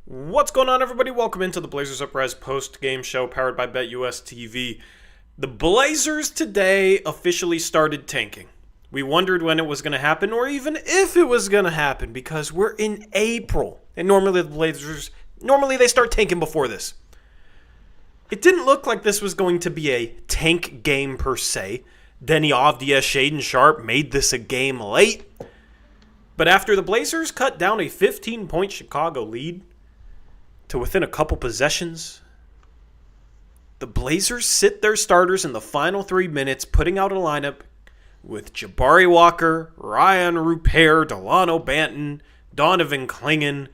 What's going on, everybody? Welcome into the Blazers Uprise post-game show powered by BetUS TV. The Blazers today officially started tanking. We wondered when it was going to happen or even if it was going to happen because we're in April. And normally the Blazers, they start tanking before this. It didn't look like this was going to be a tank game per se. Denny Avdia, Shaedon Sharpe made this a game late. But after the Blazers cut down a 15-point Chicago lead to within a couple possessions, the Blazers sit their starters in the final 3 minutes, putting out a lineup with Jabari Walker, Ryan Rupert, Delano Banton, Donovan Clingan.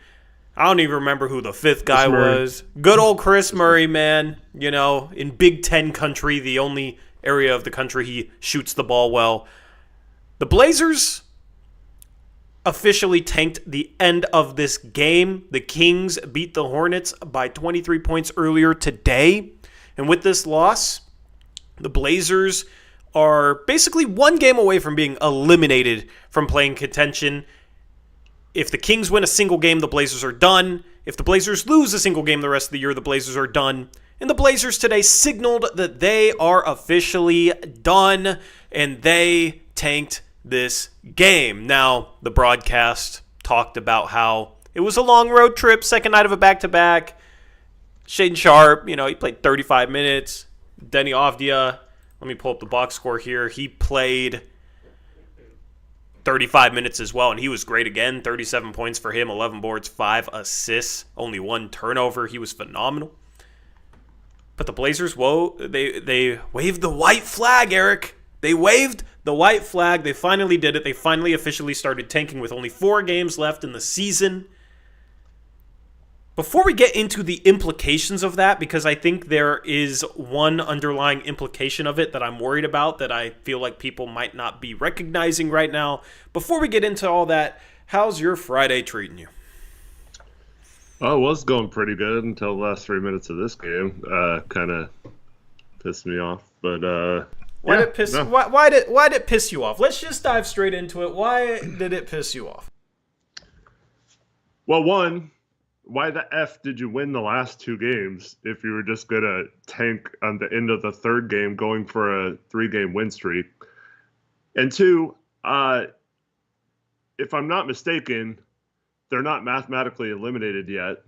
I don't even remember who the fifth guy was. Good old Chris Murray, man. You know, in Big Ten country, the only area of the country he shoots the ball well. The Blazers officially tanked the end of this game. The Kings beat the Hornets by 23 points earlier today. And with this loss, the Blazers are basically one game away from being eliminated from playing contention. If the Kings win a single game, the Blazers are done. If the Blazers lose a single game the rest of the year, the Blazers are done. And the Blazers today signaled that they are officially done, and they tanked this game. Now, the broadcast talked about how it was a long road trip, second night of a back-to-back. Shaedon Sharpe, he played 35 minutes. Denny Avdia, let me pull up the box score here. He played 35 minutes as well, and he was great again. 37 points for him, 11 boards, 5 assists, only 1 turnover. He was phenomenal. But the Blazers, they waved the white flag, Eric. They waved the white flag. They finally did it. They finally officially started tanking with only 4 games left in the season. Before we get into the implications of that, because I think there is one underlying implication of it that I'm worried about that I feel like people might not be recognizing right now. Before we get into all that, how's your Friday treating you? Oh, it was going pretty good until the last 3 minutes of this game. Kind of pissed me off, but why did it piss you off? Let's just dive straight into it. Why did it piss you off? Well, one, why the F did you win the last 2 games if you were just going to tank on the end of the third game going for a 3-game win streak? And 2, if I'm not mistaken, they're not mathematically eliminated yet.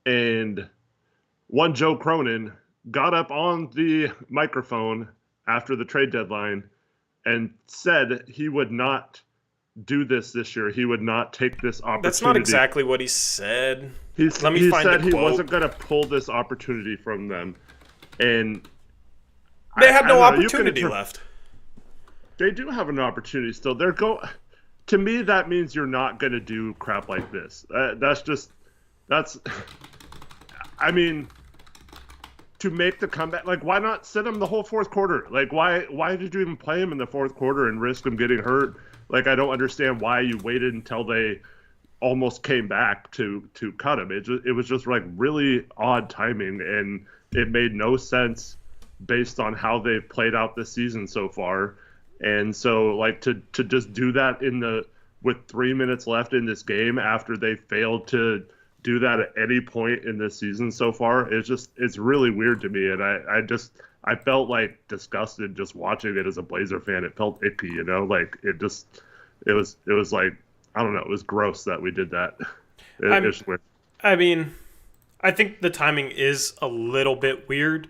And one Joe Cronin got up on the microphone after the trade deadline and said he would not do this year. He would not take this opportunity. That's not exactly what he said. He said he wasn't going to pull this opportunity from them. And they had no opportunity left. They do have an opportunity still. To me, that means you're not going to do crap like this. To make the comeback, like, why not sit him the whole fourth quarter? Like, why did you even play him in the fourth quarter and risk him getting hurt? Like, I don't understand why you waited until they almost came back to cut him. It was just like really odd timing, and it made no sense based on how they've played out this season so far. And so, like, to just do that with 3 minutes left in this game after they failed to do that at any point in this season so far, it's really weird to me. And I felt like disgusted just watching it as a Blazer fan. It felt icky, like it was like, I don't know, it was gross that we did that. I think the timing is a little bit weird.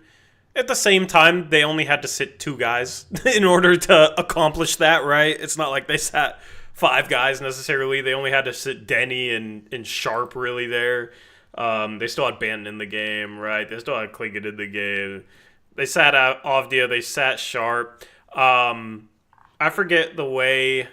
At the same time, they only had to sit 2 guys in order to accomplish that, right? It's not like they sat 5 guys necessarily. They only had to sit Denny and Sharpe really there. They still had Banton in the game, right? They still had Clingan in the game. They sat out Avdia. They sat Sharpe. I forget the way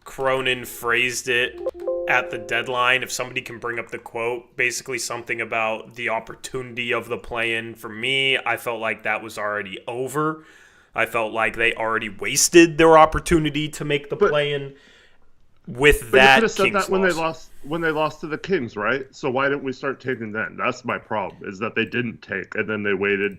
Cronin phrased it at the deadline. If somebody can bring up the quote, basically something about the opportunity of the play-in. For me, I felt like that was already over. I felt like they already wasted their opportunity to make the play-in with that. You could have said Kings that when they lost to the Kings, right? So why didn't we start taking then? That's my problem, is that they didn't take, and then they waited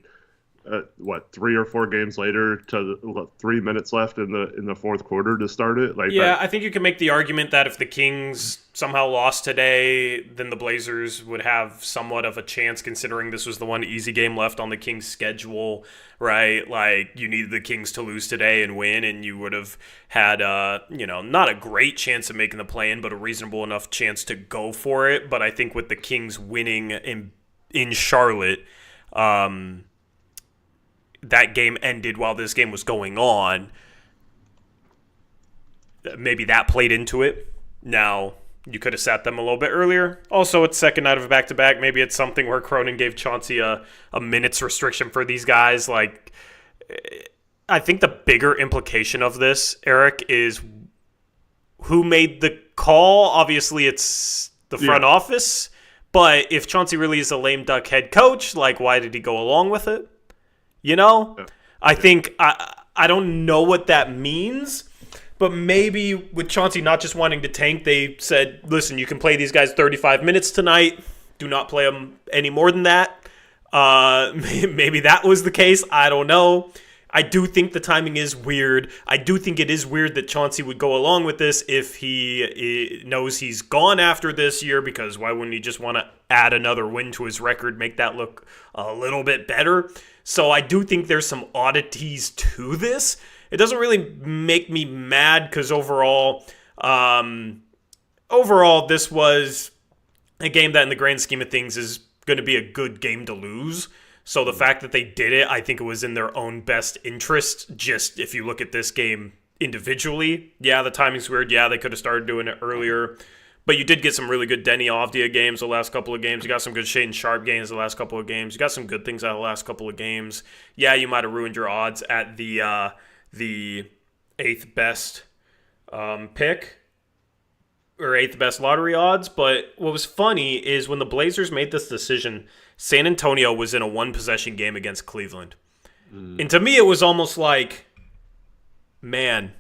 what, 3 or 4 games later to 3 minutes left in the fourth quarter to start it. Like, yeah, I think you can make the argument that if the Kings somehow lost today, then the Blazers would have somewhat of a chance, considering this was the one easy game left on the Kings' schedule, right? Like, you needed the Kings to lose today and win, and you would have had, not a great chance of making the play-in, but a reasonable enough chance to go for it. But I think with the Kings winning in Charlotte, that game ended while this game was going on. Maybe that played into it. Now, you could have sat them a little bit earlier. Also, it's second night of a back-to-back. Maybe it's something where Cronin gave Chauncey a minutes restriction for these guys. Like, I think the bigger implication of this, Eric, is who made the call. Obviously, it's the front office. But if Chauncey really is a lame duck head coach, like, why did he go along with it? You know? Yeah. I think I don't know what that means. But maybe with Chauncey not just wanting to tank, they said, listen, you can play these guys 35 minutes tonight. Do not play them any more than that. Maybe that was the case. I don't know. I do think the timing is weird. I do think it is weird that Chauncey would go along with this if he knows he's gone after this year, because why wouldn't he just want to add another win to his record, make that look a little bit better? So I do think there's some oddities to this. It doesn't really make me mad because overall, this was a game that in the grand scheme of things is going to be a good game to lose. So the fact that they did it, I think it was in their own best interest. Just if you look at this game individually, yeah, the timing's weird. Yeah, they could have started doing it earlier. But you did get some really good Denny Avdia games the last couple of games. You got some good Shaedon Sharpe games the last couple of games. You got some good things out of the last couple of games. Yeah, you might have ruined your odds at the 8th best pick or 8th best lottery odds. But what was funny is when the Blazers made this decision, San Antonio was in a one-possession game against Cleveland. And to me, it was almost like, man,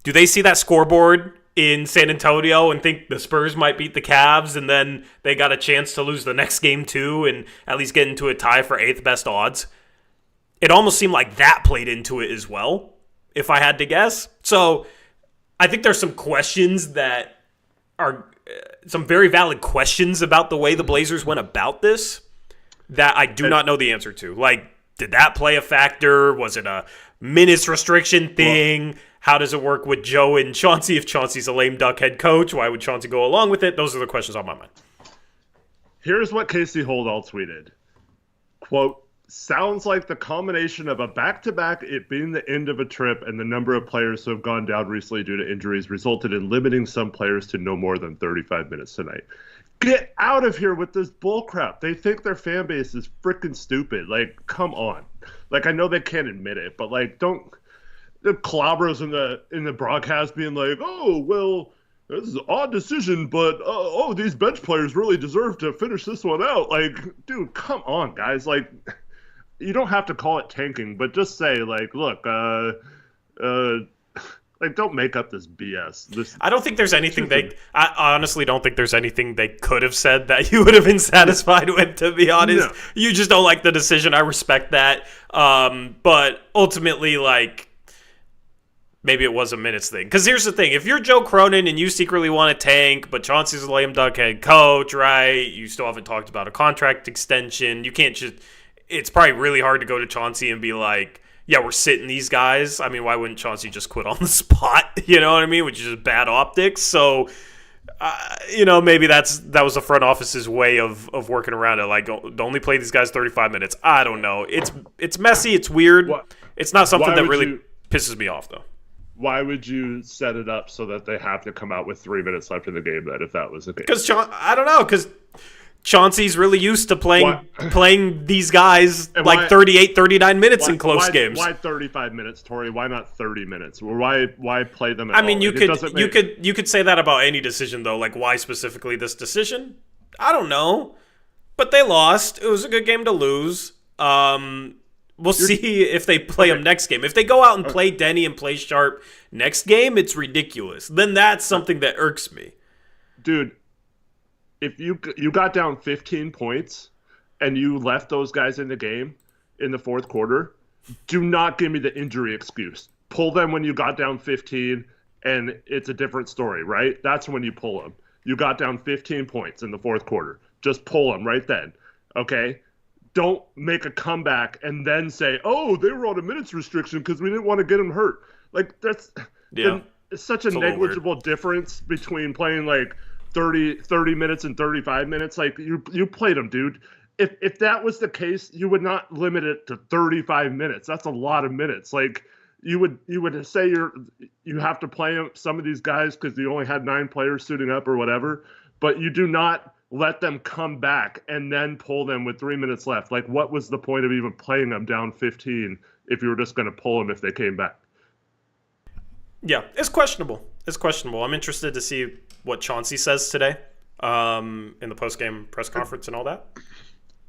do they see that scoreboard in San Antonio and think the Spurs might beat the Cavs, and then they got a chance to lose the next game too and at least get into a tie for 8th best odds? It almost seemed like that played into it as well, if I had to guess. So I think there's some questions that are some very valid questions about the way the Blazers went about this that I do not know the answer to. Like, did that play a factor? Was it a minutes restriction thing? Well, how does it work with Joe and Chauncey? If Chauncey's a lame duck head coach, why would Chauncey go along with it? Those are the questions on my mind. Here's what Casey Holdall tweeted. Quote, sounds like the combination of a back-to-back, it being the end of a trip, and the number of players who have gone down recently due to injuries resulted in limiting some players to no more than 35 minutes tonight. Get out of here with this bullcrap. They think their fan base is freaking stupid. Like, come on. Like, I know they can't admit it, but, like, don't... The Calabro's in the broadcast being like, oh, well, this is an odd decision, but, these bench players really deserve to finish this one out. Like, dude, come on, guys. Like... You don't have to call it tanking, but just say, like, look, like, don't make up this BS. I don't think there's anything I honestly don't think there's anything they could have said that you would have been satisfied with, to be honest. No. You just don't like the decision. I respect that. But ultimately, like, maybe it was a minutes thing. Because here's the thing. If you're Joe Cronin and you secretly want to tank, but Chauncey's a lame duck head coach, right? You still haven't talked about a contract extension. You can't just... It's probably really hard to go to Chauncey and be like, yeah, we're sitting these guys. I mean, why wouldn't Chauncey just quit on the spot? You know what I mean? Which is just bad optics. So, maybe that was the front office's way of working around it. Like, only play these guys 35 minutes. I don't know. It's messy. It's weird. It's not something that really pisses me off, though. Why would you set it up so that they have to come out with 3 minutes left in the game then, if that was the case? Because, I don't know, because... Chauncey's really used to playing these guys like 38, 39 minutes in close games. Why 35 minutes, Tori? Why not 30 minutes? Or why play them at all? I mean, you could say that about any decision, though. Like, why specifically this decision? I don't know. But they lost. It was a good game to lose. We'll see if they play them next game. If they go out and play Denny and play Sharpe next game, it's ridiculous. Then that's something that irks me. Dude. If you got down 15 points and you left those guys in the game, in the fourth quarter, do not give me the injury excuse. Pull them when you got down 15, and it's a different story, right? That's when you pull them. You got down 15 points in the fourth quarter. Just pull them right then, okay? Don't make a comeback and then say, oh, they were on a minutes restriction because we didn't want to get them hurt. Like, that's it's such a negligible difference between playing like 30 minutes and 35 minutes. Like, you played them, dude. If that was the case, you would not limit it to 35 minutes. That's a lot of minutes. Like, you would say you have to play some of these guys because you only had 9 players suiting up or whatever, but you do not let them come back and then pull them with 3 minutes left. Like, what was the point of even playing them down 15 if you were just going to pull them if they came back? Yeah, it's questionable. It's questionable. I'm interested to see what Chauncey says today in the post-game press conference and all that.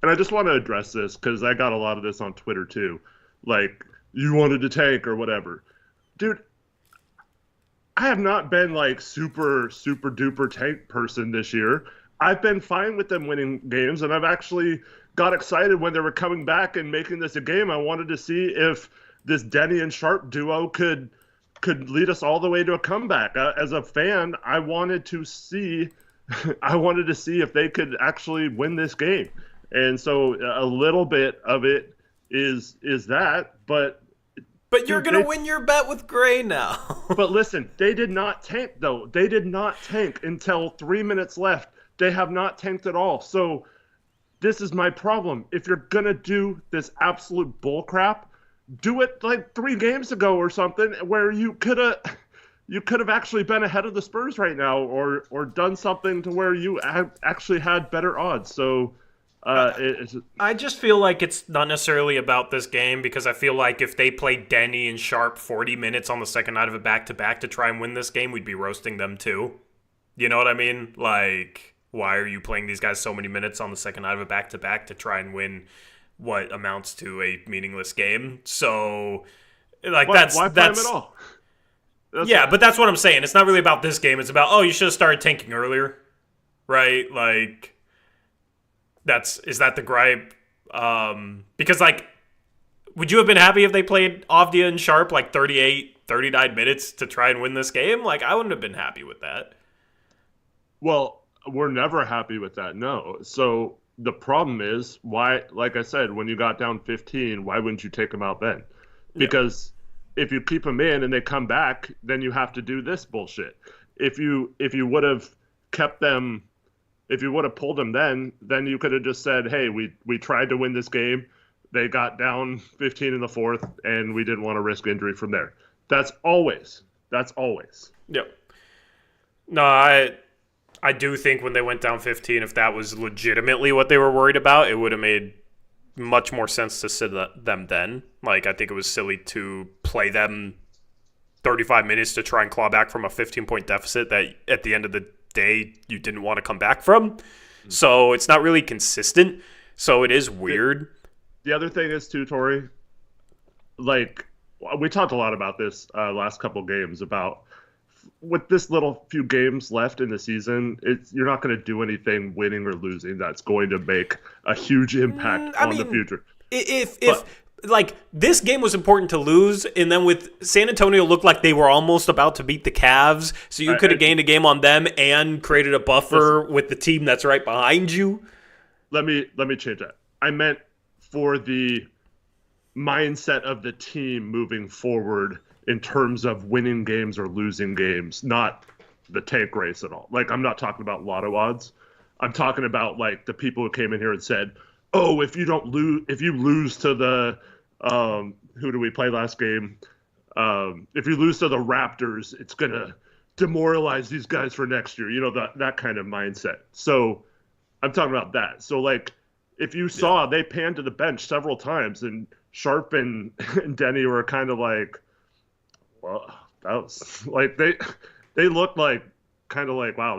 And I just want to address this because I got a lot of this on Twitter too. Like, you wanted to tank or whatever. Dude, I have not been like super duper tank person this year. I've been fine with them winning games, and I've actually got excited when they were coming back and making this a game. I wanted to see if this Denny and Sharp duo could lead us all the way to a comeback. As a fan, I wanted to see if they could actually win this game. And so a little bit of it is that, but you're going to win your bet with Gray now. But listen, they did not tank, though. They did not tank until 3 minutes left. They have not tanked at all. So this is my problem. If you're going to do this absolute bullcrap, do it like 3 games ago or something where you could have actually been ahead of the Spurs right now or done something to where you actually had better odds. So I just feel like it's not necessarily about this game because I feel like if they played Denny and Sharp 40 minutes on the second night of a back-to-back to try and win this game, we'd be roasting them too. You know what I mean? Like, why are you playing these guys so many minutes on the second night of a back-to-back to try and win what amounts to a meaningless game? So, like, why play them at all? But that's what I'm saying. It's not really about this game. It's about, you should have started tanking earlier, right? Like, is that the gripe? Because, like, would you have been happy if they played Avdia and Sharp like 38, 39 minutes to try and win this game? Like, I wouldn't have been happy with that. Well, we're never happy with that, no. So the problem is, why, like I said, when you got down 15, why wouldn't you take them out then? Because if you keep them in and they come back, then you have to do this bullshit. If you would have kept them... If you would have pulled them then you could have just said, hey, we tried to win this game. They got down 15 in the fourth, and we didn't want to risk injury from there. That's always. Yep. No, I do think when they went down 15, if that was legitimately what they were worried about, it would have made much more sense to sit them then. Like, I think it was silly to play them 35 minutes to try and claw back from a 15-point deficit that at the end of the day you didn't want to come back from. So it's not really consistent. So it is weird. The other thing is too, Tori, like, we talked a lot about this last couple games about with this little few games left in the season, you're not going to do anything winning or losing that's going to make a huge impact on the future. If like, this game was important to lose, and then with San Antonio looked like they were almost about to beat the Cavs, so you could have gained a game on them and created a buffer with the team that's right behind you. Let me change that. I meant for the mindset of the team moving forward in terms of winning games or losing games, not the tank race at all. Like, I'm not talking about lotto odds. I'm talking about, like, the people who came in here and said, oh, if you lose to the who do we play last game? If you lose to the Raptors, it's going to demoralize these guys for next year. You know, that kind of mindset. So I'm talking about that. So, like, if you saw, they panned to the bench several times, and Sharp and Denny were kind of like, well, that was, like, they looked like, kind of like, wow,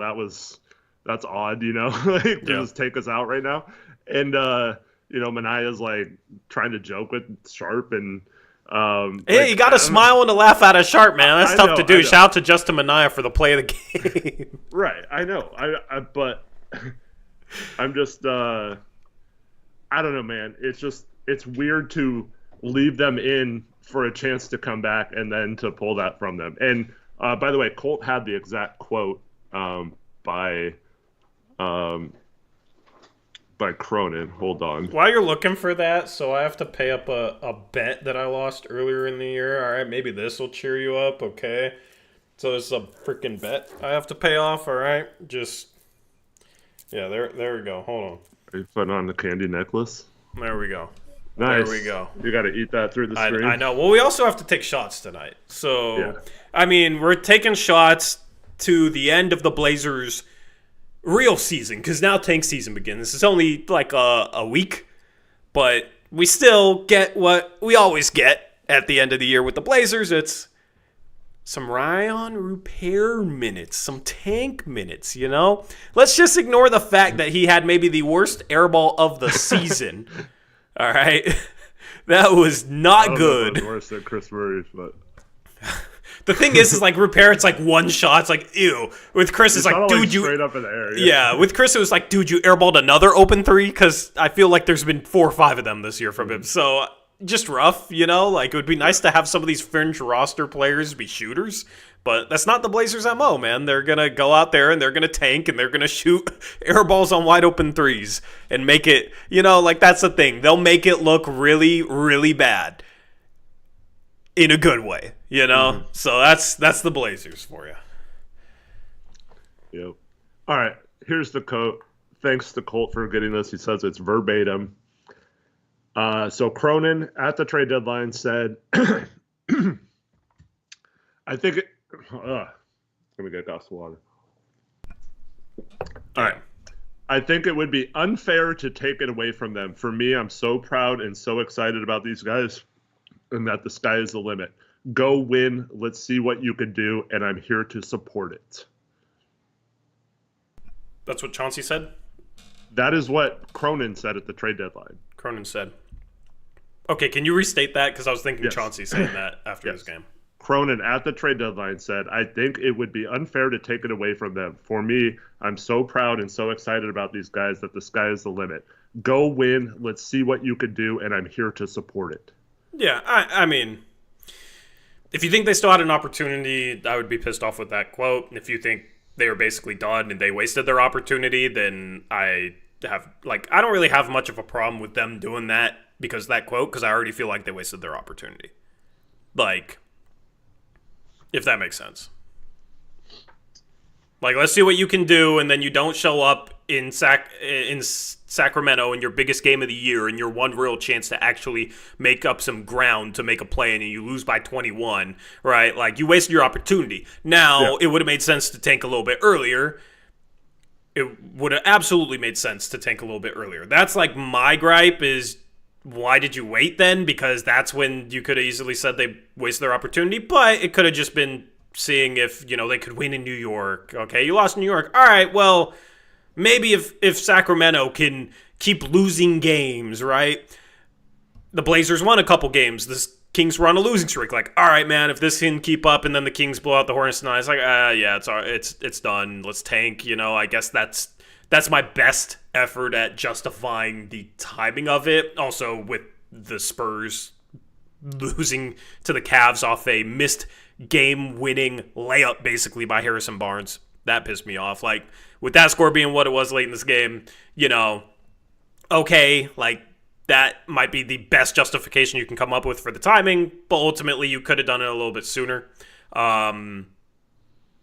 that's odd, you know? Like, just take us out right now. And, you know, Manaya's like trying to joke with Sharp and hey, like, you got to smile and to laugh out of Sharp, man. That's tough to do. Shout out to Justin Manaya for the play of the game. Right, I know. but I'm just I don't know, man. It's just it's weird to leave them in for a chance to come back and then to pull that from them. And by the way, Colt had the exact quote by Cronin. Hold on. While you're looking for that, so I have to pay up a bet that I lost earlier in the year. All right, maybe this will cheer you up, okay? So this is a freaking bet I have to pay off, all right? Yeah, there we go. Hold on. Are you putting on the candy necklace? There we go. Nice. There we go. You got to eat that through the stream. I know. Well, we also have to take shots tonight. So, yeah. I mean, we're taking shots to the end of the Blazers' real season, because now tank season begins. It's only like a week, but we still get what we always get at the end of the year with the Blazers. It's some Ryan Rupert minutes, some tank minutes, you know? Let's just ignore the fact that he had maybe the worst airball of the season. All right? That was not good. It was worse than Chris Murray's, but... The thing is like Rupert, it's like one shot. It's like, ew. With Chris, it's like, dude, you... straight up in the air. Yeah, with Chris, it was like, dude, you airballed another open three? Because I feel like there's been 4 or 5 of them this year from him. So... just rough, you know? Like, it would be nice to have some of these fringe roster players be shooters, but that's not the Blazers' MO, man. They're going to go out there and they're going to tank and they're going to shoot air balls on wide open threes and make it, you know, like, that's the thing. They'll make it look really, really bad in a good way, you know? Mm-hmm. So that's the Blazers for you. Yep. All right, here's the quote. Thanks to Colt for getting this. He says it's verbatim. So Cronin at the trade deadline said, I think it, let me get a glass of water. All right. I think it would be unfair to take it away from them. For me, I'm so proud and so excited about these guys and that the sky is the limit. Go win. Let's see what you can do. And I'm here to support it. That's what Chauncey said? That is what Cronin said at the trade deadline. Cronin said. Okay, can you restate that? Because I was thinking Chauncey saying that after his game. Cronin at the trade deadline said, I think it would be unfair to take it away from them. For me, I'm so proud and so excited about these guys that the sky is the limit. Go win. Let's see what you could do, and I'm here to support it. Yeah, I mean, if you think they still had an opportunity, I would be pissed off with that quote. If you think they were basically done and they wasted their opportunity, then I don't really have much of a problem with them doing that because of that quote, because I already feel like they wasted their opportunity. Like, if that makes sense. Like, let's see what you can do, and then you don't show up in Sacramento in your biggest game of the year and your one real chance to actually make up some ground to make a play, and you lose by 21, right? Like, you wasted your opportunity. Now, It would have made sense to tank a little bit earlier. It would have absolutely made sense to tank a little bit earlier. That's like my gripe is, why did you wait then? Because that's when you could have easily said they wasted their opportunity, but it could have just been seeing if, you know, they could win in New York. Okay, you lost in New York. All right, well, maybe if Sacramento can keep losing games, right? The Blazers won a couple games. The Kings were on a losing streak. Like, all right, man, if this can keep up and then the Kings blow out the Hornets tonight, it's like, yeah, it's done. Let's tank. You know, I guess that's my best effort at justifying the timing of it. Also, with the Spurs losing to the Cavs off a missed game-winning layup, basically, by Harrison Barnes. That pissed me off. Like, with that score being what it was late in this game, you know, okay, like, that might be the best justification you can come up with for the timing, but ultimately you could have done it a little bit sooner.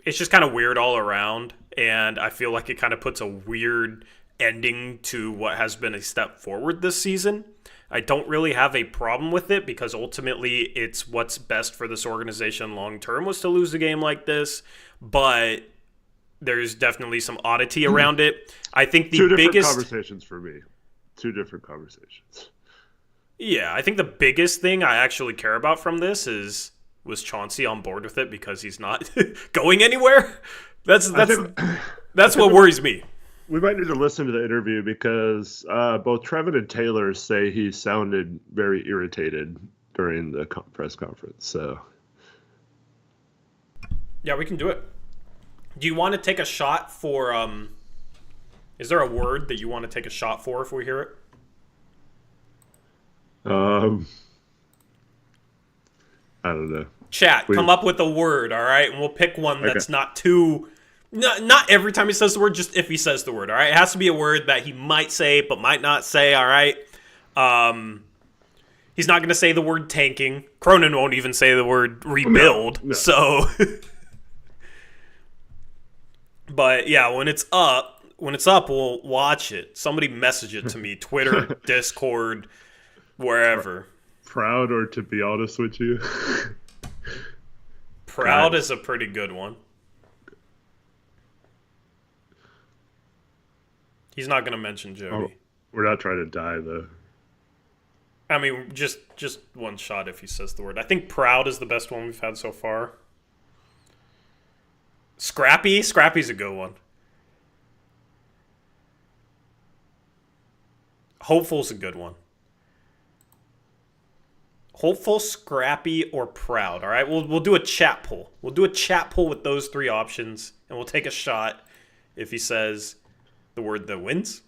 It's just kind of weird all around, and I feel like it kind of puts a weird ending to what has been a step forward this season. I don't really have a problem with it because ultimately it's what's best for this organization long term was to lose a game like this, but there's definitely some oddity around it. I think the biggest conversations for me. 2 different conversations. Yeah, I think the biggest thing I actually care about from this was Chauncey on board with it because he's not going anywhere. That's what worries me. We might need to listen to the interview because both Trevin and Taylor say he sounded very irritated during the press conference. So, yeah, we can do it. Do you want to take a shot for? Is there a word that you want to take a shot for if we hear it? Um, I don't know. Chat, We come up with a word, all right? And we'll pick one okay. that's not too... Not every time he says the word, just if he says the word, all right? It has to be a word that he might say but might not say, all right? He's not going to say the word tanking. Cronin won't even say the word rebuild. No. So... But yeah, when it's up, we'll watch it. Somebody message it to me, Twitter, Discord, wherever. Proud, or to be honest with you, Proud is a pretty good one. He's not going to mention Jody. We're not trying to die though. I mean, just one shot if he says the word. I think proud is the best one we've had so far. Scrappy's a good one. Hopeful's a good one. Hopeful, scrappy, or proud. All right, we'll do a chat poll. We'll do a chat poll with those three options, and we'll take a shot if he says the word that wins.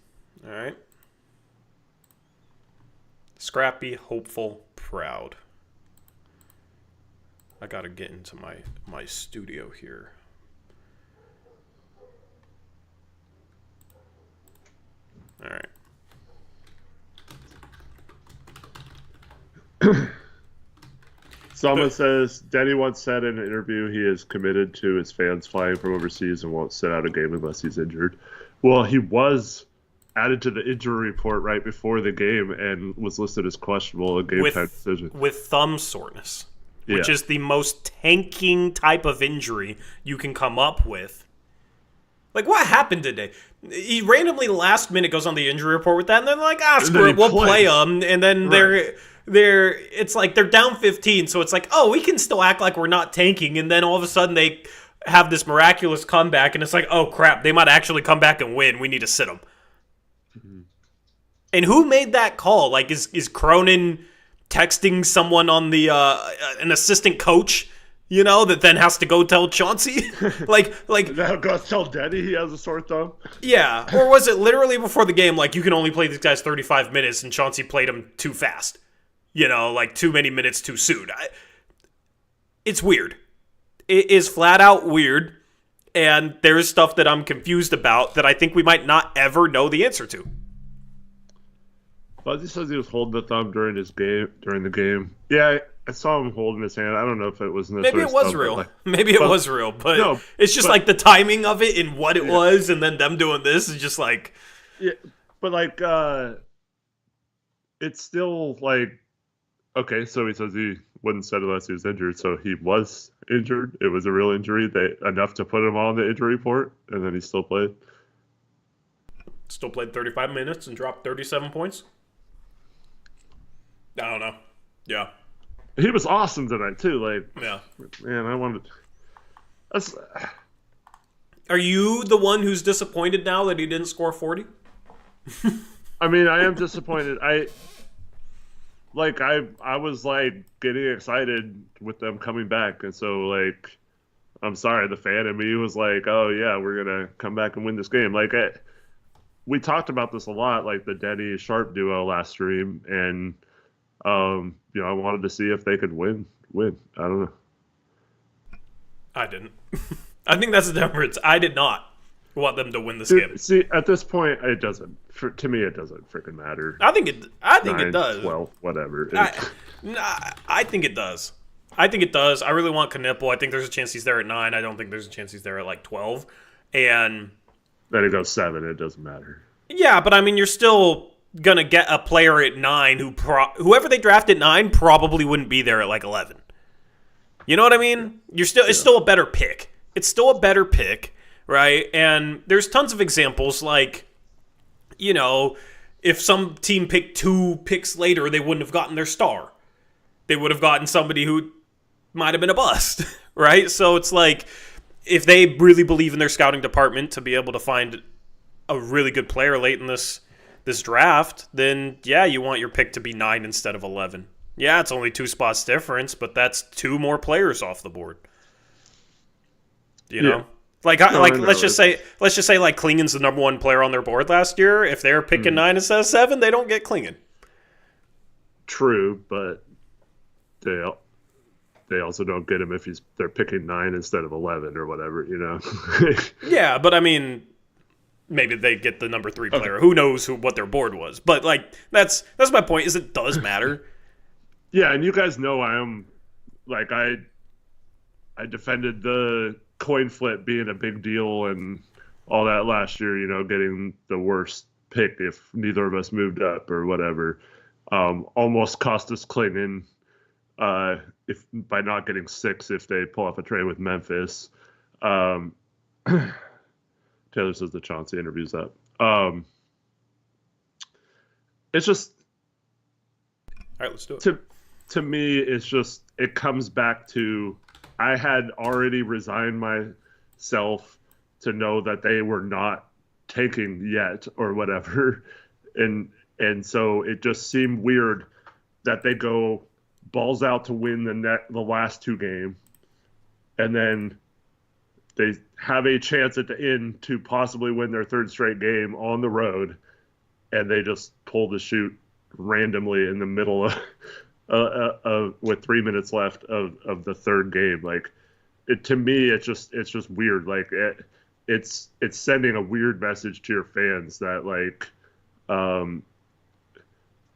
All right. Scrappy, hopeful, proud. I gotta get into my studio here. All right. Someone says Denny once said in an interview he is committed to his fans flying from overseas and won't sit out a game unless he's injured. Well, he was added to the injury report right before the game and was listed as questionable, a game-time decision. With thumb soreness, which is the most tanking type of injury you can come up with. Like, what happened today? He randomly last minute goes on the injury report with that, and they're like, screw it, we'll play them. And then it's like they're down 15, so it's like, oh, we can still act like we're not tanking. And then all of a sudden they have this miraculous comeback, and it's like, oh, crap, they might actually come back and win. We need to sit them. Mm-hmm. And who made that call? Like, is Cronin texting someone on the an assistant coach? You know, that then has to go tell Chauncey? like now go tell Denny he has a sore thumb? Yeah. Or was it literally before the game, like, you can only play these guys 35 minutes, and Chauncey played them too fast? You know, like, too many minutes too soon. It's weird. It is flat out weird, and there's stuff that I'm confused about that I think we might not ever know the answer to. Fuzzy says he was holding the thumb during the game. Yeah, I saw him holding his hand. I don't know if it was Maybe it was real. Maybe it was real, but it's just like the timing of it and what it was, and then them doing this is just like... Yeah, but like, it's still like, okay, so he says he wouldn't sit unless he was injured, so he was injured. It was a real injury, enough to put him on the injury report, and then he still played. Still played 35 minutes and dropped 37 points? I don't know. Yeah. He was awesome tonight too. Like, yeah, man, I wanted. Are you the one who's disappointed now that he didn't score 40? I mean, I am disappointed. I was like getting excited with them coming back, and so like, I'm sorry, the fan in me was like, oh yeah, we're gonna come back and win this game. Like, we talked about this a lot, like the Denny Sharp duo last stream, and I wanted to see if they could win. I don't know. I didn't. I think that's the difference. I did not want them to win this game. See, at this point, it doesn't. To me, it doesn't freaking matter. I think it does. 12, whatever. I think it does. I think it does. I really want Knipple. I think there's a chance he's there at 9. I don't think there's a chance he's there at like 12. And then it goes 7. It doesn't matter. Yeah, but I mean, you're still gonna get a player at 9 whoever they draft at 9 probably wouldn't be there at like 11. You know what I mean? It's still a better pick. It's still a better pick, right? And there's tons of examples like, if some team picked 2 picks later, they wouldn't have gotten their star. They would have gotten somebody who might have been a bust, right? So it's like, if they really believe in their scouting department to be able to find a really good player late in this draft, then yeah, you want your pick to be 9 instead of 11. Yeah, it's only 2 spots difference, but that's 2 more players off the board. You know? Let's just say like Klingen's the number 1 player on their board last year. If they're picking 9 instead of 7, they don't get Klingen. true, but they they also don't get him if they're picking 9 instead of 11 or whatever, you know. Yeah, but I mean, maybe they get the number 3 Okay. player. Who knows what their board was? But like that's my point. Is it does matter? Yeah, and you guys know I am like I defended the coin flip being a big deal and all that last year, you know, getting the worst pick if neither of us moved up or whatever. Almost cost us Clinton if by not getting 6 if they pull off a trade with Memphis. Um, Taylor says the Chauncey interview's up. It's just All right, let's do it. to me, it's just it comes back to I had already resigned myself to know that they were not taking yet or whatever, and so it just seemed weird that they go balls out to win the last 2 games, and then they have a chance at the end to possibly win their 3rd straight game on the road, and they just pull the shoot randomly in the middle of with 3 minutes left of the 3rd game. Like to me, it's just weird. Like it's sending a weird message to your fans that like,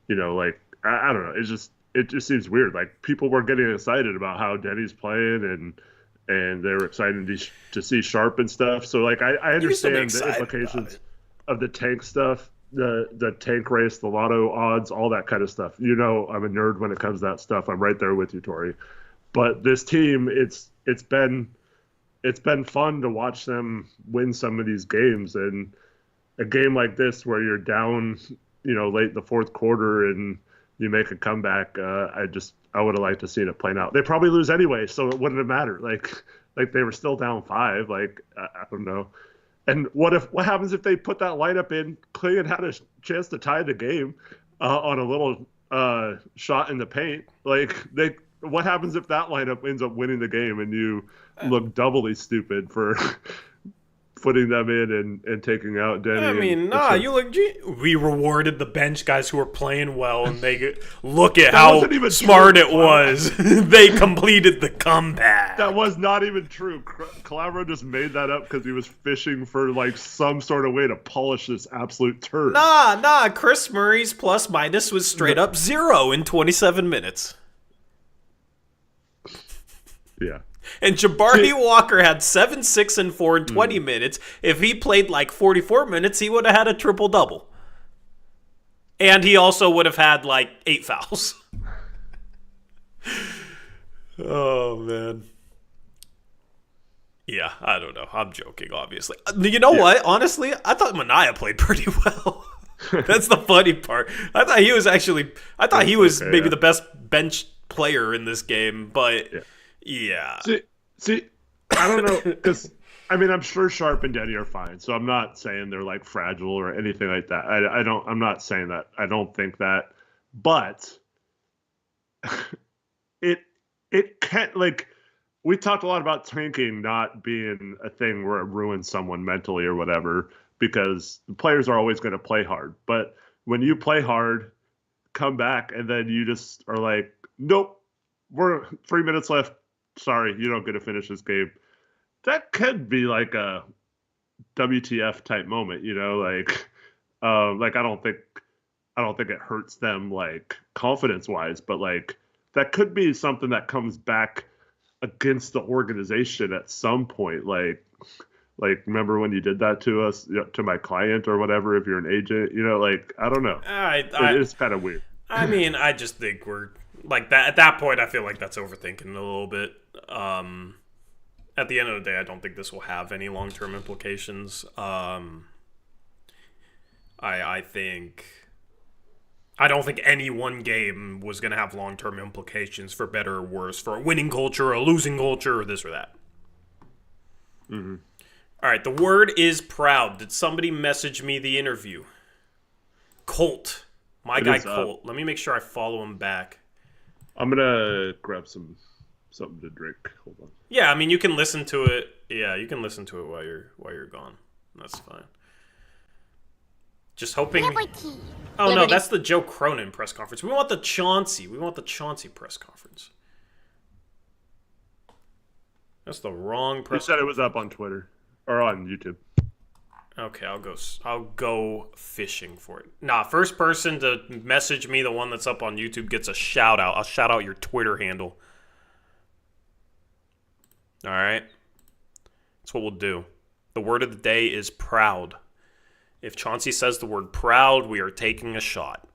you know, like I don't know. It just seems weird. Like people were getting excited about how Denny's playing and they were excited to see Sharp and stuff. So like I understand the implications of the tank stuff, the tank race, the lotto odds, all that kind of stuff. You know, I'm a nerd when it comes to that stuff. I'm right there with you, Tori. But this team, it's been fun to watch them win some of these games, and a game like this where you're down, you know, late in the 4th quarter and you make a comeback. I would have liked to seen it playing out. They probably lose anyway, so it wouldn't have mattered. Like they were still down 5. Like I don't know. And what happens if they put that lineup in? Clinton had a chance to tie the game on a little shot in the paint. Like what happens if that lineup ends up winning the game and you look doubly stupid for putting them in and taking out Denny? I mean, we rewarded the bench guys who were playing well, and they look at how smart it was. They completed the comeback. That was not even true. Calabro just made that up because he was fishing for like some sort of way to polish this absolute turd. Nah. Chris Murray's plus minus was straight up 0 in 27 minutes. Yeah. And Jabari Walker had 7, 6, and 4 in 20 minutes. If he played like 44 minutes, he would have had a triple-double. And he also would have had like 8 fouls. Oh, man. Yeah, I don't know. I'm joking, obviously. You know what? Honestly, I thought Mania played pretty well. That's the funny part. I thought he was maybe the best bench player in this game, but... Yeah. See, I don't know, because I mean, I'm sure Sharp and Denny are fine, so I'm not saying they're like fragile or anything like that. I'm not saying that. I don't think that, but it can't, like, we talked a lot about tanking not being a thing where it ruins someone mentally or whatever, because the players are always going to play hard. But when you play hard, come back, and then you just are like, nope, we're 3 minutes left. Sorry, you don't get to finish this game. That could be like a WTF type moment, you know, like I don't think it hurts them like confidence wise, but like that could be something that comes back against the organization at some point. Like remember when you did that to us, you know, to my client or whatever, if you're an agent, you know, like, I don't know. It is kind of weird. I mean, I just think we're like that at that point. I feel like that's overthinking a little bit. At the end of the day, I don't think this will have any long-term implications. I don't think any one game was going to have long-term implications for better or worse, for a winning culture, a losing culture, or this or that. Mm-hmm. All right, the word is proud. Did somebody message me the interview? Colt. My guy Colt. Let me make sure I follow him back. I'm going to grab something to drink. Hold on. Yeah, I mean, you can listen to it. Yeah, you can listen to it while you're gone. That's fine. Just hoping. Oh no, that's the Joe Cronin press conference. We want the Chauncey. We want the Chauncey press conference. That's the wrong press. You said it was up on Twitter or on YouTube. Okay, I'll go fishing for it. Nah, first person to message me, the one that's up on YouTube, gets a shout out. I'll shout out your Twitter handle. All right. That's what we'll do. The word of the day is proud. If Chauncey says the word proud, we are taking a shot.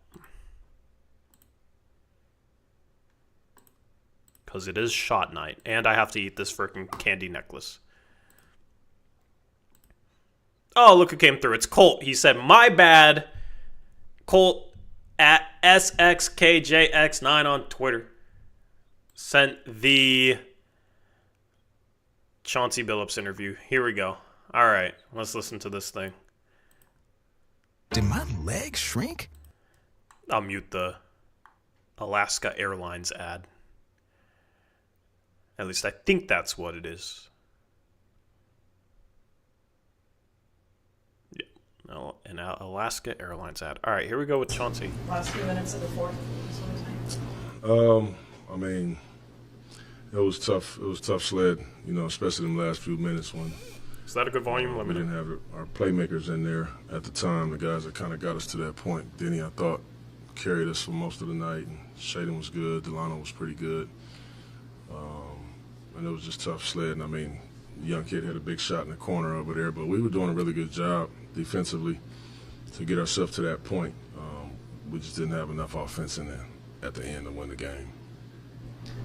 Because it is shot night. And I have to eat this freaking candy necklace. Oh, look who came through. It's Colt. He said, my bad. Colt at SXKJX9 on Twitter sent the Chauncey Billups interview. Here we go. All right, let's listen to this thing. Did my leg shrink? I'll mute the Alaska Airlines ad. At least I think that's what it is. Yeah, no, an Alaska Airlines ad. All right, here we go with Chauncey. Last few minutes of the fourth. I mean, it was tough. It was tough sled, especially in the last few minutes when Is that a good volume? we didn't have our playmakers in there at the time. The guys that kind of got us to that point. Denny, I thought, carried us for most of the night. And Shaden was good. Delano was pretty good. And it was just tough sledding. I mean, the young kid had a big shot in the corner over there, but we were doing a really good job defensively to get ourselves to that point. We just didn't have enough offense in there at the end to win the game.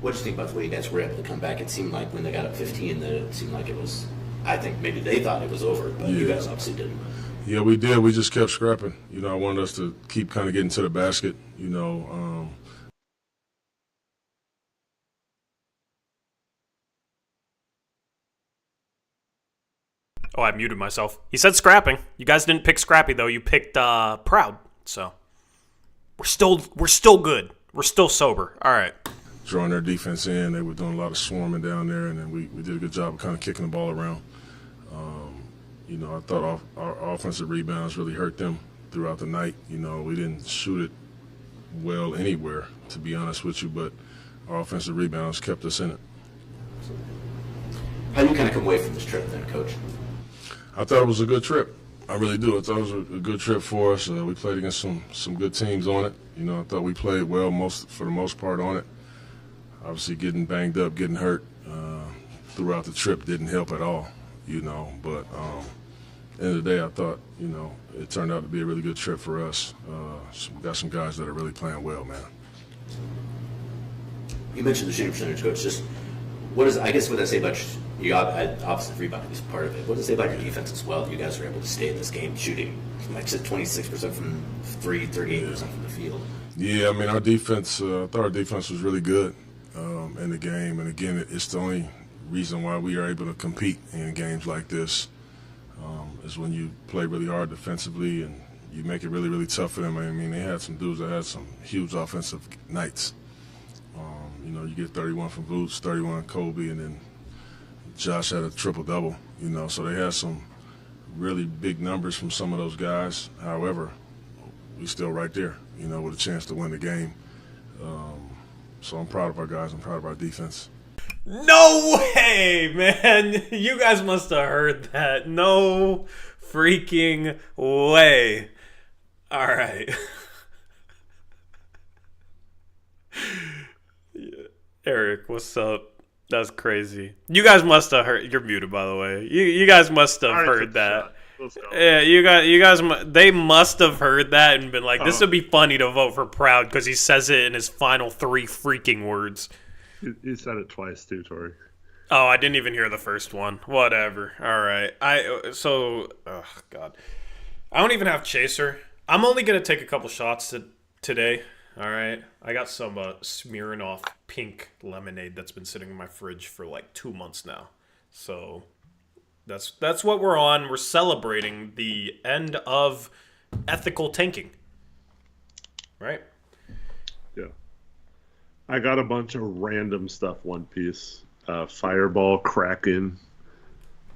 What did you think about the way you guys were able to come back? It seemed like when they got up 15 that it seemed like it was, I think maybe they thought it was over, but you guys obviously didn't. Yeah, we did. We just kept scrapping. I wanted us to keep kind of getting to the basket, Oh, I muted myself. He said scrapping. You guys didn't pick scrappy though. You picked proud. So we're still good. We're still sober. All right. Drawing their defense in. They were doing a lot of swarming down there, and then we did a good job of kind of kicking the ball around. I thought our offensive rebounds really hurt them throughout the night. We didn't shoot it well anywhere, to be honest with you, but our offensive rebounds kept us in it. How do you kind of come away from this trip then, Coach? I thought it was a good trip. I really do. I thought it was a good trip for us. We played against some good teams on it. I thought we played well for the most part on it. Obviously, getting banged up, getting hurt throughout the trip didn't help at all, But at the end of the day, I thought, it turned out to be a really good trip for us. We got some guys that are really playing well, man. You mentioned the shooting percentage, Coach. Just what I say about you? Obviously, rebounding is part of it. What does it say about your defense as well? You guys were able to stay in this game shooting, like I said, 26% from three, 38% from the field. Yeah, I mean, our defense, I thought our defense was really good in the game. And again, it's the only reason why we are able to compete in games like this is when you play really hard defensively and you make it really, really tough for them. I mean, they had some dudes that had some huge offensive nights. You get 31 from Boots, 31 Kobe, and then Josh had a triple-double, So they had some really big numbers from some of those guys. However, we still right there, with a chance to win the game. So I'm proud of our guys. I'm proud of our defense. No way, man. You guys must have heard that. No freaking way. All right. Eric, what's up? That's crazy. You guys must have heard. You're muted, by the way. You guys must have heard that. Yeah, you guys. They must have heard that and been like, "This would be funny to vote for Proud because he says it in his final 3 freaking words." He said it twice too, Tori. Oh, I didn't even hear the first one. Whatever. All right. Oh God, I don't even have chaser. I'm only gonna take a couple shots today. All right. I got some Smirnoff pink lemonade that's been sitting in my fridge for like 2 months now. So that's what we're on. We're celebrating the end of ethical tanking. Right? Yeah. I got a bunch of random stuff, One Piece. Fireball, Kraken,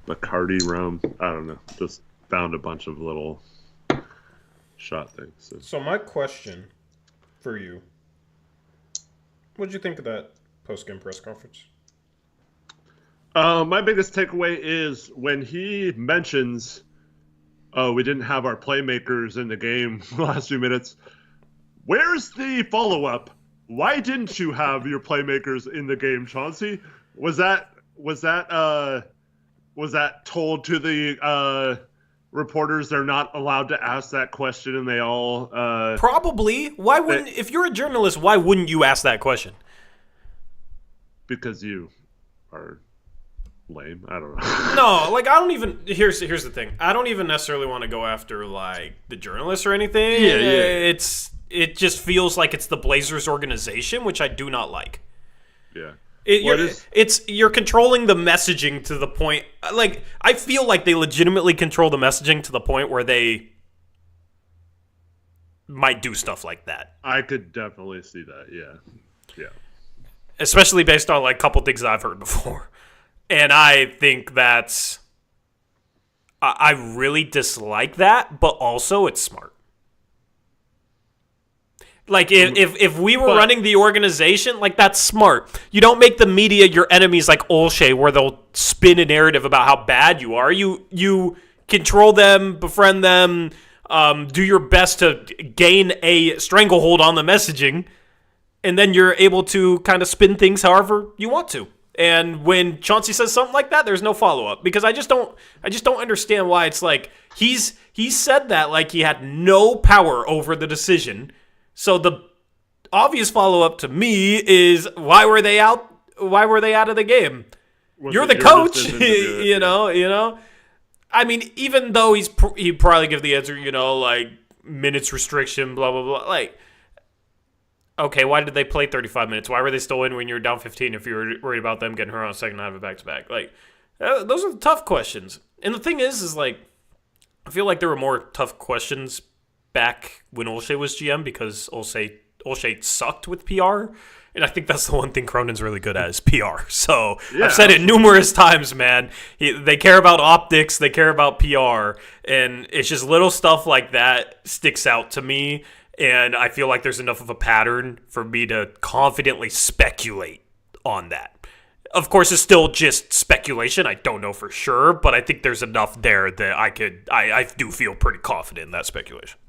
Bacardi rum. I don't know. Just found a bunch of little shot things. So my question for you, what did you think of that post-game press conference? My biggest takeaway is when he mentions, "Oh, we didn't have our playmakers in the game the last few minutes." Where's the follow-up? Why didn't you have your playmakers in the game, Chauncey? Was that told to the reporters they're not allowed to ask that question, and they all Probably. Why wouldn't? If you're a journalist, why wouldn't you ask that question? because you are lame. I don't know. No, like I don't even. Here's the thing. I don't even necessarily want to go after like the journalists or anything. Yeah. It just feels like it's the Blazers organization, which I do not like. Yeah. You're controlling the messaging to the point. Like I feel like they legitimately control the messaging to the point where they might do stuff like that. I could definitely see that. Yeah. Especially based on like a couple things I've heard before. And I think that's I really dislike that, but also it's smart. Like if we were running the organization, like that's smart. You don't make the media your enemies like Olshey, where they'll spin a narrative about how bad you are. You control them, befriend them, do your best to gain a stranglehold on the messaging, and then you're able to kind of spin things however you want to. And when Chauncey says something like that, there's no follow up because I just don't understand why it's like he said that like he had no power over the decision. So the obvious follow-up to me is why were they out of the game? You're the coach, you know. I mean, even though he'd probably give the answer, like minutes restriction, blah blah blah. Like, okay, why did they play 35 minutes? Why were they still in when you were down 15? If you were worried about them getting hurt on a second half of back-to-back, like those are the tough questions. And the thing is like I feel like there were more tough questions back when Olshey was GM because Olshey sucked with PR, and I think that's the one thing Cronin's really good at is PR. So yeah, I've said it numerous times, man. They care about optics, they care about PR, and it's just little stuff like that sticks out to me, and I feel like there's enough of a pattern for me to confidently speculate on that. Of course, it's still just speculation. I don't know for sure, but I think there's enough there that I do feel pretty confident in that speculation.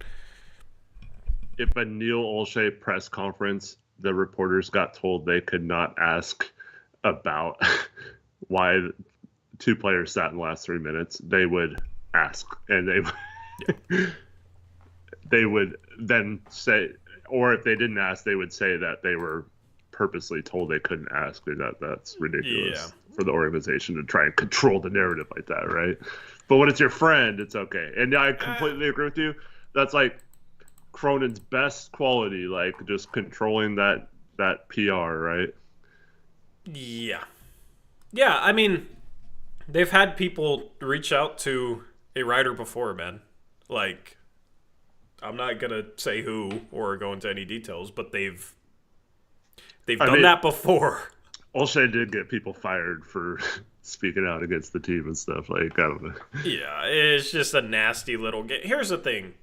If a Neil Olshey press conference, the reporters got told they could not ask about why two players sat in the last 3 minutes, they would ask, and they would then say, or if they didn't ask, they would say that they were purposely told they couldn't ask, or that's ridiculous for the organization to try and control the narrative like that, right? But when it's your friend, it's okay. And I completely agree with you. That's like Cronin's best quality, like just controlling that PR, right? Yeah. I mean, they've had people reach out to a writer before, man. Like, I'm not gonna say who or go into any details, but they've done that before. Olshey did get people fired for speaking out against the team and stuff. Like, I don't know. Yeah, it's just a nasty little game. Here's the thing.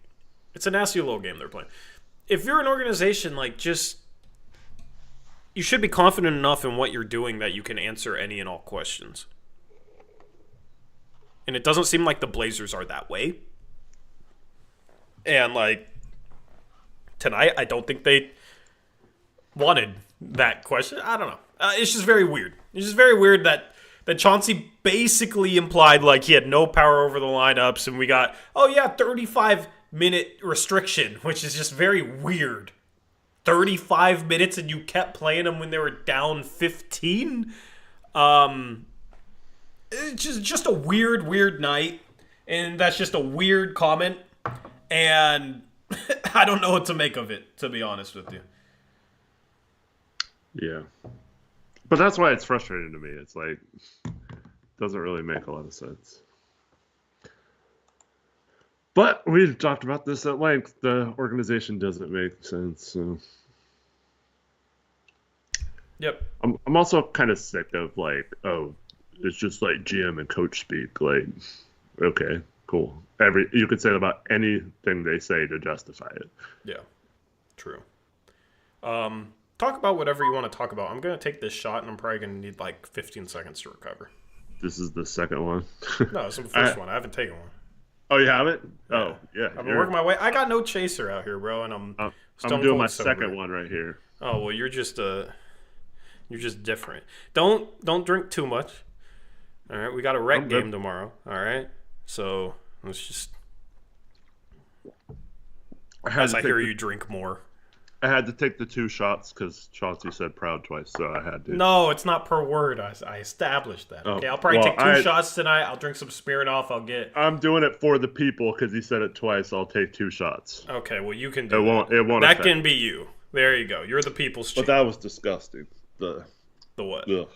It's a nasty little game they're playing. If you're an organization, like, you should be confident enough in what you're doing that you can answer any and all questions. And it doesn't seem like the Blazers are that way. And, like, tonight, I don't think they wanted that question. I don't know. It's just very weird. It's just very weird that Chauncey basically implied, like, he had no power over the lineups, and we got, 35-minute restriction, which is just very weird. 35 minutes and you kept playing them when they were down 15? It's just a weird night, and that's just a weird comment, and I don't know what to make of it, to be honest with you. Yeah. But that's why it's frustrating to me. It's like, doesn't really make a lot of sense. But we've talked about this at length. The organization doesn't make sense. So. Yep. I'm also kind of sick of, like, it's just like GM and coach speak. Like, okay, cool. You could say that about anything they say to justify it. Yeah, true. Talk about whatever you want to talk about. I'm going to take this shot, and I'm probably going to need like 15 seconds to recover. This is the second one. No, it's the first one. I haven't taken one. Oh, you haven't? Oh, yeah. I've been working my way. I got no chaser out here, bro, and I'm doing my second one right here. Oh, well, you're just different. Don't drink too much. All right, we got a rec game tomorrow. All right, so let's just. As I hear you drink more. I had to take the 2 shots because Chauncey said proud twice, so I had to. No, it's not per word. I established that. Okay, I'll probably take 2 shots tonight. I'll drink some Smirnoff. I'm doing it for the people because he said it twice. I'll take 2 shots. Okay, well you can do It won't. That can be you. There you go. You're the people's chief. But that was disgusting. The what? Ugh.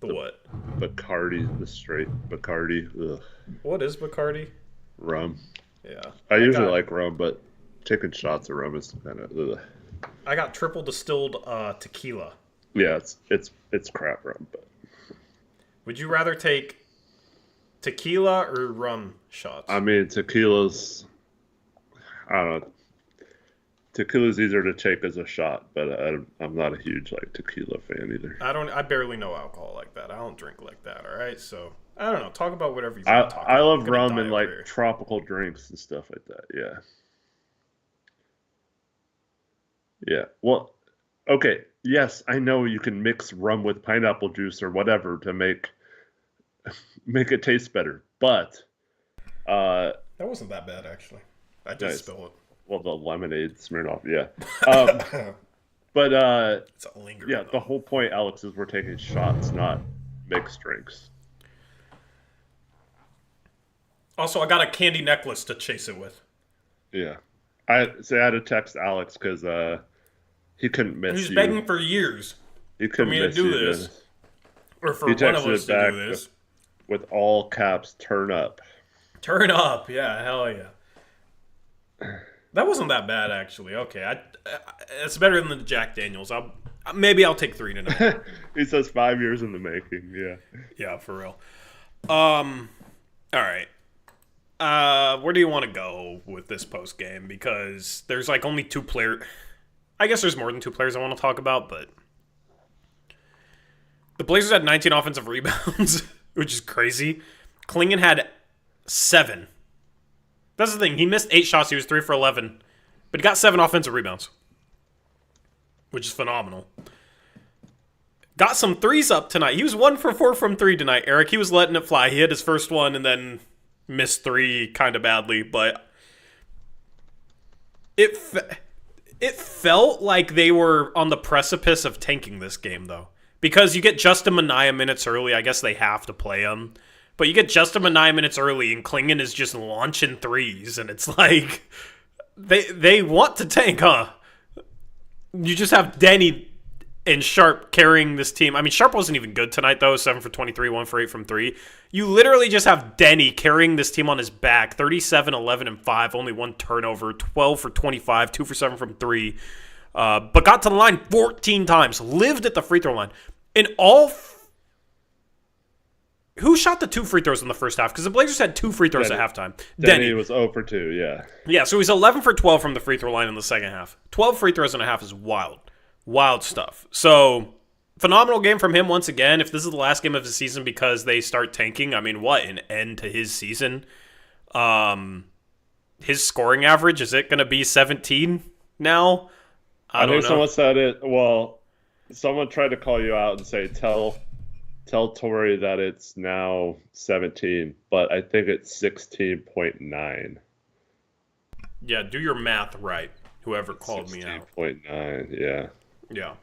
The what? Bacardi, the straight Bacardi. Ugh. What is Bacardi? Rum. Yeah. I usually like rum, but taking shots of rum is kind of. Ugh. I got triple distilled tequila. Yeah, it's crap rum. But would you rather take tequila or rum shots? I mean, tequila's. I don't know. Tequila's easier to take as a shot, but I'm not a huge tequila fan either. I barely know alcohol like that. I don't drink like that. All right, so I don't know. Talk about whatever you want to talk about. I love rum and tropical drinks and stuff like that. Yeah. Yeah. Well, okay. Yes, I know you can mix rum with pineapple juice or whatever to make it taste better, but that wasn't that bad actually. I just spilled it. Well, the lemonade Smirnoff, yeah. But it's a lingering. Yeah, the whole point, Alex, is we're taking shots, not mixed drinks. Also, I got a candy necklace to chase it with. Yeah, I had to text Alex because he couldn't miss. He was begging for years. He couldn't miss to do this, or for one of us to do this. With all caps, turn up. Turn up, yeah, hell yeah. That wasn't that bad, actually. Okay, it's better than the Jack Daniels. Maybe I'll take 3 tonight. He says 5 years in the making. Yeah. Yeah, for real. All right. Where do you want to go with this post game? Because there's only 2 players. I guess there's more than 2 players I want to talk about, but the Blazers had 19 offensive rebounds, which is crazy. Klingon had 7. That's the thing. He missed 8 shots. He was 3 for 11. But he got 7 offensive rebounds, which is phenomenal. Got some threes up tonight. He was 1 for 4 from 3 tonight, Eric. He was letting it fly. He hit his first one and then missed 3 kind of badly. But it felt like they were on the precipice of tanking this game, though. Because you get Justin Minaya minutes early. I guess they have to play him. But you get Justin 9 minutes early, and Klingon is just launching threes, and it's like they want to tank, huh? You just have Denny and Sharp carrying this team. I mean, Sharp wasn't even good tonight, though. 7 for 23, 1 for 8 from 3. You literally just have Denny carrying this team on his back. 37, 11, and 5, only 1 turnover. 12 for 25, 2 for 7 from 3. But got to the line 14 times. Lived at the free throw line. In all... Who shot the 2 free throws in the first half? Because the Blazers had 2 free throws at halftime. Denny was 0 for 2, yeah. Yeah, so he's 11 for 12 from the free throw line in the second half. 12 free throws in a half is wild. Wild stuff. So, phenomenal game from him once again. If this is the last game of the season because they start tanking, I mean, what an end to his season. His scoring average, is it going to be 17 now? I don't know. Someone said it, well, someone tried to call you out and say, tell Tori that it's now 17, but I think it's 16.9. Yeah, do your math right, whoever called me out. 16.9, yeah. Yeah.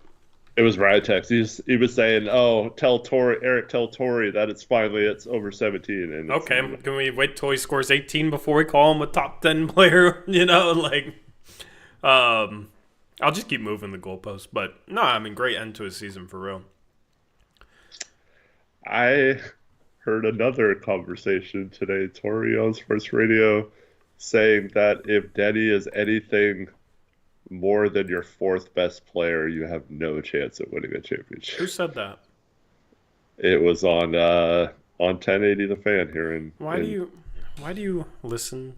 It was Ryatex. He was saying, Eric, tell Tori that it's over 17. And okay, can we wait till he scores 18 before we call him a top 10 player? I'll just keep moving the goalpost. But, no, I mean, great end to his season for real. I heard another conversation today, Tori on Sports Radio, saying that if Denny is anything more than your 4th best player, you have no chance of winning a championship. Who said that? It was on on 1080 The Fan here. Why do you listen?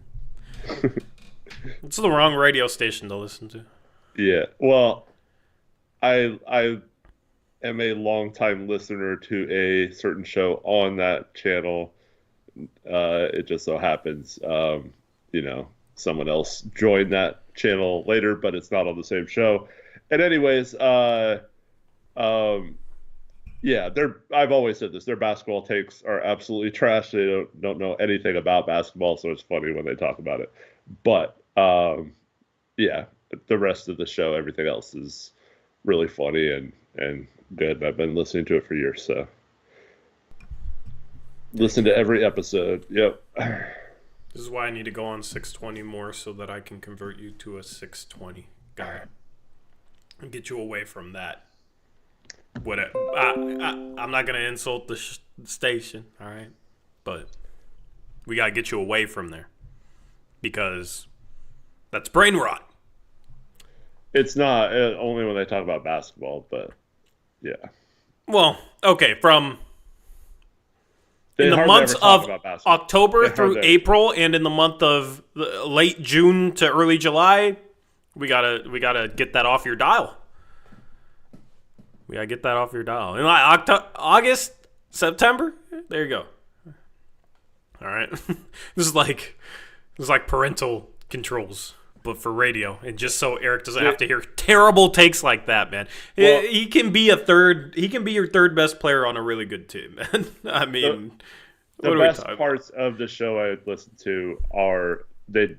It's the wrong radio station to listen to. Yeah, well, I am a longtime listener to a certain show on that channel. It just so happens, someone else joined that channel later, but it's not on the same show. And anyways, yeah, I've always said this. Their basketball takes are absolutely trash. They don't know anything about basketball, so it's funny when they talk about it. But yeah, the rest of the show, everything else is really funny and good. I've been listening to it for years, so listen to every episode. Yep. This is why I need to go on 620 more so that I can convert you to a 620 guy and get you away from that. I'm not going to insult the station, all right? But we got to get you away from there because that's brain rot. It's not only when they talk about basketball, but yeah. Well, okay, from They in the hardly months ever talk of about basketball. October They through hardly- April and in the month of late June to early July, we gotta get that off your dial. We gotta get that off your dial. And like August, September, there you go. All right, this is like parental controls, but for radio, and just so Eric doesn't have to hear terrible takes like that, man. Well, he can be your third best player on a really good team, man. I mean, the what are we best talking parts of the show I listen to are they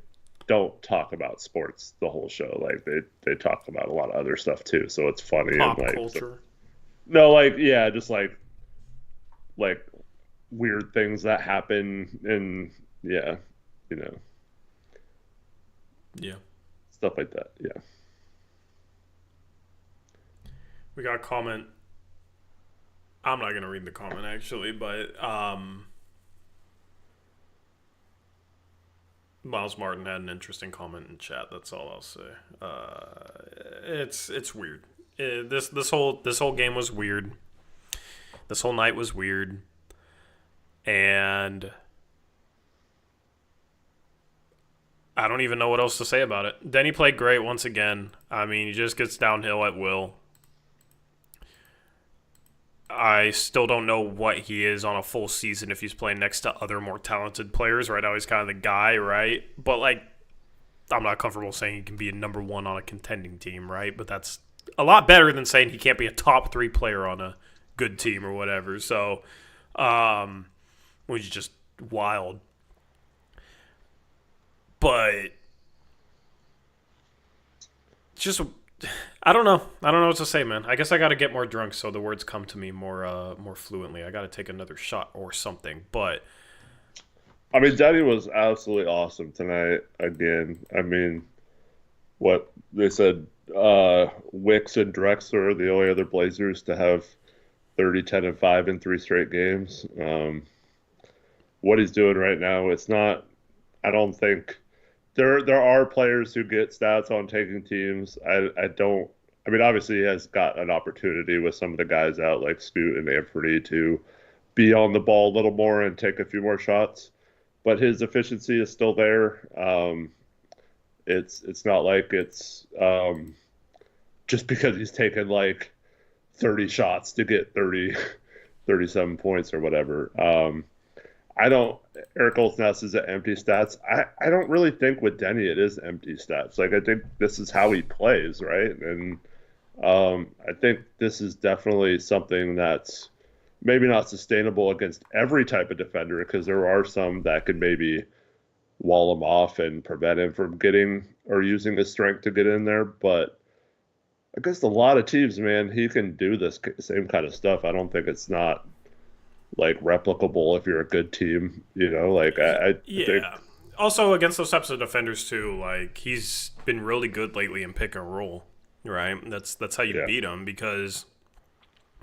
don't talk about sports the whole show. Like they talk about a lot of other stuff too, so it's funny. pop and like culture? no, like yeah, just like weird things that happen and yeah, Yeah. stuff like that. Yeah. We got a comment. I'm not gonna read the comment actually, but Miles Martin had an interesting comment in chat. That's all I'll say. It's weird. This whole game was weird. This whole night was weird, and I don't even know what else to say about it. Denny played great once again. I mean, he just gets downhill at will. I still don't know what he is on a full season if he's playing next to other more talented players. Right now, he's kind of the guy, right? But, like, I'm not comfortable saying he can be a number one on a contending team, right? But that's a lot better than saying he can't be a top 3 player on a good team or whatever. So, which is just wild. But just I don't know what to say, man. I guess I got to get more drunk so the words come to me more fluently. I got to take another shot or something. But I mean, Denny was absolutely awesome tonight again. I mean, what they said, Wicks and Drexler are the only other Blazers to have 30, 10, and 5 in 3 straight games. What he's doing right now, it's not. I don't think there are players who get stats on taking teams. I don't. I mean, obviously he has got an opportunity with some of the guys out like Scoot and Anthony to be on the ball a little more and take a few more shots. But his efficiency is still there. It's not like it's just because he's taken like 30 shots to get 37 points or whatever. Eric Olsness is at empty stats. I don't really think with Denny it is empty stats. Like, I think this is how he plays, right? And I think this is definitely something that's maybe not sustainable against every type of defender, because there are some that could maybe wall him off and prevent him from getting or using his strength to get in there. But against a lot of teams, man, he can do this same kind of stuff. I don't think it's not like replicable if you're a good team, like I think. Also against those types of defenders too, like he's been really good lately in pick and roll, right? That's how you beat him, because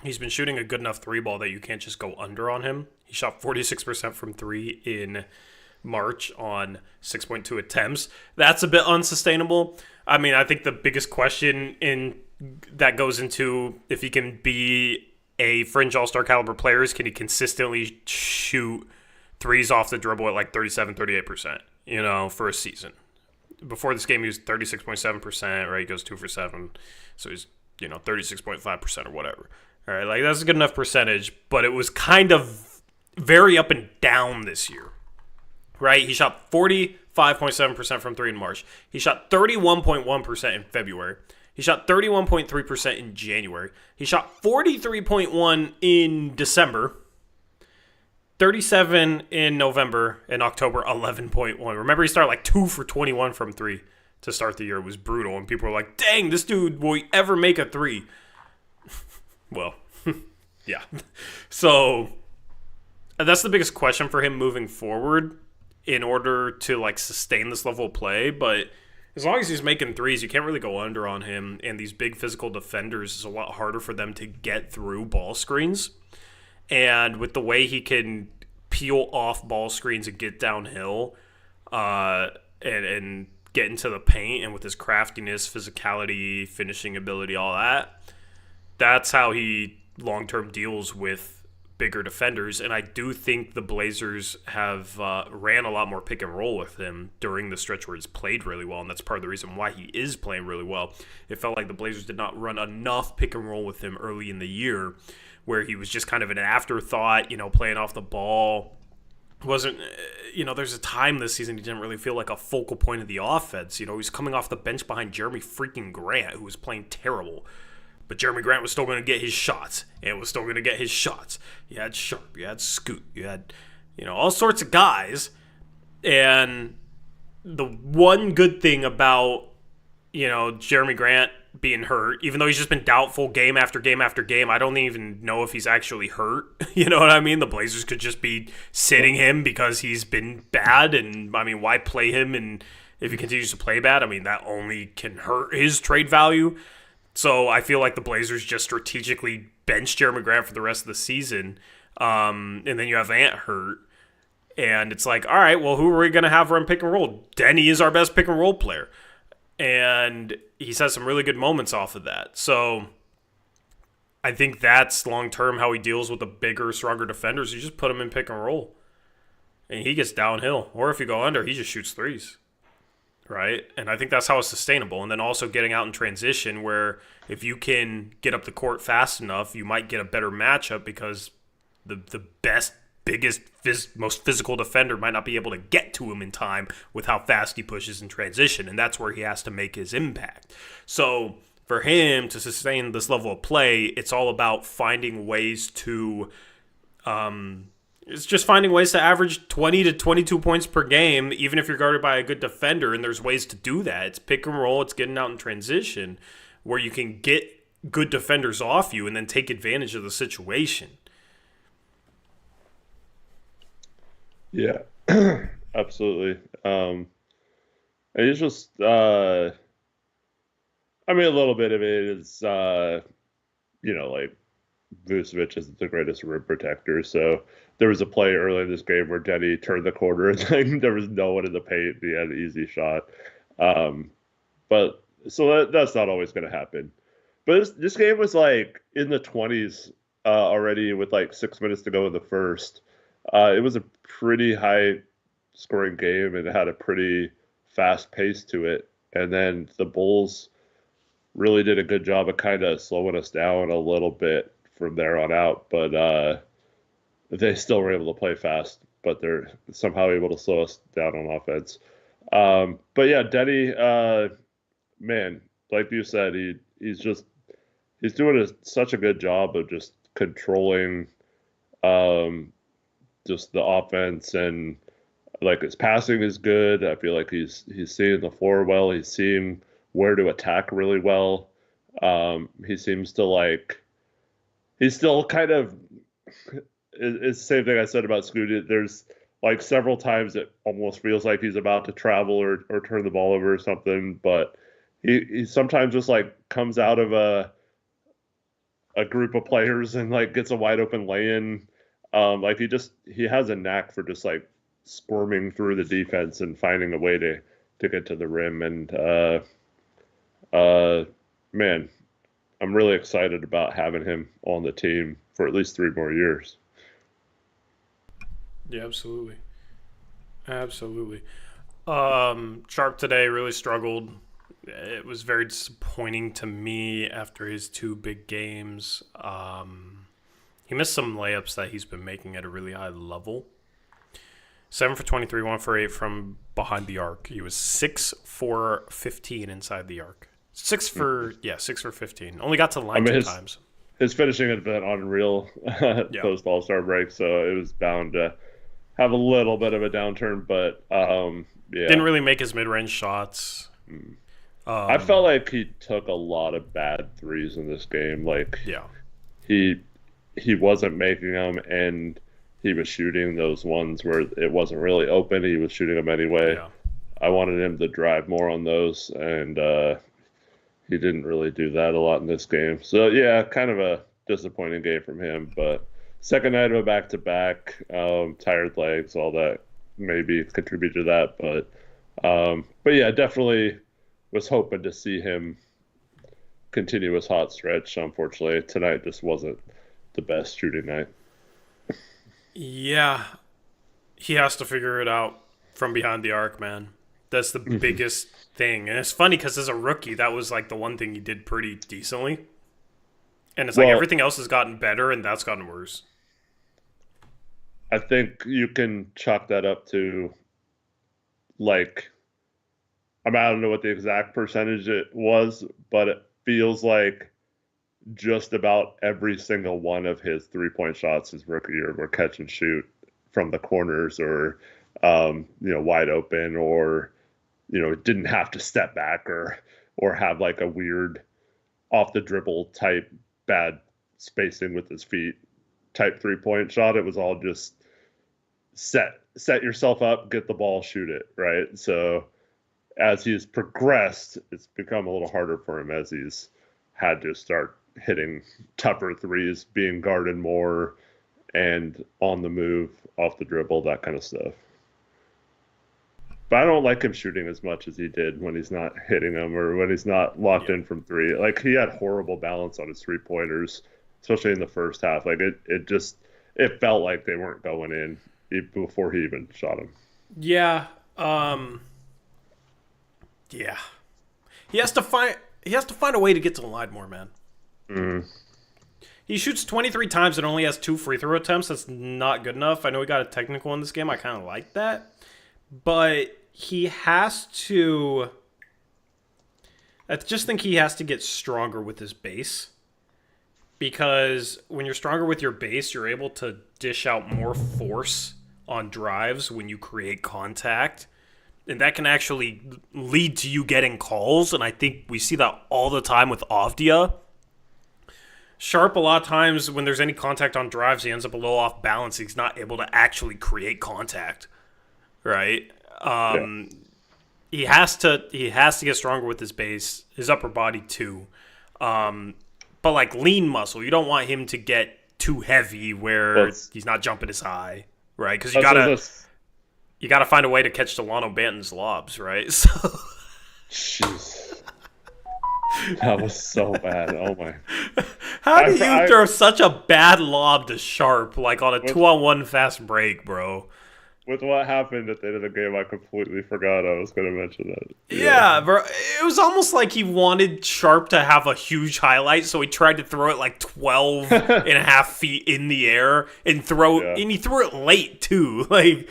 he's been shooting a good enough 3 ball that you can't just go under on him. He shot 46% from 3 in March on 6.2 attempts. That's a bit unsustainable. I mean, I think the biggest question that goes into if he can be a fringe all-star caliber player is, can he consistently shoot threes off the dribble at like 37, 38%, for a season. Before this game, he was 36.7%, right? He goes 2 for 7. So he's, 36.5% or whatever. All right, like that's a good enough percentage, but it was kind of very up and down this year, right? He shot 45.7% from 3 in March. He shot 31.1% in February. He shot 31.3% in January. He shot 43.1% in December. 37 in November, and October 11.1. Remember, he started like 2 for 21 from 3 to start the year. It was brutal, and people were like, dang, this dude, will he ever make a 3? Well, yeah. So that's the biggest question for him moving forward in order to like sustain this level of play. But as long as he's making threes, you can't really go under on him, and these big physical defenders is a lot harder for them to get through ball screens. And with the way he can peel off ball screens and get downhill and get into the paint, and with his craftiness, physicality, finishing ability, all that, that's how he long-term deals with bigger defenders. And I do think the Blazers have ran a lot more pick and roll with him during the stretch where he's played really well, and that's part of the reason why he is playing really well. It felt like the Blazers did not run enough pick and roll with him early in the year, where he was just kind of an afterthought, playing off the ball. Wasn't, there's a time this season he didn't really feel like a focal point of the offense. He was coming off the bench behind Jeremy freaking Grant, who was playing terrible. But Jeremy Grant was still going to get his shots, and was still going to get his shots. You had Sharp, you had Scoot, you had, all sorts of guys. And the one good thing about, Jeremy Grant being hurt, even though he's just been doubtful game after game after game, I don't even know if he's actually hurt. You know what I mean? The Blazers could just be sitting him because he's been bad, and why play him? And if he continues to play bad, that only can hurt his trade value. So I feel like the Blazers just strategically bench Jeremy Grant for the rest of the season, and then you have Ant hurt, and it's like, all right, well, who are we going to have run pick and roll? Denny is our best pick and roll player. And he's had some really good moments off of that. So I think that's long-term how he deals with the bigger, stronger defenders. You just put him in pick and roll, and he gets downhill. Or if you go under, he just shoots threes, right? And I think that's how it's sustainable. And then also getting out in transition, where if you can get up the court fast enough, you might get a better matchup because the best, biggest, most physical defender might not be able to get to him in time with how fast he pushes in transition, and that's where he has to make his impact. So for him to sustain this level of play, it's all about finding ways to it's just finding ways to average 20 to 22 points per game, even if you're guarded by a good defender, and there's ways to do that. It's pick and roll, it's getting out in transition, where you can get good defenders off you and then take advantage of the situation. Yeah, absolutely. And it's just, a little bit of it is, like Vucevic isn't the greatest rim protector. So there was a play early in this game where Denny turned the corner and there was no one in the paint. He had an easy shot. But so that's not always going to happen. But this game was like in the 20s already with like 6 minutes to go in the first. It was a pretty high scoring game and it had a pretty fast pace to it. And then the Bulls really did a good job of kind of slowing us down a little bit from there on out. But they still were able to play fast, but they're somehow able to slow us down on offense. But yeah, Denny, man, like you said, he's doing such a good job of just controlling just the offense, and like his passing is good. I feel like he's seeing the floor well. He's seeing where to attack really well. He seems to like, he's still kind of, it's the same thing I said about Scoot. There's like several times it almost feels like he's about to travel or turn the ball over or something, but he sometimes just like comes out of a group of players and like gets a wide open lay-in. Like he has a knack for just like squirming through the defense and finding a way to get to the rim. And man, I'm really excited about having him on the team for at least 3 more years. Yeah, absolutely. Absolutely. Sharp today really struggled. It was very disappointing to me after his 2 big games. He missed some layups that he's been making at a really high level. 7 for 23, 1 for 8 from behind the arc. He was 6 for 15 inside the arc. 6 for 15. Only got to the line 2 times. His finishing had been unreal post All-Star break, so it was bound to have a little bit of a downturn, but didn't really make his mid-range shots. I felt like he took a lot of bad threes in this game. Like, he wasn't making them, and he was shooting those ones where it wasn't really open. He was shooting them anyway. Yeah. I wanted him to drive more on those, and he didn't really do that a lot in this game. So, yeah, kind of a disappointing game from him. But second night of a back-to-back, tired legs, all that maybe contributed to that. But yeah, definitely was hoping to see him continue his hot stretch. Unfortunately, tonight just wasn't the best shooting night. Yeah, he has to figure it out from behind the arc, man. That's the biggest thing. And it's funny because as a rookie, that was like the one thing he did pretty decently. And it's like everything else has gotten better, and that's gotten worse. I think you can chalk that up to, like, I don't know what the exact percentage it was, but it feels like just about every single one of his 3-point shots his rookie year were catch and shoot from the corners or, wide open, or, didn't have to step back or have like a weird off the dribble type bad spacing with his feet type 3-point shot. It was all just set yourself up, get the ball, shoot it, right? So as he's progressed, it's become a little harder for him as he's had to start hitting tougher threes, being guarded more, and on the move, off the dribble, that kind of stuff. But I don't like him shooting as much as he did when he's not hitting them or when he's not locked in from 3. Like, he had horrible balance on his 3-pointers, especially in the first half. Like, it felt like they weren't going in before he even shot them. Yeah. Yeah. He has to find a way to get to the line more, man. He shoots 23 times and only has 2 free throw attempts. That's not good enough. I know he got a technical in this game. I kind of like that. But he has to... I just think he has to get stronger with his base. Because when you're stronger with your base, you're able to dish out more force on drives when you create contact. And that can actually lead to you getting calls. And I think we see that all the time with Avdia. Sharp, a lot of times when there's any contact on drives, he ends up a little off balance. He's not able to actually create contact, right? He has to get stronger with his base, his upper body too. But like lean muscle, you don't want him to get too heavy where he's not jumping as high, right? Because you gotta find a way to catch Delano Banton's lobs, right? So. Jeez. That was so bad. Oh my. How do you throw such a bad lob to Sharp, like on a 2-on-1 fast break, bro? With what happened at the end of the game, I completely forgot I was going to mention that. Yeah, bro. It was almost like he wanted Sharp to have a huge highlight, so he tried to throw it like 12 and a half feet in the air and and he threw it late too. Like,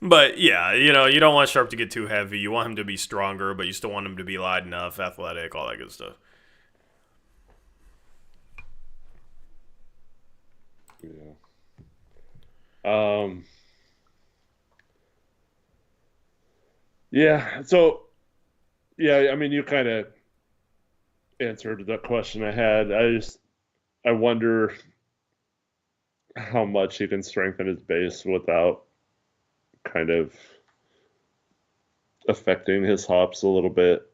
but yeah, you don't want Sharp to get too heavy. You want him to be stronger, but you still want him to be light enough, athletic, all that good stuff. I mean, you kind of answered the question I had. I wonder how much he can strengthen his base without kind of affecting his hops a little bit.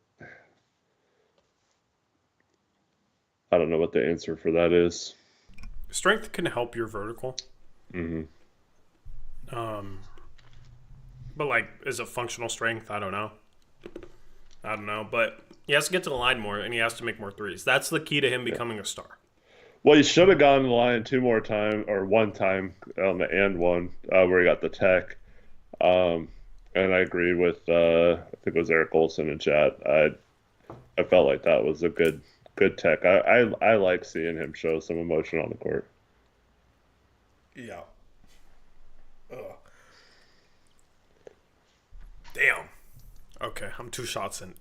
I don't know what the answer for that is. Strength can help your vertical. Mm-hmm. But like, is it functional strength? I don't know. But He has to get to the line more, and he has to make more threes. That's the key to him becoming a star. Well, he should have gone to the line one time on the and one where he got the tech. And I agree with I think it was Eric Olson in chat. I felt like that was a good tech. I like seeing him show some emotion on the court. Yeah. Ugh. Damn. Okay, I'm 2 shots in.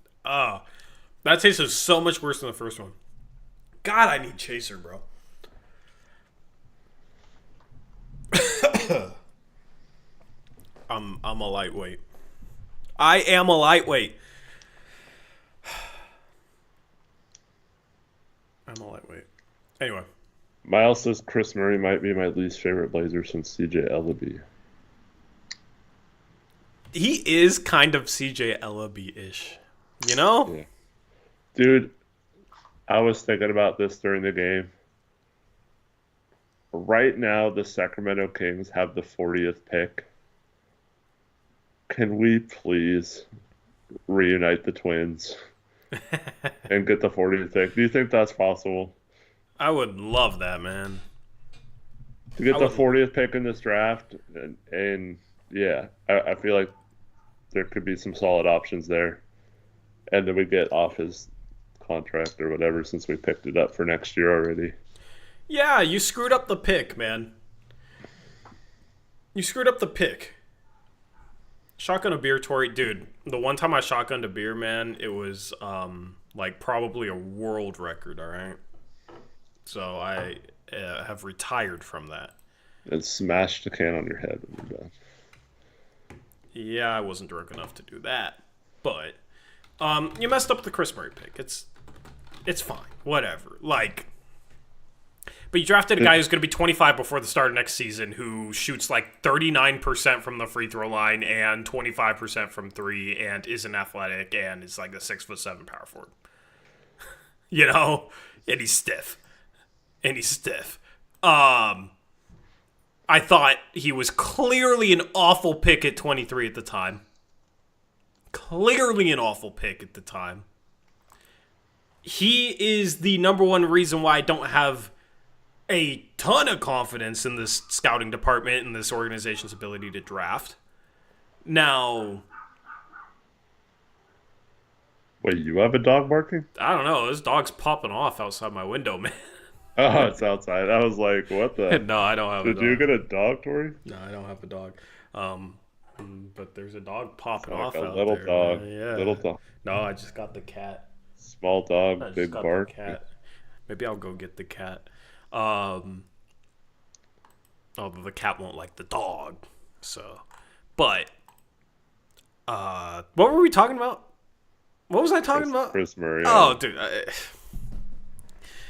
That tasted so much worse than the first one. God, I need chaser, bro. I'm a lightweight. I am a lightweight. I'm a lightweight. Anyway. Miles says Chris Murray might be my least favorite Blazer since CJ Ellaby. He is kind of CJ Ellaby-ish. You know? Yeah. Dude, I was thinking about this during the game. Right now, the Sacramento Kings have the 40th pick. Can we please reunite the Twins and get the 40th pick? Do you think that's possible? I would love that, man. To get the 40th pick in this draft, and yeah, I feel like there could be some solid options there. And then we get off his contract or whatever since we picked it up for next year already. Yeah, you screwed up the pick, man. You screwed up the pick. Shotgun a beer, Tori. Dude, the one time I shotgunned a beer, man, it was like probably a world record, all right? So I have retired from that. And smash the can on your head when you're done. Yeah, I wasn't drunk enough to do that. But you messed up the Chris Murray pick. It's fine. Whatever. Like, but you drafted a guy who's going to be 25 before the start of next season who shoots like 39% from the free throw line and 25% from 3 and isn't athletic and is like a 6'7" power forward. You know? And he's stiff. I thought he was clearly an awful pick at 23 at the time. Clearly an awful pick at the time. He is the number one reason why I don't have a ton of confidence in this scouting department and this organization's ability to draft. Now, wait, you have a dog barking? I don't know. This dog's popping off outside my window, man. Oh, it's outside. I was like, what the? No, I don't have a dog. Did you get a dog, Tori? No, I don't have a dog. But there's a dog popping like off a out little there. dog. Yeah. Little dog. No, I just got the cat. Small dog, I just big got bark. the cat. Maybe I'll go get the cat. Although the cat won't like the dog. So, but what were we talking about? What was I talking about? Chris Murray. Oh, dude.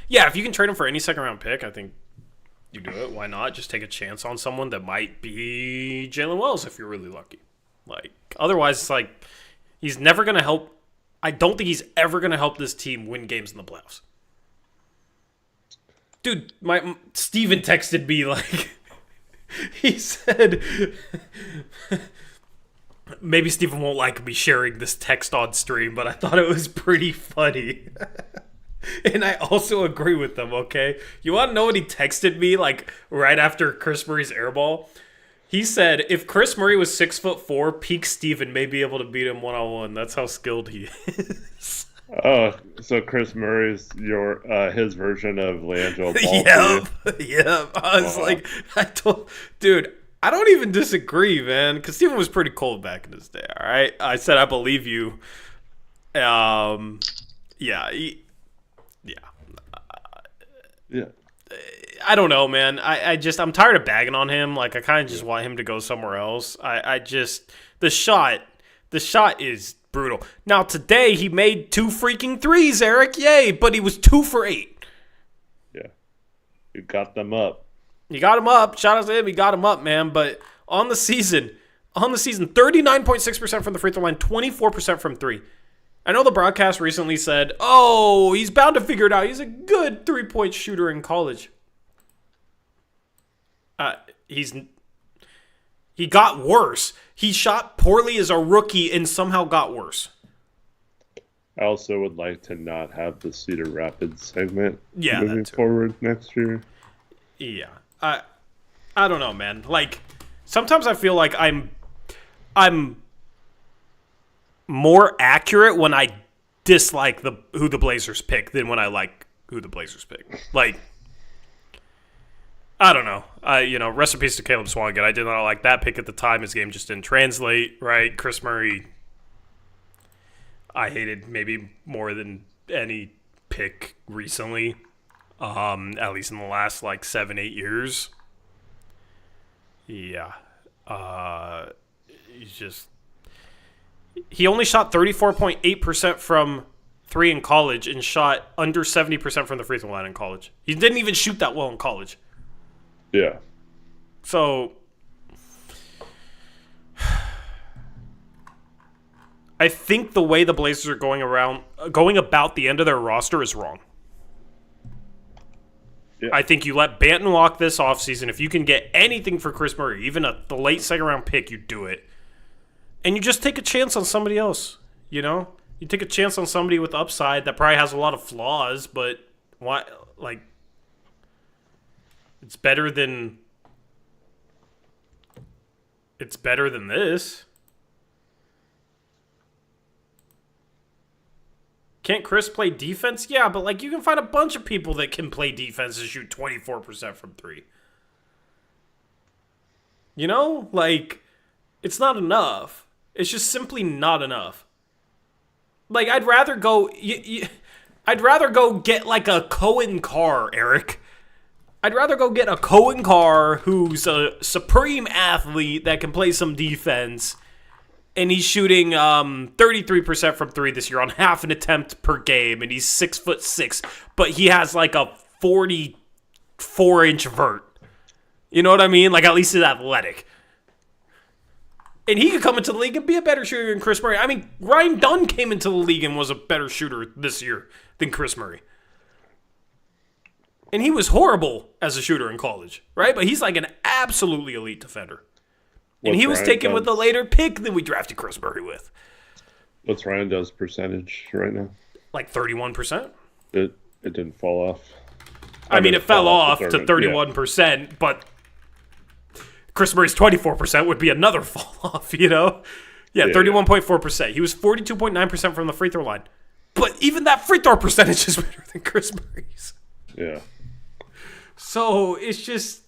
Yeah, if you can trade him for any second round pick, I think you do it. Why not? Just take a chance on someone that might be Jalen Wells if you're really lucky. Like, otherwise, it's like he's never going to help. I don't think he's ever going to help this team win games in the playoffs. Dude, Steven texted me like he said maybe Steven won't like me sharing this text on stream, but I thought it was pretty funny. And I also agree with them, okay? You want to know what he texted me, like, right after Chris Murray's airball? He said, if Chris Murray was 6'4", peak Steven may be able to beat him one-on-one. That's how skilled he is. Oh, so Chris Murray's his version of Leandro Ball. Yep. I was like, dude, I don't even disagree, man, because Steven was pretty cold back in his day, all right? I said, I believe you. Yeah. I don't know, man. I'm tired of bagging on him. Like, I kind of just want him to go somewhere else. The shot is brutal. Now, today, he made 2 freaking threes, Eric. Yay, but he was 2 for 8. Yeah. You got them up. You got him up. Shout out to him. He got him up, man. But on the season, 39.6% from the free throw line, 24% from 3. I know the broadcast recently said, oh, he's bound to figure it out. He's a good 3-point shooter in college. He got worse. He shot poorly as a rookie and somehow got worse. I also would like to not have the Cedar Rapids segment moving that too. forward next year. Yeah. I don't know, man. Like, sometimes I feel like I'm more accurate when I dislike who the Blazers pick than when I like who the Blazers pick. Like, I don't know. Rest in peace to Caleb Swanigan. I did not like that pick at the time. His game just didn't translate, right? Chris Murray, I hated maybe more than any pick recently, at least in the last, 7-8 years. Yeah. He only shot 34.8% from three in college and shot under 70% from the free throw line in college. He didn't even shoot that well in college. Yeah. So I think the way the Blazers are going about the end of their roster is wrong. Yeah. I think you let Banton walk this offseason. If you can get anything for Chris Murray, even the late second round pick, you do it. And you just take a chance on somebody else, You take a chance on somebody with upside that probably has a lot of flaws, but why? It's better than this. Can't Chris play defense? Yeah, but you can find a bunch of people that can play defense and shoot 24% from three. It's not enough. It's just simply not enough. I'd rather go get a Cohen Carr, Eric. I'd rather go get a Cohen Carr who's a supreme athlete that can play some defense, and he's shooting 33% from three this year on half an attempt per game, and he's 6'6", but he has a 44-inch vert. You know what I mean? At least he's athletic. And he could come into the league and be a better shooter than Chris Murray. I mean, Ryan Dunn came into the league and was a better shooter this year than Chris Murray. And he was horrible as a shooter in college, right? But he's an absolutely elite defender. And he was taken with a later pick than we drafted Chris Murray with. What's Ryan Dunn's percentage right now? 31%? It didn't fall off. I mean, it fell off to 31%, but Chris Murray's 24% would be another fall off, Yeah, 31.4%. He was 42.9% from the free throw line. But even that free throw percentage is better than Chris Murray's. Yeah. So it's just,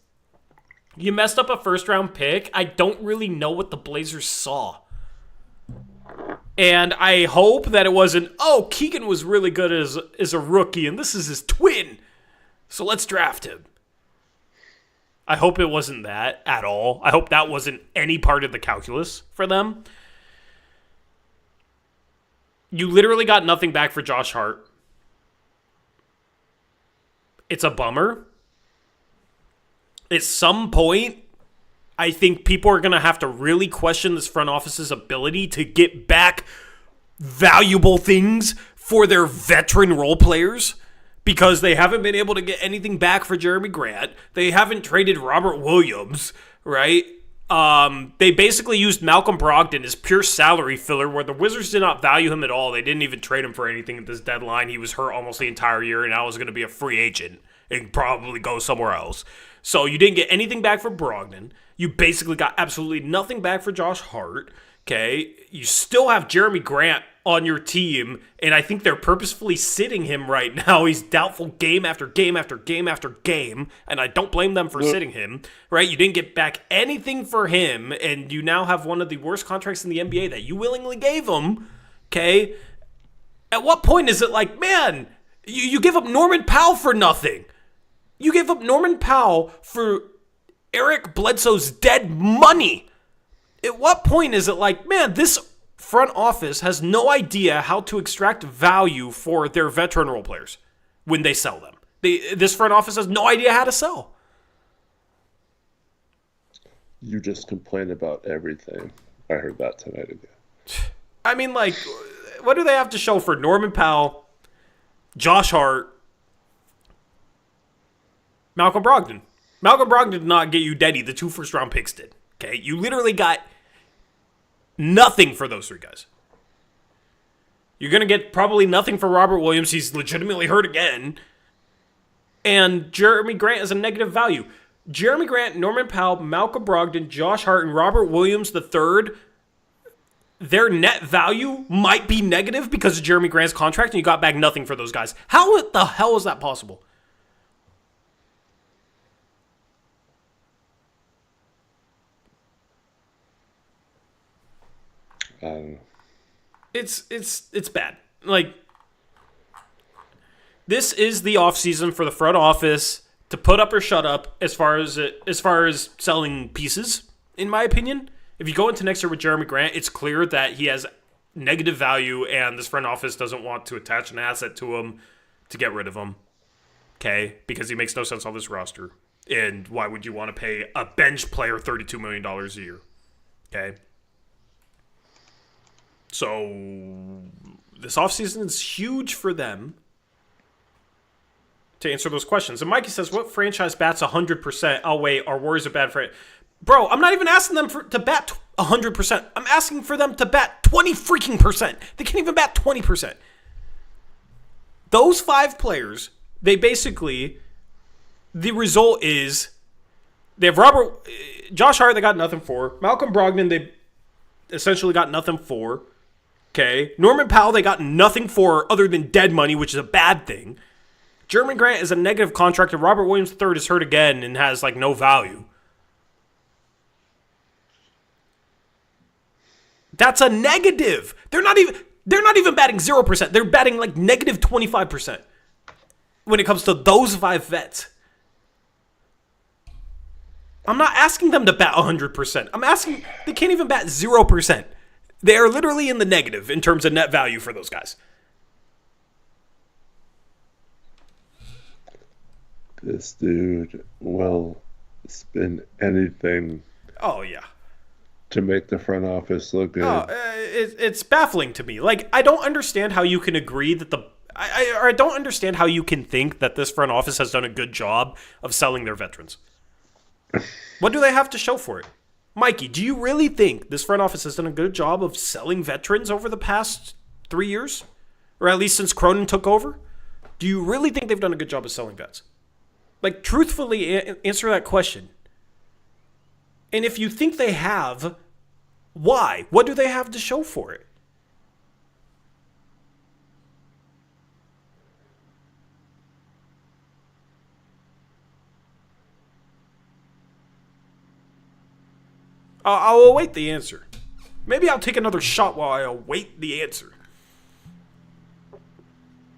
you messed up a first-round pick. I don't really know what the Blazers saw. And I hope that it wasn't, Keegan was really good as a rookie, and this is his twin, so let's draft him. I hope it wasn't that at all. I hope that wasn't any part of the calculus for them. You literally got nothing back for Josh Hart. It's a bummer. At some point, I think people are going to have to really question this front office's ability to get back valuable things for their veteran role players, because they haven't been able to get anything back for Jeremy Grant. They haven't traded Robert Williams, right? They basically used Malcolm Brogdon as pure salary filler, where the Wizards did not value him at all. They didn't even trade him for anything at this deadline. He was hurt almost the entire year, and now was going to be a free agent and probably go somewhere else. So you didn't get anything back for Brogdon. You basically got absolutely nothing back for Josh Hart. Okay, you still have Jeremy Grant on your team, and I think they're purposefully sitting him right now. He's doubtful game after game after game after game, and I don't blame them for sitting him, right? You didn't get back anything for him, and you now have one of the worst contracts in the NBA that you willingly gave him, okay? At what point is it man, you give up Norman Powell for nothing? You gave up Norman Powell for Eric Bledsoe's dead money. At what point is it man, this front office has no idea how to extract value for their veteran role players when they sell them? This front office has no idea how to sell. You just complain about everything. I heard that tonight again. I mean, what do they have to show for Norman Powell, Josh Hart, Malcolm Brogdon? Malcolm Brogdon did not get you Deddy. The 2 first-round picks did. Okay, you literally got nothing for those three guys. You're going to get probably nothing for Robert Williams. He's legitimately hurt again. And Jeremy Grant is a negative value. Jeremy Grant, Norman Powell, Malcolm Brogdon, Josh Hart, and Robert Williams III, their net value might be negative because of Jeremy Grant's contract, and you got back nothing for those guys. How the hell is that possible? It's bad. Like, this is the offseason for the front office to put up or shut up as far as selling pieces, in my opinion. If you go into next year with Jeremy Grant, it's clear that he has negative value and this front office doesn't want to attach an asset to him to get rid of him. Okay? Because he makes no sense on this roster. And why would you want to pay a bench player $32 million a year? Okay? So, this offseason is huge for them to answer those questions. And Mikey says, what franchise bats 100%? Oh, wait, our Warriors are bad for it. Bro, I'm not even asking them to bat 100%. I'm asking for them to bat 20 freaking percent. They can't even bat 20%. Those 5 players, they basically, the result is, they have Josh Hart, they got nothing for. Malcolm Brogdon, they essentially got nothing for. Okay. Norman Powell, they got nothing for other than dead money, which is a bad thing. Jeremy Grant is a negative contract, and Robert Williams III is hurt again and has, like, no value. That's a negative. They're not even batting 0%. They're batting like negative 25% when it comes to those 5 vets. I'm not asking them to bat 100%. I'm asking, they can't even bat 0%. They are literally in the negative in terms of net value for those guys. This dude will spend anything. Oh, yeah. To make the front office look good. It's baffling to me. Like, I don't understand how you can agree that I don't understand how you can think that this front office has done a good job of selling their veterans. What do they have to show for it? Mikey, do you really think this front office has done a good job of selling veterans over the past 3 years? Or at least since Cronin took over? Do you really think they've done a good job of selling vets? Like, truthfully, answer that question. And if you think they have, why? What do they have to show for it? I'll await the answer. Maybe I'll take another shot while I await the answer.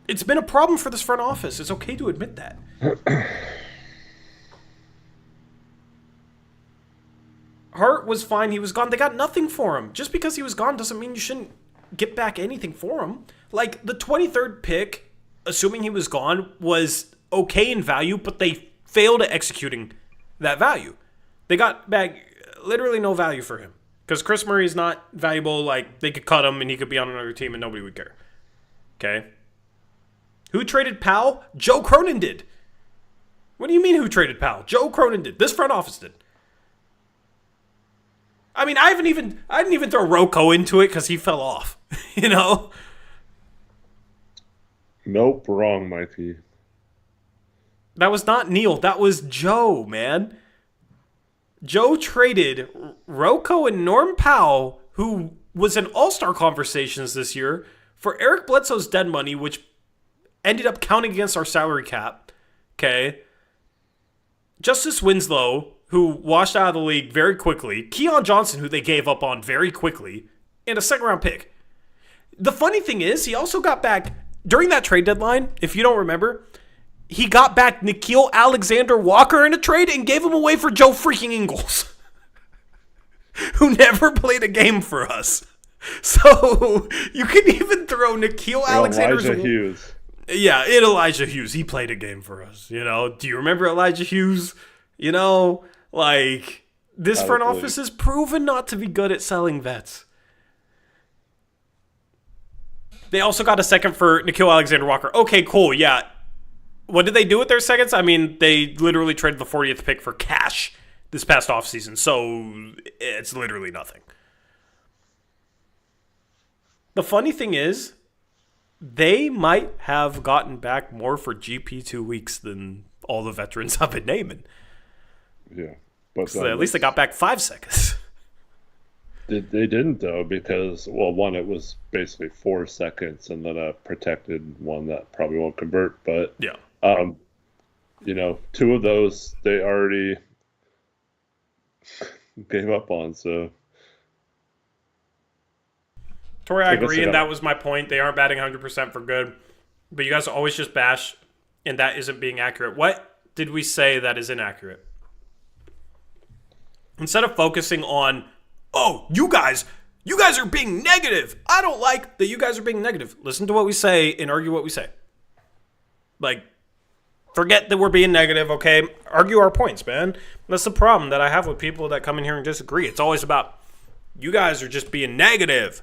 It's been a problem for this front office. It's okay to admit that. Hart was fine. He was gone. They got nothing for him. Just because he was gone doesn't mean you shouldn't get back anything for him. Like, the 23rd pick, assuming he was gone, was okay in value, but they failed at executing that value. They got back literally no value for him. Because Chris Murray is not valuable. Like, they could cut him and he could be on another team and nobody would care. Okay? Who traded Powell? Joe Cronin did. What do you mean who traded Powell? Joe Cronin did. This front office did. I mean, I didn't even throw Rocco into it because he fell off. You know? Nope, wrong, Mikey. That was not Neil. That was Joe, man. Joe traded Rocco and Norm Powell, who was in All-Star conversations this year, for Eric Bledsoe's dead money, which ended up counting against our salary cap. Okay? Justice Winslow, who washed out of the league very quickly. Keon Johnson, who they gave up on very quickly. And a second-round pick. The funny thing is, he also got back, during that trade deadline, if you don't remember, he got back Nickeil Alexander-Walker in a trade and gave him away for Joe freaking Ingles, who never played a game for us. So, you can even throw Nickeil Alexander's... Elijah Hughes. Yeah, Elijah Hughes. He played a game for us, you know. Do you remember Elijah Hughes? You know, like, this front office is proven not to be good at selling vets. They also got a second for Nickeil Alexander-Walker. Okay, cool, yeah. What did they do with their seconds? I mean, they literally traded the 40th pick for cash this past offseason, so it's literally nothing. The funny thing is, they might have gotten back more for GP 2 weeks than all the veterans I've been naming. Yeah. But At least they got back 5 seconds. They didn't, though, because, well, one, it was basically 4 seconds and then a protected one that probably won't convert. But, Yeah. 2 of those they already gave up on, so. Tori, I agree, and that was my point. They aren't batting 100% for good. But you guys always just bash, and that isn't being accurate. What did we say that is inaccurate? Instead of focusing on, oh, you guys are being negative. I don't like that you guys are being negative. Listen to what we say and argue what we say. Like, forget that we're being negative, okay? Argue our points, man. That's the problem that I have with people that come in here and disagree. It's always about, you guys are just being negative.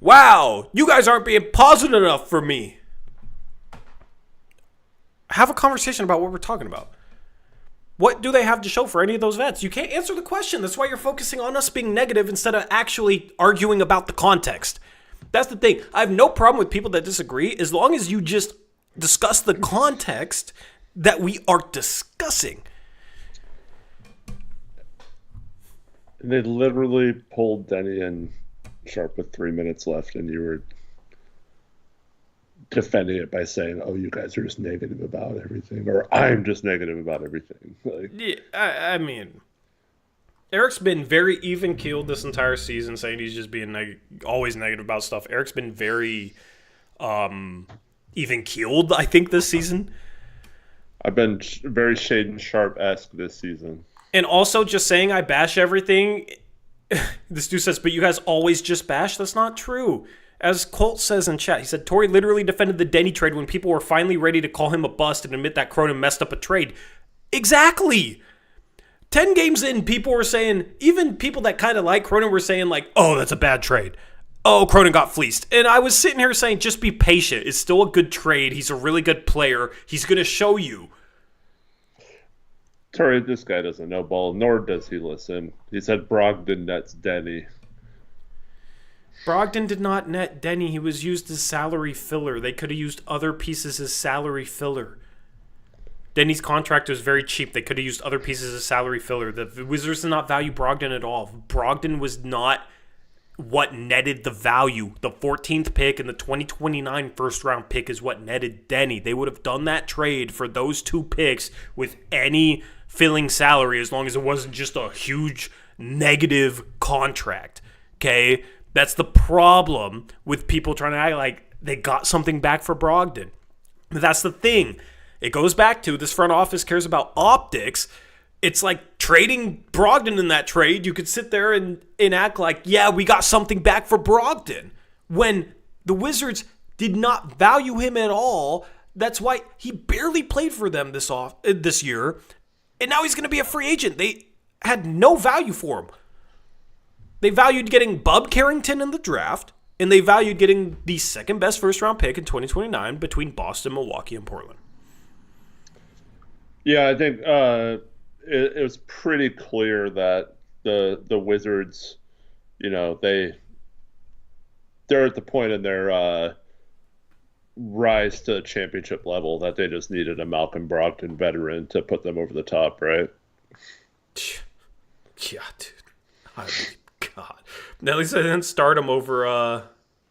Wow, you guys aren't being positive enough for me. Have a conversation about what we're talking about. What do they have to show for any of those vets? You can't answer the question. That's why you're focusing on us being negative instead of actually arguing about the context. That's the thing. I have no problem with people that disagree as long as you just discuss the context that we are discussing. They literally pulled Denny and Sharp with 3 minutes left, and you were defending it by saying, oh, you guys are just negative about everything, or I'm just negative about everything. Like, Yeah, I mean, Eric's been very even-keeled this entire season, saying he's just being always negative about stuff. Eric's been very even-keeled, I think, this season. I've been very Shaden Sharp-esque this season. And also just saying I bash everything. This dude says, but you guys always just bash? That's not true. As Colt says in chat, he said, Torrey literally defended the Denny trade when people were finally ready to call him a bust and admit that Cronin messed up a trade. Exactly. 10 games in, people were saying, even people that kind of like Cronin were saying like, oh, that's a bad trade. Oh, Cronin got fleeced. And I was sitting here saying, just be patient. It's still a good trade. He's a really good player. He's going to show you. Torrey, this guy doesn't know ball, nor does he listen. He said Brogdon nets Denny. Brogdon did not net Denny. He was used as salary filler. They could have used other pieces as salary filler. Denny's contract was very cheap. They could have used other pieces as salary filler. The Wizards did not value Brogdon at all. Brogdon was not what netted the value. The 14th pick and the 2029 first-round pick is what netted Denny. They would have done that trade for those 2 picks with any filling salary as long as it wasn't just a huge negative contract. Okay? That's the problem with people trying to act like they got something back for Brogdon. But that's the thing. It goes back to this front office cares about optics. It's like trading Brogdon in that trade. You could sit there and act like, yeah, we got something back for Brogdon. When the Wizards did not value him at all. That's why he barely played for them this year. And now he's going to be a free agent. They had no value for him. They valued getting Bub Carrington in the draft, and they valued getting the second best first-round pick in 2029 between Boston, Milwaukee, and Portland. Yeah, I think it was pretty clear that the Wizards, they're at the point in their rise to championship level that they just needed a Malcolm Brogdon veteran to put them over the top, right? Yeah, dude. I mean, God. Now, at least they didn't start him over,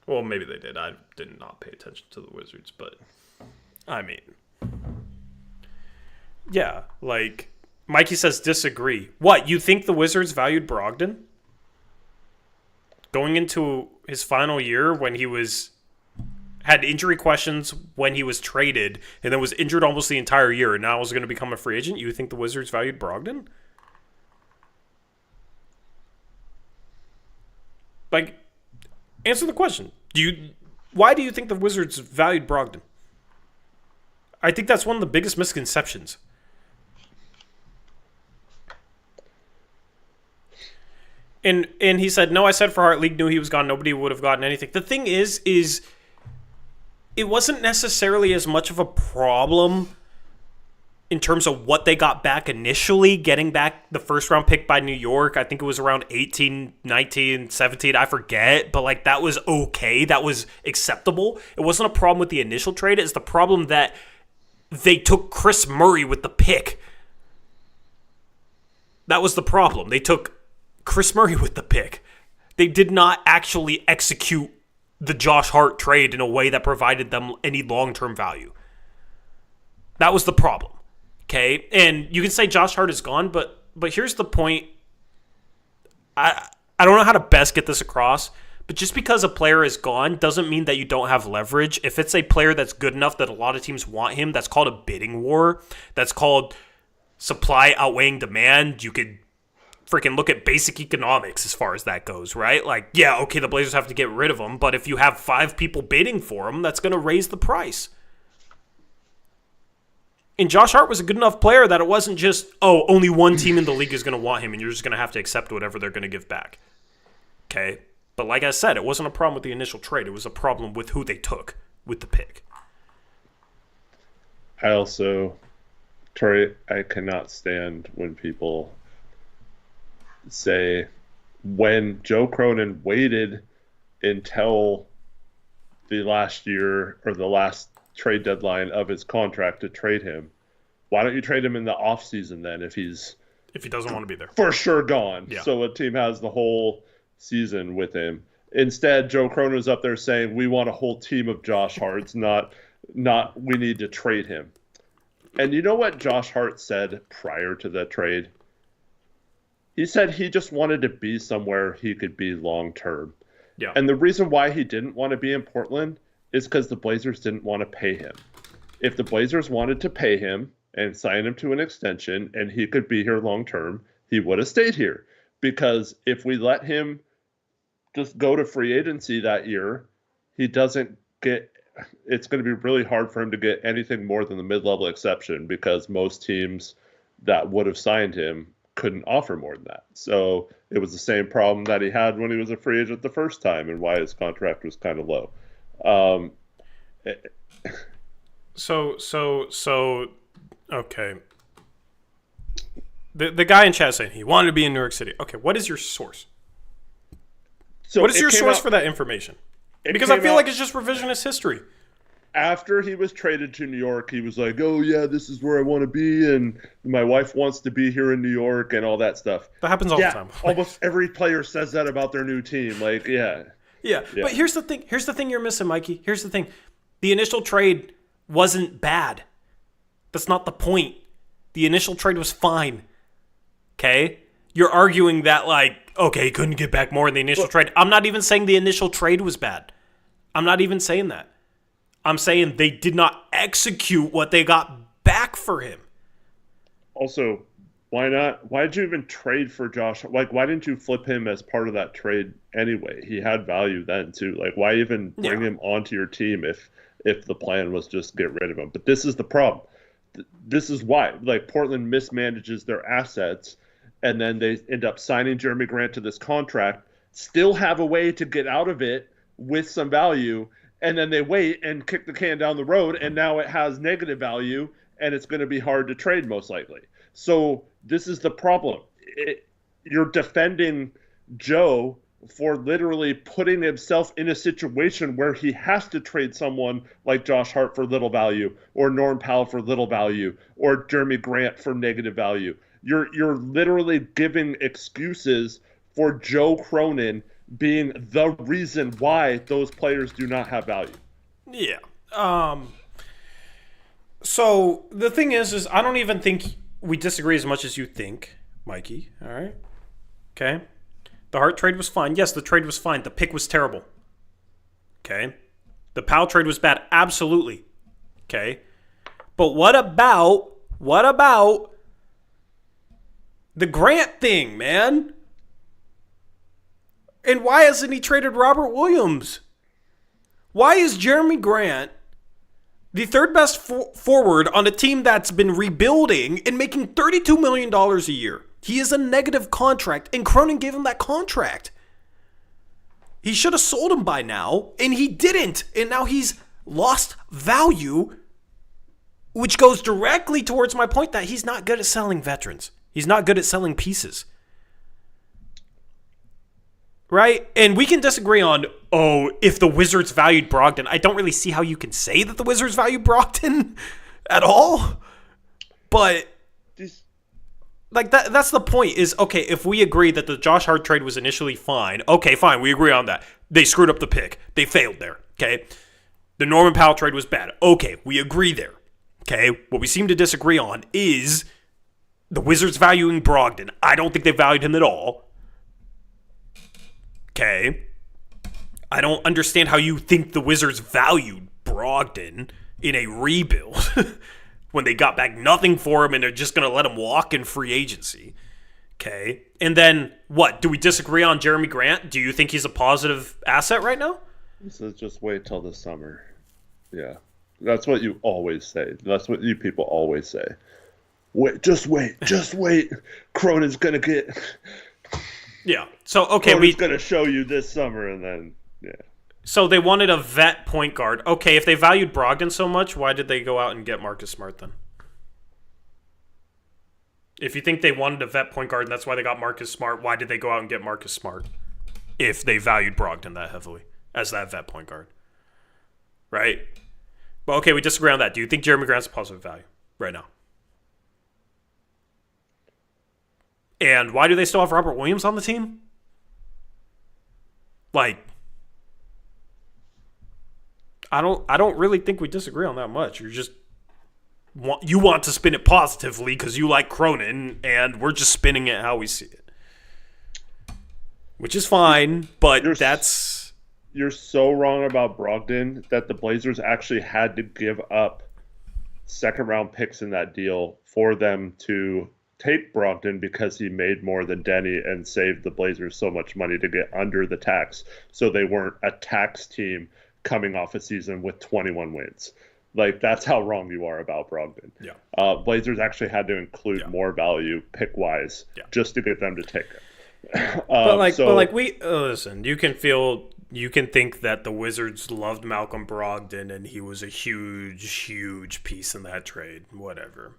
well, maybe they did. I did not pay attention to the Wizards, but, I mean, yeah, like, Mikey says disagree. What, you think the Wizards valued Brogdon? Going into his final year when he had injury questions when he was traded and then was injured almost the entire year and now was going to become a free agent, you think the Wizards valued Brogdon? Like, answer the question. Why do you think the Wizards valued Brogdon? I think that's one of the biggest misconceptions. And he said, no, I said for Hart League knew he was gone. Nobody would have gotten anything. The thing is it wasn't necessarily as much of a problem in terms of what they got back initially, getting back the first round pick by New York. I think it was around 18, 19, 17, I forget. But like that was okay. That was acceptable. It wasn't a problem with the initial trade. It's the problem that they took Chris Murray with the pick. That was the problem. They took Chris Murray with the pick. They did not actually execute the Josh Hart trade in a way that provided them any long-term value. That was the problem. Okay, and you can say Josh Hart is gone, but here's the point. I don't know how to best get this across, but just because a player is gone doesn't mean that you don't have leverage. If it's a player that's good enough that a lot of teams want him, that's called a bidding war. That's called supply outweighing demand. You could freaking look at basic economics as far as that goes, right? Like, yeah, okay, the Blazers have to get rid of him, but if you have 5 people bidding for him, that's going to raise the price. And Josh Hart was a good enough player that it wasn't just, oh, only one team in the league is going to want him and you're just going to have to accept whatever they're going to give back. Okay? But like I said, it wasn't a problem with the initial trade. It was a problem with who they took with the pick. I also, Tori, I cannot stand when people say when Joe Cronin waited until the last year or the last trade deadline of his contract to trade him. Why don't you trade him in the offseason then if he doesn't want to be there? For sure gone. Yeah. So a team has the whole season with him. Instead, Joe Cronin is up there saying we want a whole team of Josh Harts, not we need to trade him. And you know what Josh Hart said prior to that trade? He said he just wanted to be somewhere he could be long term. Yeah. And the reason why he didn't want to be in Portland is because the Blazers didn't want to pay him. If the Blazers wanted to pay him and sign him to an extension and he could be here long term, he would have stayed here. Because if we let him just go to free agency that year, he doesn't get – it's going to be really hard for him to get anything more than the mid-level exception because most teams that would have signed him couldn't offer more than that. So it was the same problem that he had when he was a free agent the first time and why his contract was kind of low. Okay. The guy in chat saying he wanted to be in New York City. Okay, what is your source? So what is your source for that information? Because I feel like it's just revisionist history. After he was traded to New York, he was like, oh, yeah, this is where I want to be, and my wife wants to be here in New York and all that stuff. That happens all the time. Almost every player says that about their new team. Like, yeah. Yeah, but here's the thing. Here's the thing you're missing, Mikey. Here's the thing. The initial trade wasn't bad. That's not the point. The initial trade was fine. Okay? You're arguing that, like, okay, he couldn't get back more in the initial trade. I'm not even saying the initial trade was bad. I'm not even saying that. I'm saying they did not execute what they got back for him. Also, why not? Why did you even trade for Josh? Like, why didn't you flip him as part of that trade anyway? He had value then, too. Like, why even bring him onto your team if the plan was just get rid of him? But this is the problem. This is why. Like, Portland mismanages their assets, and then they end up signing Jeremy Grant to this contract, still have a way to get out of it with some value, and then they wait and kick the can down the road, and now it has negative value, and it's going to be hard to trade most likely. So this is the problem. You're defending Joe for literally putting himself in a situation where he has to trade someone like Josh Hart for little value, or Norm Powell for little value, or Jeremy Grant for negative value. You're literally giving excuses for Joe Cronin being the reason why those players do not have value. Yeah. So the thing is I don't even think we disagree as much as you think, Mikey. All right? Okay? The Hart trade was fine. Yes, the trade was fine. The pick was terrible. Okay? The Powell trade was bad. Absolutely. Okay? But what about the Grant thing, man? And why hasn't he traded Robert Williams? Why is Jeremy Grant the third best forward on a team that's been rebuilding and making $32 million a year? He is a negative contract, and Cronin gave him that contract. He should have sold him by now, and he didn't. And now he's lost value which goes directly towards my point that he's not good at selling veterans. He's not good at selling pieces. Right? And we can disagree on, if the Wizards valued Brogdon. I don't really see how you can say that the Wizards value Brogdon at all. But like that's the point is, okay, if we agree that the Josh Hart trade was initially fine, okay, fine, we agree on that. They screwed up the pick. They failed there, okay? The Norman Powell trade was bad. Okay, we agree there, okay? What we seem to disagree on is the Wizards valuing Brogdon. I don't think they valued him at all. Okay. I don't understand how you think the Wizards valued Brogdon in a rebuild when they got back nothing for him and they're just going to let him walk in free agency. Okay. And then what? Do we disagree on Jeremy Grant? Do you think he's a positive asset right now? So just wait till the summer. Yeah. That's what you always say. That's what you people always say. Wait. Just wait. Cronin's going to get... Yeah. So, okay. We're going to show you this summer and then, yeah. So they wanted a vet point guard. Okay, if they valued Brogdon so much, why did they go out and get Marcus Smart then? If you think they wanted a vet point guard and that's why they got Marcus Smart, why did they go out and get Marcus Smart if they valued Brogdon that heavily as that vet point guard? Right? Well, okay, we disagree on that. Do you think Jeremy Grant's a positive value right now? And why do they still have Robert Williams on the team? Like, I don't really think we disagree on that much. You want to spin it positively because you like Cronin, and we're just spinning it how we see it, which is fine. But you're so wrong about Brogdon that the Blazers actually had to give up second-round picks in that deal for them to take Brogdon because he made more than Denny and saved the Blazers so much money to get under the tax, so they weren't a tax team coming off a season with 21 wins. Like, that's how wrong you are about Brogdon. Yeah. Blazers actually had to include more value pick-wise just to get them to take it. Listen, you can think that the Wizards loved Malcolm Brogdon and he was a huge piece in that trade. Whatever.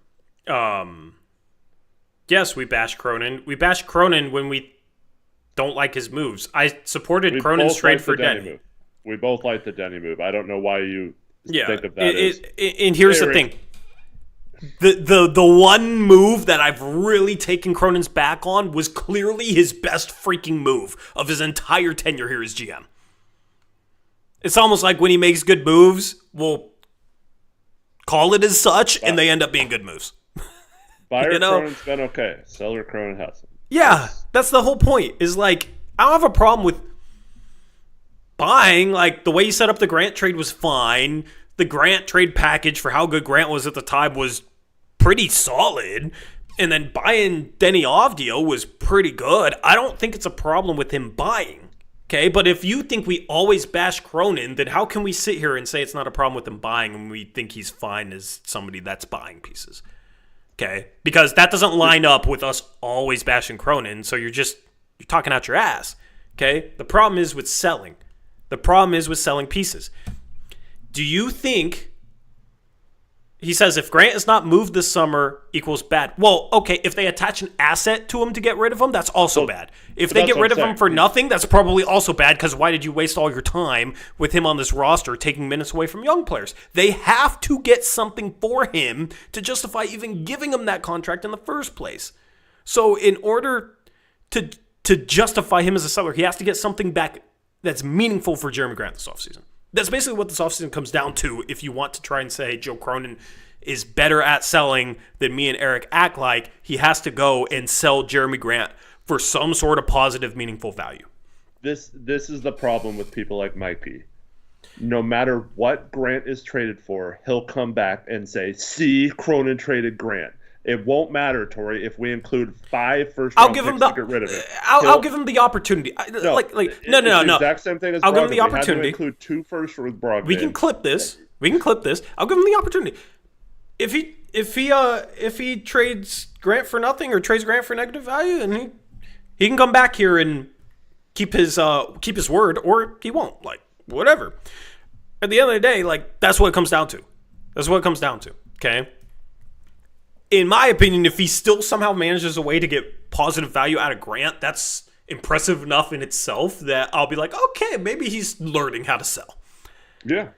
Yes, we bash Cronin. We bash Cronin when we don't like his moves. I supported Cronin's trade for Denny. We both like the Denny move. I don't know why you think of that and here's the thing. The one move that I've really taken Cronin's back on was clearly his best freaking move of his entire tenure here as GM. It's almost like when he makes good moves, we'll call it as such, and they end up being good moves. Buyer Cronin's been okay. Seller Cronin hasn't. Yeah, that's the whole point. Is like, I don't have a problem with buying. Like, the way you set up the Grant trade was fine. The Grant trade package for how good Grant was at the time was pretty solid. And then buying Denny Avdija was pretty good. I don't think it's a problem with him buying. Okay, but if you think we always bash Cronin, then how can we sit here and say it's not a problem with him buying when we think he's fine as somebody that's buying pieces? Okay, because that doesn't line up with us always bashing Cronin, so you're talking out your ass. Okay, the problem is with selling. The problem is with selling pieces. Do you think, he says, if Grant is not moved this summer equals bad? Well, okay, if they attach an asset to him to get rid of him, that's also bad. If they get rid of him for nothing, that's probably also bad, because why did you waste all your time with him on this roster taking minutes away from young players? They have to get something for him to justify even giving him that contract in the first place. So in order to justify him as a seller, he has to get something back that's meaningful for Jeremy Grant this offseason. That's basically what this offseason comes down to if you want to try and say Joe Cronin is better at selling than me and Eric act like. He has to go and sell Jeremy Grant for some sort of positive, meaningful value. This is the problem with people like Mikey. No matter what Grant is traded for, he'll come back and say, see, Cronin traded Grant. It won't matter, Tori, if we include 5 first-round picks to get rid of it. I'll give him the opportunity. No. Exact same thing as I'll Brogdon. give him the opportunity. We had to include 2 firsts with Brogdon. We can clip this. I'll give him the opportunity. If he trades Grant for nothing or trades Grant for negative value, and he can come back here and keep his word, or he won't. Like, whatever. At the end of the day, like, that's what it comes down to. Okay? In my opinion, if he still somehow manages a way to get positive value out of Grant, that's impressive enough in itself that I'll be like, okay, maybe he's learning how to sell. Yeah.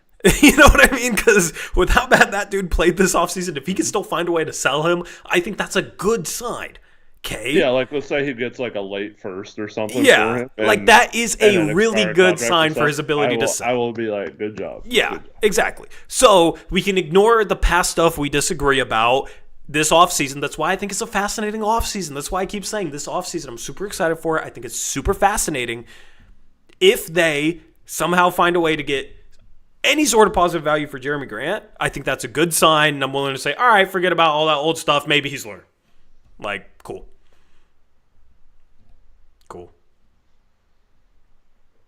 You know what I mean? Because with how bad that dude played this offseason, if he can still find a way to sell him, I think that's a good sign. Okay? Yeah, like let's say he gets like a late first or something for Yeah, him. like that is a an really expired good contract sign and for his stuff, ability to I sell. will be like, good job. Yeah, Good job. exactly. So we can ignore the past stuff we disagree about this offseason. That's why I think it's a fascinating offseason. That's why I keep saying this offseason, I'm super excited for it. I think it's super fascinating. If they somehow find a way to get any sort of positive value for Jeremy Grant, I think that's a good sign. And I'm willing to say, all right, forget about all that old stuff. Maybe he's learned. Like, cool. Cool.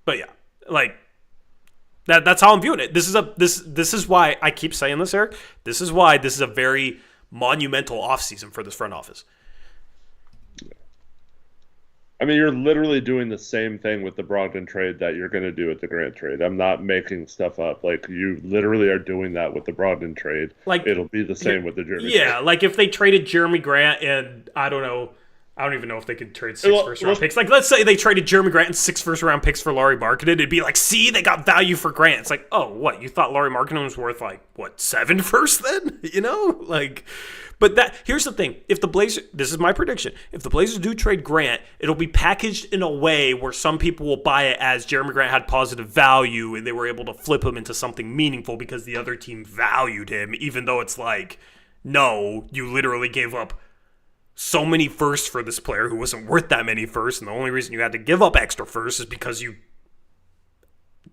But yeah, like that's how I'm viewing it. This is why I keep saying this, Eric. This is why this is a very monumental offseason for this front office. I mean, you're literally doing the same thing with the Brogdon trade that you're going to do with the Grant trade. I'm not making stuff up. Like, you literally are doing that with the Brogdon trade. Like, it'll be the same with the Jeremy Yeah, trade. like if they traded Jeremy Grant and I don't even know if they could trade six Well, first-round picks. Like, let's say they traded Jeremy Grant and 6 first-round picks for Lauri Markkanen. It'd be like, see, they got value for Grant. It's like, oh, what? You thought Lauri Markkanen was worth, like, what, 7 first then? You know? Like, but here's the thing. If the Blazers, this is my prediction, if the Blazers do trade Grant, it'll be packaged in a way where some people will buy it as Jeremy Grant had positive value and they were able to flip him into something meaningful because the other team valued him, even though it's like, no, you literally gave up so many firsts for this player who wasn't worth that many firsts, and the only reason you had to give up extra firsts is because you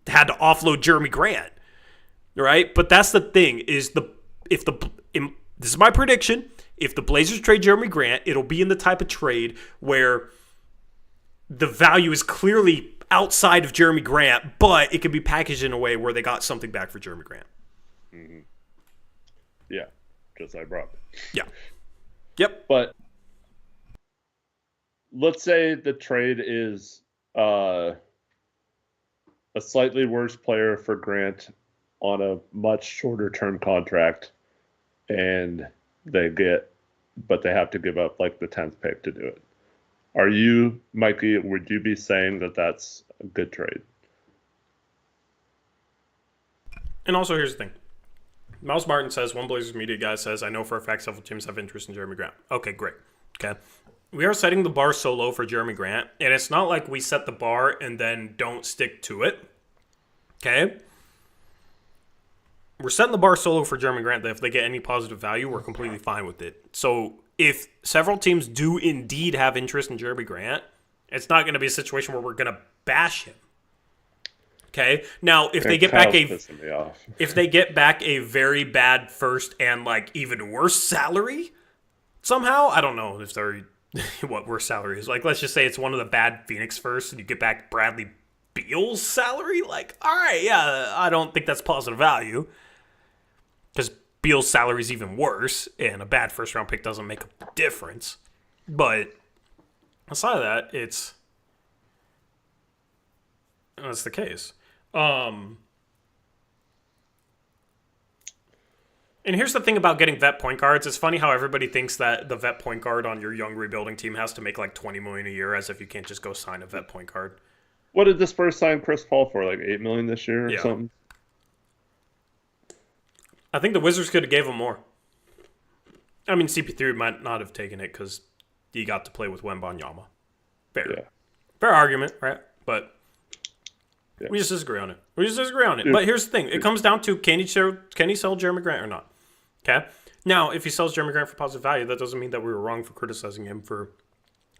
had to offload Jeremy Grant, right? But that's the thing, is this is my prediction, if the Blazers trade Jeremy Grant, it'll be in the type of trade where the value is clearly outside of Jeremy Grant, but it can be packaged in a way where they got something back for Jeremy Grant. Mm-hmm. Yeah, just like Brogdon. Yeah. Yep. But let's say the trade is a slightly worse player for Grant on a much shorter term contract, and but they have to give up like the 10th pick to do it. Are you, Mikey, would you be saying that that's a good trade? And also, here's the thing. Miles Martin says, one Blazers media guy says, I know for a fact several teams have interest in Jeremy Grant. Okay, great. Okay. We are setting the bar so low for Jeremy Grant, and it's not like we set the bar and then don't stick to it. Okay? We're setting the bar so low for Jeremy Grant that if they get any positive value, we're completely fine with it. So if several teams do indeed have interest in Jeremy Grant, it's not going to be a situation where we're going to bash him. Okay? Now, if they get back a very bad first and like even worse salary somehow, I don't know if they're what worse salary is. Like, let's just say it's one of the bad Phoenix first and you get back Bradley Beal's salary. Like, all right, yeah, I don't think that's positive value because Beal's salary is even worse and a bad first round pick doesn't make a difference. But aside of that, that's the case. And here's the thing about getting vet point guards. It's funny how everybody thinks that the vet point guard on your young rebuilding team has to make like $20 million a year, as if you can't just go sign a vet point guard. What did the Spurs sign Chris Paul for? Like $8 million this year or something? I think the Wizards could have gave him more. I mean, CP3 might not have taken it because he got to play with Wembanyama. Fair argument, right? But we just disagree on it. Dude. But here's the thing. It comes down to can he sell Jeremy Grant or not? Okay? Now, if he sells Jeremy Grant for positive value, that doesn't mean that we were wrong for criticizing him for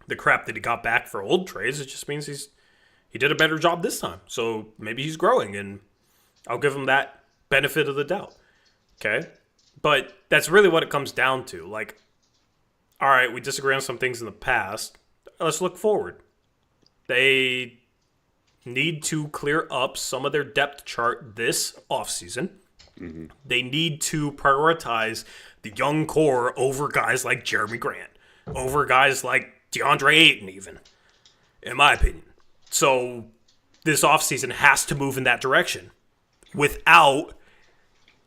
the crap that he got back for old trades. It just means he did a better job this time. So maybe he's growing, and I'll give him that benefit of the doubt. Okay? But that's really what it comes down to. Like, all right, we disagree on some things in the past. Let's look forward. They need to clear up some of their depth chart this offseason. Mm-hmm. They need to prioritize the young core over guys like Jeremy Grant, over guys like DeAndre Ayton even, in my opinion. So this offseason has to move in that direction without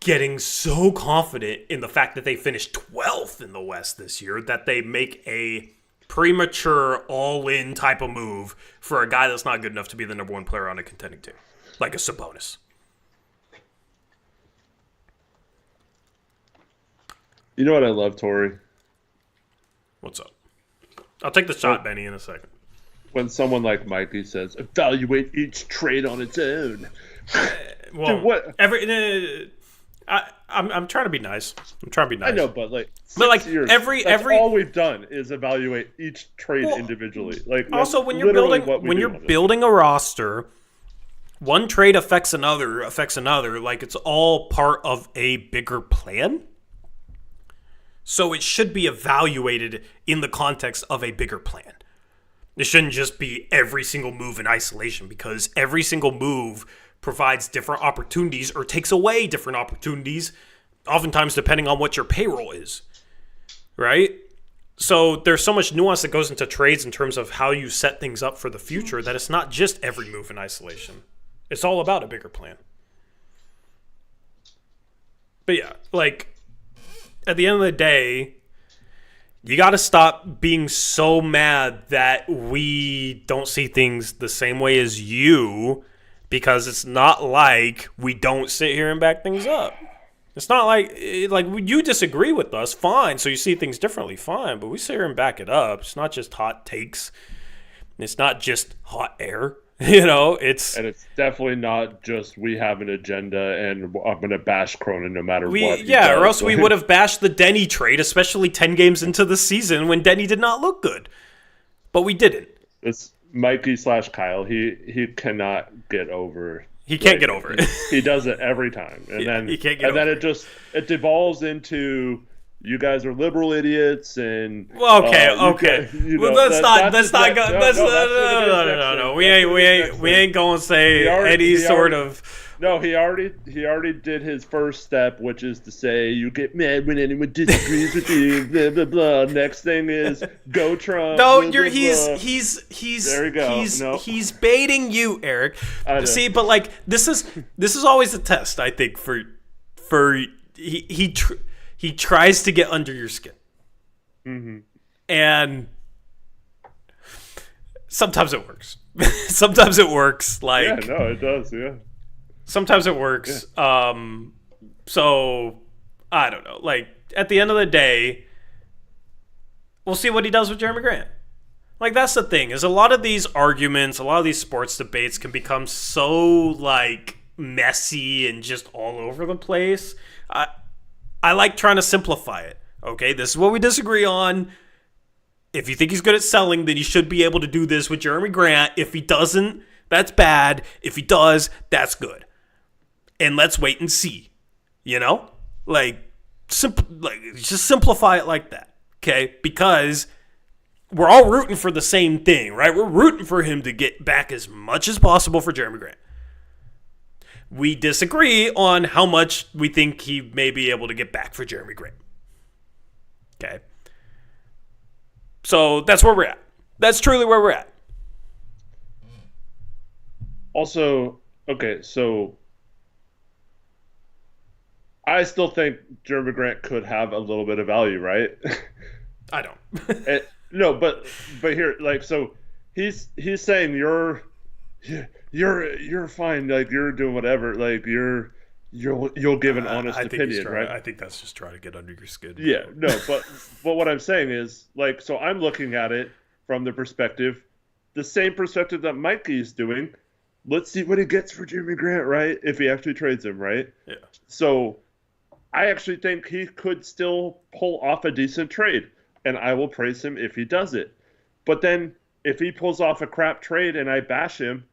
getting so confident in the fact that they finished 12th in the West this year that they make a premature all-in type of move for a guy that's not good enough to be the number one player on a contending team, like a Sabonis. You know what I love, Tori? What's up? I'll take the shot, Benny, in a second. When someone like Mikey says, evaluate each trade on its own. Well, Dude, what? I'm trying to be nice. I'm trying to be nice. I know, but like, years, every all we've done is evaluate each trade well, individually. Like, also, when you're building a roster, one trade affects another. Like, it's all part of a bigger plan. So it should be evaluated in the context of a bigger plan. It shouldn't just be every single move in isolation, because every single move provides different opportunities or takes away different opportunities, oftentimes depending on what your payroll is, right? So there's so much nuance that goes into trades in terms of how you set things up for the future that it's not just every move in isolation. It's all about a bigger plan. But yeah, like, at the end of the day, you got to stop being so mad that we don't see things the same way as you, because it's not like we don't sit here and back things up. It's not like you disagree with us, fine, so you see things differently, fine, but we sit here and back it up. It's not just hot takes. It's not just hot air. It's definitely not just we have an agenda and I'm going to bash Cronin no matter what. Yeah, or else we would have bashed the Denny trade, especially 10 games into the season when Denny did not look good. But we didn't. It's Mikey/Kyle. He cannot get over. He can't get over it. He does it every time, and then he can't get over it. It devolves into you guys are liberal idiots, and okay. Let's not go. We ain't going to say any sort of. No, he already did his first step, which is to say you get mad when anyone disagrees with you. Blah blah blah. Next thing is go Trump. No, blah, blah, he's there you go. He's baiting you, Eric. See, but like this is always a test, I think, for he tries to get under your skin. Mm-hmm. And sometimes it works. Sometimes it works. Like, yeah, no, it does. Yeah. Sometimes it works. Yeah. So I don't know. Like, at the end of the day, we'll see what he does with Jeremy Grant. Like, that's the thing, is a lot of these arguments, a lot of these sports debates can become so, like, messy and just all over the place. I like trying to simplify it. Okay, this is what we disagree on. If you think he's good at selling, then you should be able to do this with Jeremy Grant. If he doesn't, that's bad. If he does, that's good. And let's wait and see. Just simplify it like that. Okay, because we're all rooting for the same thing, right? We're rooting for him to get back as much as possible for Jeremy Grant. We disagree on how much we think he may be able to get back for Jeremy Grant. Okay. So that's where we're at. That's truly where we're at. Also, okay, so I still think Jeremy Grant could have a little bit of value, right? I don't. No, but here, like, so he's saying you're fine, like you're doing whatever, like you'll give an honest opinion, right? I think that's just trying to get under your skin. Yeah, no, but what I'm saying is, like, so I'm looking at it from the same perspective that Mikey's doing. Let's see what he gets for Jeremy Grant, right? If he actually trades him, right? Yeah. So I actually think he could still pull off a decent trade, and I will praise him if he does it. But then if he pulls off a crap trade and I bash him,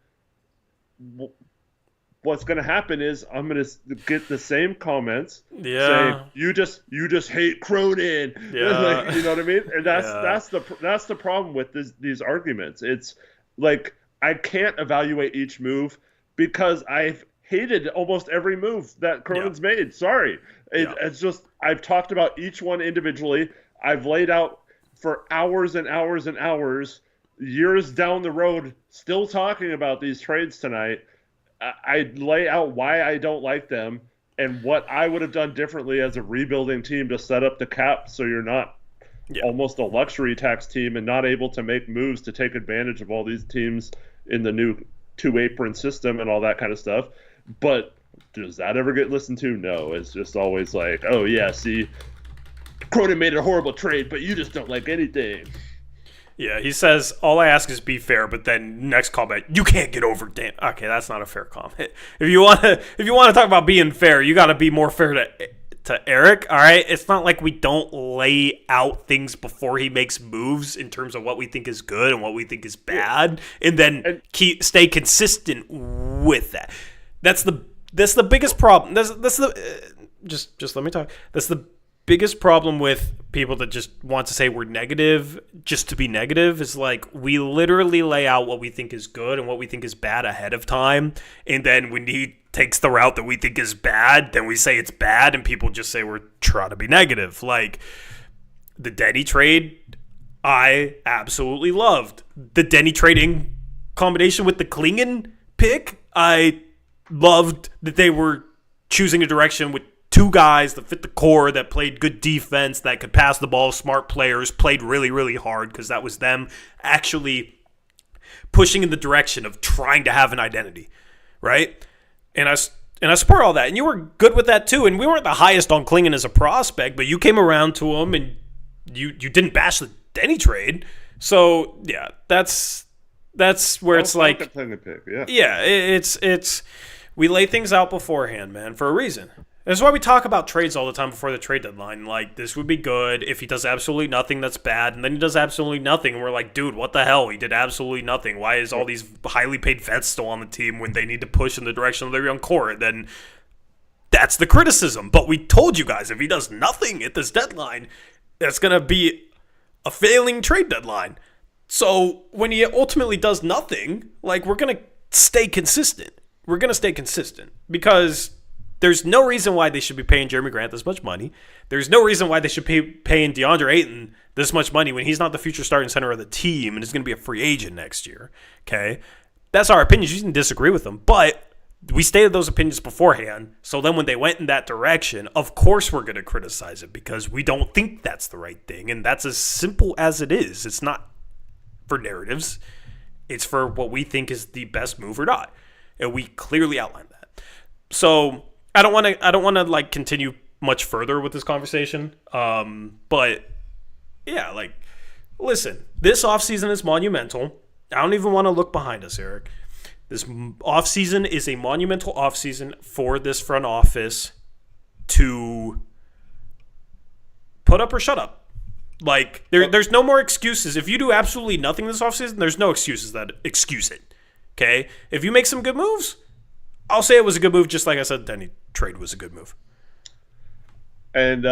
what's going to happen is I'm going to get the same comments saying you just hate Cronin. Yeah. Like, you know what I mean? And that's the problem with these arguments. It's like I can't evaluate each move because I've hated almost every move that Cronin's made. Sorry. It's just I've talked about each one individually. I've laid out for hours and hours and hours, years down the road, still talking about these trades tonight. I lay out why I don't like them, and what I would have done differently as a rebuilding team to set up the cap so you're not almost a luxury tax team and not able to make moves to take advantage of all these teams in the new two apron system and all that kind of stuff. But does that ever get listened to? No. It's just always like, oh yeah, see, Cronin made a horrible trade, but you just don't like anything. Yeah, he says, all I ask is be fair, but then next comment, you can't get over Dan. Okay, that's not a fair comment. If you want to talk about being fair, you got to be more fair to Eric, all right? It's not like we don't lay out things before he makes moves in terms of what we think is good and what we think is bad, and then stay consistent with that. That's the biggest problem. That's the just let me talk. That's the biggest problem with people that just want to say we're negative just to be negative is like we literally lay out what we think is good and what we think is bad ahead of time, and then when he takes the route that we think is bad, then we say it's bad, and people just say we're trying to be negative. Like the Denny trade, I absolutely loved. The Denny trade in combination with the Klingon pick, I loved that they were choosing a direction with two guys that fit the core, that played good defense, that could pass the ball, smart players, played really, really hard because that was them actually pushing in the direction of trying to have an identity, right? And I support all that. And you were good with that too. And we weren't the highest on Klingon as a prospect, but you came around to him and you didn't bash the Denny trade. So, yeah, that's where it's like, it's we lay things out beforehand, man, for a reason. That's why we talk about trades all the time before the trade deadline. Like, this would be good. If he does absolutely nothing, that's bad. And then he does absolutely nothing. And we're like, dude, what the hell? He did absolutely nothing. Why is all these highly paid vets still on the team when they need to push in the direction of their young core? Then that's the criticism. But we told you guys, if he does nothing at this deadline, that's going to be a failing trade deadline. So when he ultimately does nothing, like, we're going to stay consistent. We're going to stay consistent because there's no reason why they should be paying Jeremy Grant this much money. There's no reason why they should be paying DeAndre Ayton this much money when he's not the future starting center of the team and is going to be a free agent next year. Okay? That's our opinions. You can disagree with them, but we stated those opinions beforehand. So then when they went in that direction, of course we're going to criticize it because we don't think that's the right thing. And that's as simple as it is. It's not for narratives. It's for what we think is the best move or not. And we clearly outlined that. So I don't want to like continue much further with this conversation. But yeah, like, listen, this offseason is monumental. I don't even want to look behind us, Eric. This offseason is a monumental offseason for this front office to put up or shut up. Like, there's no more excuses. If you do absolutely nothing this offseason, there's no excuses that excuse it. Okay? If you make some good moves, I'll say it was a good move, just like I said, Denny trade was a good move. And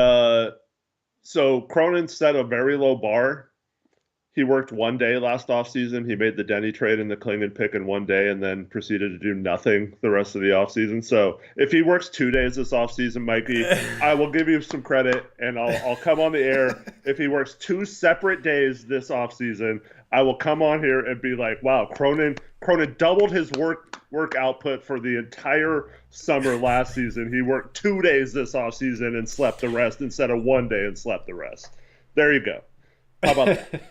so Cronin set a very low bar. He worked one day last offseason. He made the Denny trade and the Klingon pick in one day and then proceeded to do nothing the rest of the offseason. So if he works 2 days this offseason, Mikey, I will give you some credit and I'll come on the air. If he works 2 separate days this offseason, I will come on here and be like, wow, Cronin doubled his work output for the entire summer last season. He worked 2 days this offseason and slept the rest instead of 1 day and slept the rest. There you go. How about that?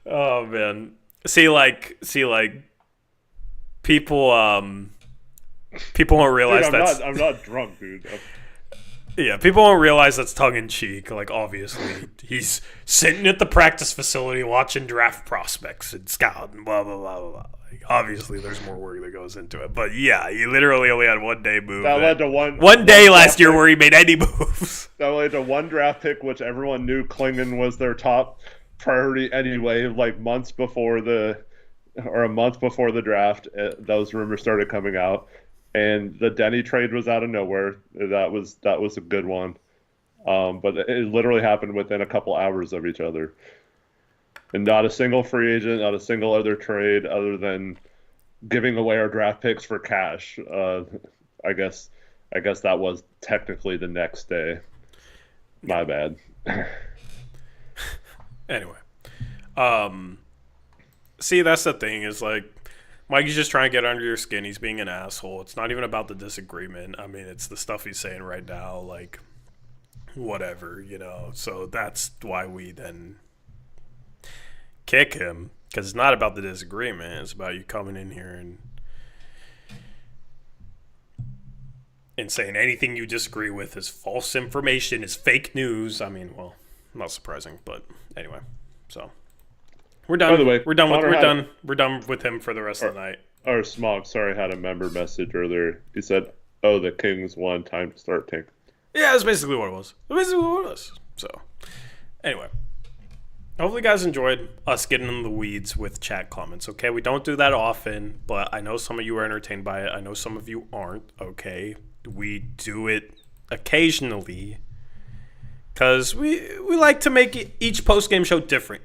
Oh man. See like people won't realize dude, I'm not drunk, dude. Yeah, people won't realize that's tongue in cheek. Like, obviously, he's sitting at the practice facility watching draft prospects and scout and blah blah blah blah blah. Like, obviously, there's more work that goes into it. But yeah, he literally only had 1 day move. That led to one day last year where he made any moves. That led to 1 draft pick, which everyone knew Klingon was their top priority anyway. Like a month before the draft, those rumors started coming out. And the Denny trade was out of nowhere. That was a good one. But it literally happened within a couple hours of each other. And not a single free agent, not a single other trade other than giving away our draft picks for cash. I guess that was technically the next day. My bad. Anyway. See, that's the thing is like Mikey's just trying to get under your skin. He's being an asshole. It's not even about the disagreement. I mean, it's the stuff he's saying right now. Like, whatever, So that's why we then kick him. Because it's not about the disagreement. It's about you coming in here and saying anything you disagree with is false information, is fake news. I mean, well, not surprising, but anyway. So we're done. By the way, we're done with him for the rest of the night. Our Smog, sorry, had a member message earlier. He said, "Oh, the Kings won. Time to start tanking." Yeah, that's basically what it was. So anyway, hopefully you guys enjoyed us getting in the weeds with chat comments. Okay, we don't do that often, but I know some of you are entertained by it. I know some of you aren't. Okay, we do it occasionally because we like to make each post-game show different.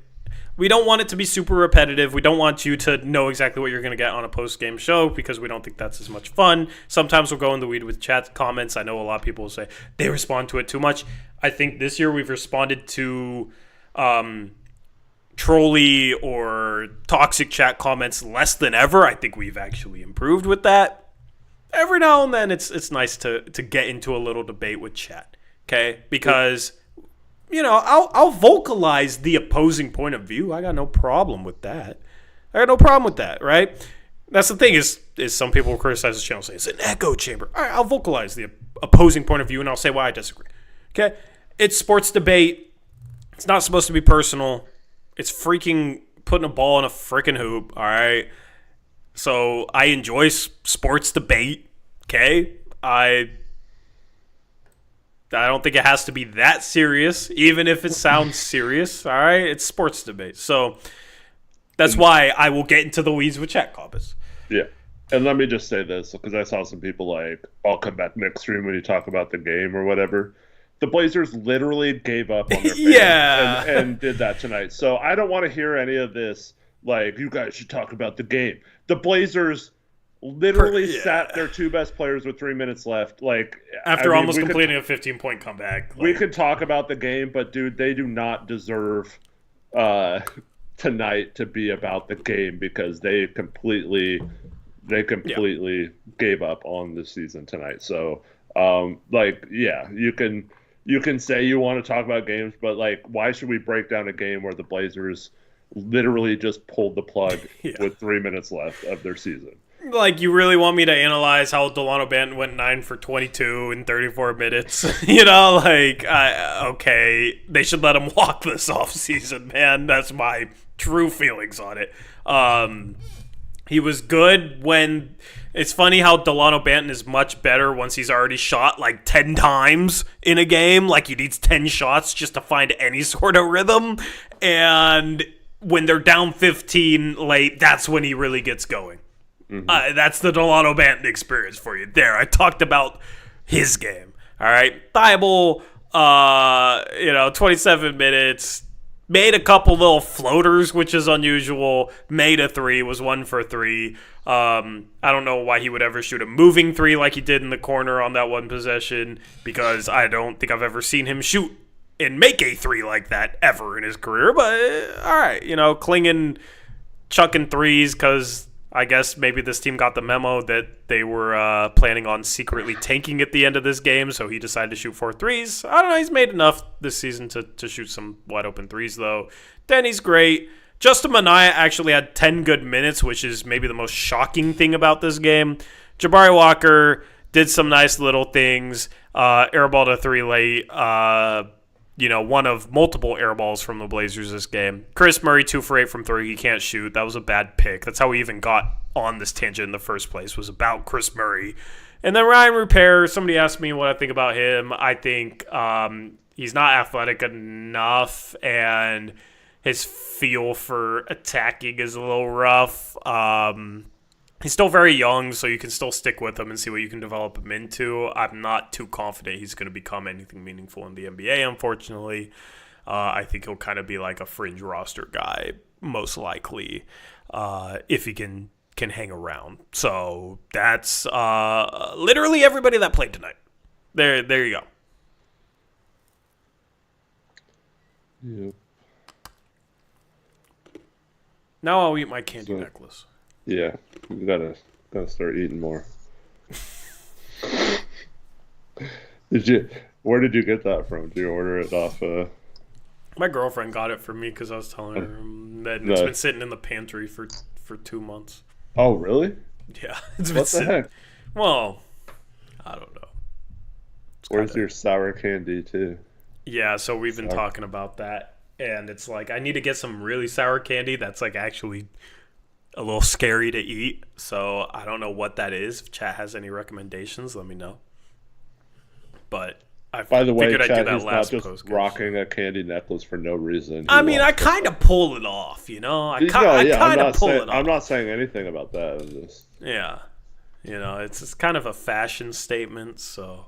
We don't want it to be super repetitive. We don't want you to know exactly what you're going to get on a post-game show because we don't think that's as much fun. Sometimes we'll go in the weed with chat comments. I know a lot of people will say they respond to it too much. I think this year we've responded to trolly or toxic chat comments less than ever. I think we've actually improved with that. Every now and then it's nice to get into a little debate with chat, okay? Because I'll vocalize the opposing point of view. I got no problem with that. Right? That's the thing is some people will criticize this channel, say it's an echo chamber. All right, I'll vocalize the opposing point of view and I'll say why I disagree. Okay? It's sports debate. It's not supposed to be personal. It's freaking putting a ball in a freaking hoop. All right? So I enjoy sports debate. Okay? I don't think it has to be that serious, even if it sounds serious. All right, it's sports debate, so that's why I will get into the weeds with chat comments. Yeah, and let me just say this because I saw some people like, "I'll come back next stream when you talk about the game or whatever." The Blazers literally gave up on their fans and did that tonight. So I don't want to hear any of this. Like, you guys should talk about the game. The Blazers literally sat their two best players with 3 minutes left. Like after almost completing a 15-point comeback. We could talk about the game, but dude, they do not deserve tonight to be about the game because they completely gave up on the season tonight. So you can say you want to talk about games, but like, why should we break down a game where the Blazers literally just pulled the plug with 3 minutes left of their season? Like, you really want me to analyze how Delano Banton went 9 for 22 in 34 minutes? Okay, they should let him walk this offseason, man. That's my true feelings on it. He was good when... It's funny how Delano Banton is much better once he's already shot like 10 times in a game. Like, he needs 10 shots just to find any sort of rhythm. And when they're down 15 late, that's when he really gets going. Mm-hmm. That's the Delano Banton experience for you. There, I talked about his game. All right, Thibault, 27 minutes, made a couple little floaters, which is unusual. Made a 3, was 1 for 3. I don't know why he would ever shoot a moving 3 like he did in the corner on that one possession, because I don't think I've ever seen him shoot and make a 3 like that ever in his career. But all right, Klingon chucking 3s because I guess maybe this team got the memo that they were planning on secretly tanking at the end of this game, so he decided to shoot 4 threes. I don't know. He's made enough this season to shoot some wide-open threes, though. Denny's great. Justin Minaya actually had 10 good minutes, which is maybe the most shocking thing about this game. Jabari Walker did some nice little things. Airballed a 3 late. One of multiple air balls from the Blazers this game. Chris Murray, 2 for 8 from 3. He can't shoot. That was a bad pick. That's how we even got on this tangent in the first place, was about Chris Murray. And then Ryan Rupert, somebody asked me what I think about him. I think he's not athletic enough, and his feel for attacking is a little rough. He's still very young, so you can still stick with him and see what you can develop him into. I'm not too confident he's going to become anything meaningful in the NBA, unfortunately. I think he'll kind of be like a fringe roster guy, most likely, if he can hang around. So that's literally everybody that played tonight. There you go. Yep. Now I'll eat my candy necklace. Yeah, you gotta start eating more. Where did you get that from? Did you order it off? My girlfriend got it for me because I was telling her that it's been sitting in the pantry for 2 months. Oh, really? Yeah, it's been What the sitting. heck? Well, I don't know. Where's your sour candy too? Yeah, so we've been talking about that, and it's like I need to get some really sour candy that's like actually a little scary to eat. So I don't know what that is. If chat has any recommendations, let me know. But By the way, figured I'd do Chad, that he's last not just post. rocking a candy necklace for no reason. I mean, I kind of pull it off, you know. I kind of pull it off. I'm not saying anything about that. I'm just... Yeah, you know, it's kind of a fashion statement. So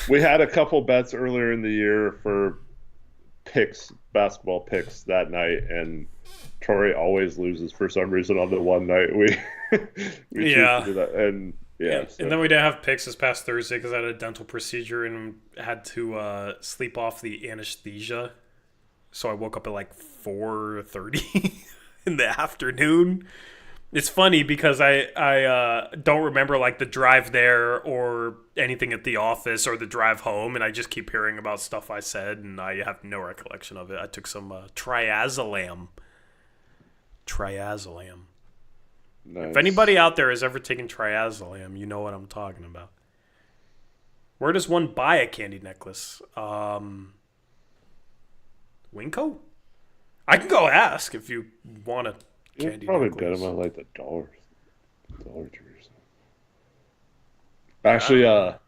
we had a couple bets earlier in the year for basketball picks that night, and Tori always loses for some reason on the one night we choose to do that. And and then we didn't have picks this past Thursday because I had a dental procedure and had to sleep off the anesthesia. So I woke up at like 4:30 in the afternoon. It's funny because I don't remember like the drive there or anything at the office or the drive home, and I just keep hearing about stuff I said, and I have no recollection of it. I took some triazolam. Nice. If anybody out there has ever taken triazolam, you know what I'm talking about. Where does one buy a candy necklace? Winco? I can go ask if you want a candy probably necklace. get them at like the Dollar Tree or something. Actually, I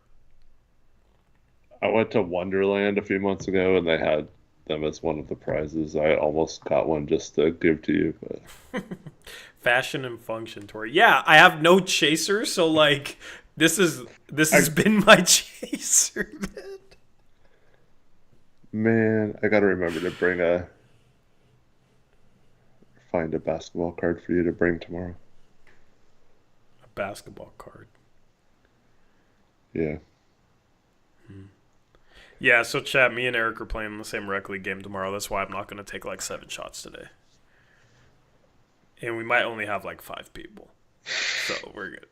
went to Wonderland a few months ago, and they had them as one of the prizes. I almost got one just to give to you, but fashion and function, Tori. Yeah, I have no chaser, so like this has been my chaser. Man, I gotta remember to find a basketball card for you to bring tomorrow. A basketball card. Yeah. Yeah, so chat, me and Eric are playing the same rec league game tomorrow. That's why I'm not going to take like 7 shots today. And we might only have like 5 people. So we're good.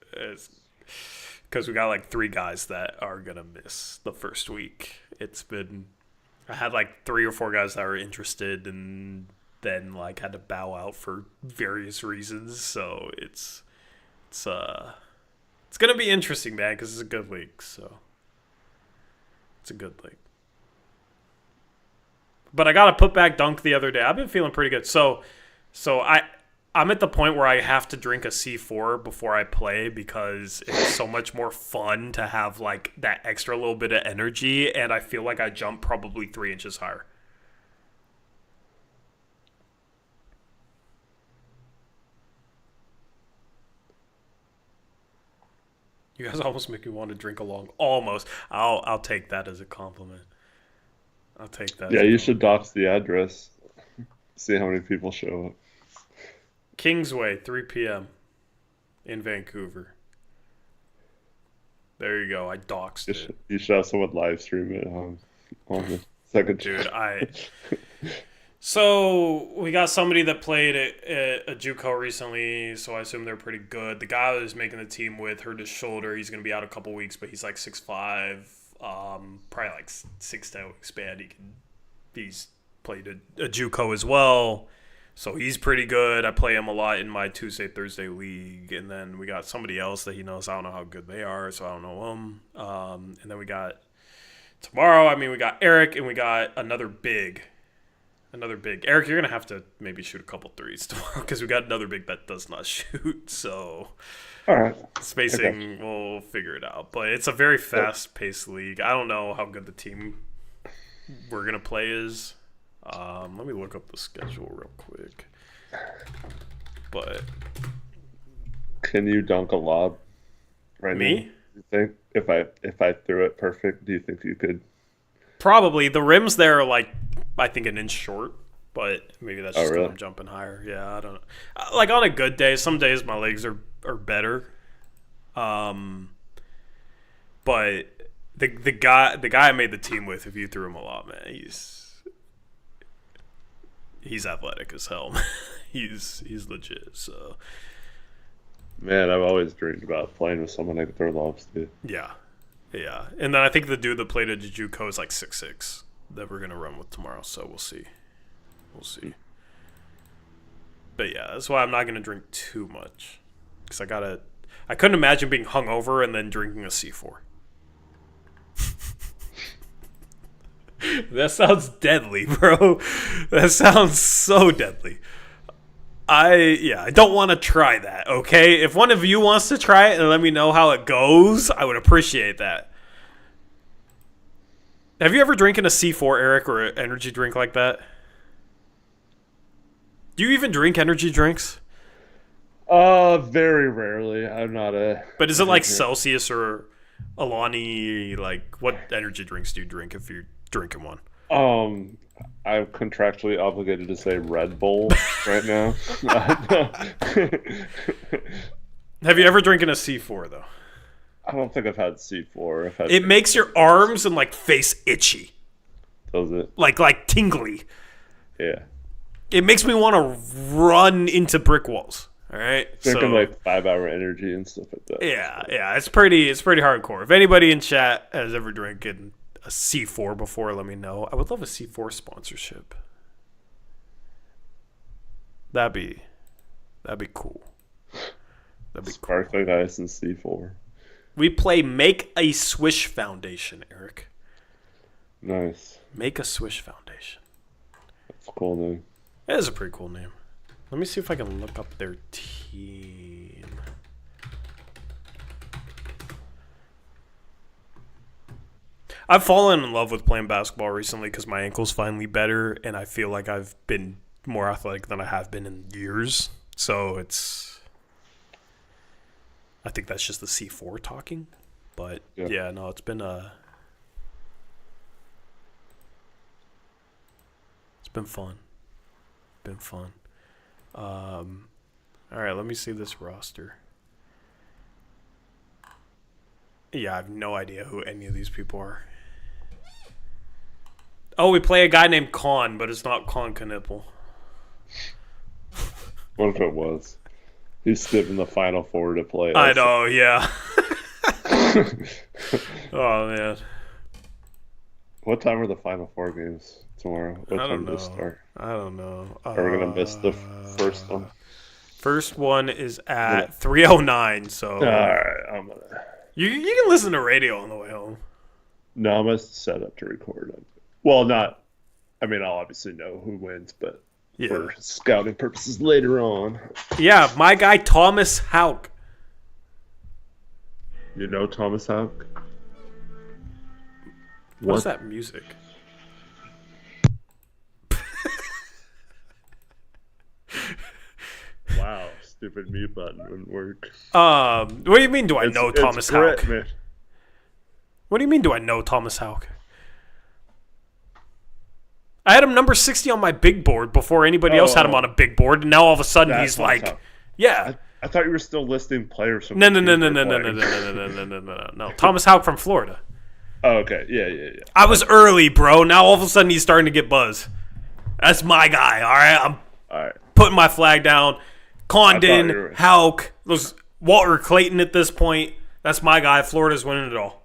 Because we got like 3 guys that are going to miss the first week. I had like 3 or 4 guys that were interested and then like had to bow out for various reasons. So it's going to be interesting, man, because it's a good league. So it's a good league. But I got to put back dunk the other day. I've been feeling pretty good. So I'm at the point where I have to drink a C4 before I play because it's so much more fun to have like that extra little bit of energy, and I feel like I jump probably 3 inches higher. You guys almost make me want to drink along. Almost. I'll take that as a compliment. I'll take that. Yeah, you should dox the address. See how many people show up. Kingsway, 3 p.m. in Vancouver. There you go. I doxed it. You should have someone live stream it on the second. Dude, So we got somebody that played at a JUCO recently, so I assume they're pretty good. The guy I was making the team with hurt his shoulder. He's going to be out a couple weeks, but he's like 6'5", probably like 6'10" wingspan. He's played a JUCO as well, so he's pretty good. I play him a lot in my Tuesday, Thursday league. And then we got somebody else that he knows. I don't know how good they are, so I don't know them. And then we got tomorrow, we got Eric, and we got another big. Eric, you're going to have to maybe shoot a couple threes tomorrow because we got another big that does not shoot. So all right, spacing, we'll figure it out. But it's a very fast-paced league. I don't know how good the team we're going to play is. Let me look up the schedule real quick. But can you dunk a lob right me? now? You think if I threw it perfect, do you think you could? Probably. The rims there are like, I think, an inch short, but maybe that's just because really? I'm jumping higher. Yeah, I don't know. Like on a good day, some days my legs are better. But the guy I made the team with, if you threw him a lot, man, he's athletic as hell. he's legit. So Man, I've always dreamed about playing with someone I could throw lobs to. Yeah. Yeah. And then I think the dude that played at Jujuko is like 6'6" that we're going to run with tomorrow, so we'll see. We'll see. But yeah, that's why I'm not going to drink too much. Because I couldn't imagine being hungover and then drinking a C4. That sounds deadly, bro. That sounds so deadly. I don't want to try that, okay? If one of you wants to try it and let me know how it goes, I would appreciate that. Have you ever drinking a C4, Eric, or an energy drink like that? Do you even drink energy drinks? Very rarely. I'm not a... But is it like Celsius or Alani? Like, what energy drinks do you drink if you're drinking one? I'm contractually obligated to say Red Bull right now. Have you ever drinking a C4 though? I don't think I've had C4. It makes your arms and like face itchy. Does it? Like tingly. Yeah. It makes me want to run into brick walls. All right. Drinking like 5-hour energy and stuff like that. Yeah. It's pretty hardcore. If anybody in chat has ever drinking a C4 before, let me know. I would love a C4 sponsorship. That'd be cool. That'd be Sparkling ice and C4. We play Make a Swish Foundation, Eric. Nice. Make a Swish Foundation. That's a cool name. That is a pretty cool name. Let me see if I can look up their team. I've fallen in love with playing basketball recently because my ankle's finally better, and I feel like I've been more athletic than I have been in years. So I think that's just the C4 talking. But yeah no, it's been fun. All right, let me see this roster. Yeah, I have no idea who any of these people are. Oh, we play a guy named Khan, but it's not Khan Knipple. What if it was? He's skipping the Final Four to play. I know, yeah. Oh, man. What time are the Final Four games tomorrow? What time does it start? I don't know. Are we going to miss the first one? First one is at 3:09, so... All right, I'm going to... You can listen to radio on the way home. No, I'm going to set up to record. Well, not... I mean, I'll obviously know who wins, but for scouting purposes later on. Yeah, my guy Thomas Hauk. You know Thomas Hauk? What's that music? Wow, stupid mute button wouldn't work. What do you mean do I know Thomas Hauk? Man. What do you mean do I know Thomas Hauk? I had him number 60 on my big board before anybody else had him on a big board, and now all of a sudden he's like, Hauk. Yeah. I thought you were still listing players from No. Thomas Hauk from Florida. Oh, okay. Yeah. I was early, bro. Now all of a sudden he's starting to get buzz. That's my guy, all right? I'm putting my flag down. Condon, Hauk, those Walter Clayton at this point. That's my guy. Florida's winning it all.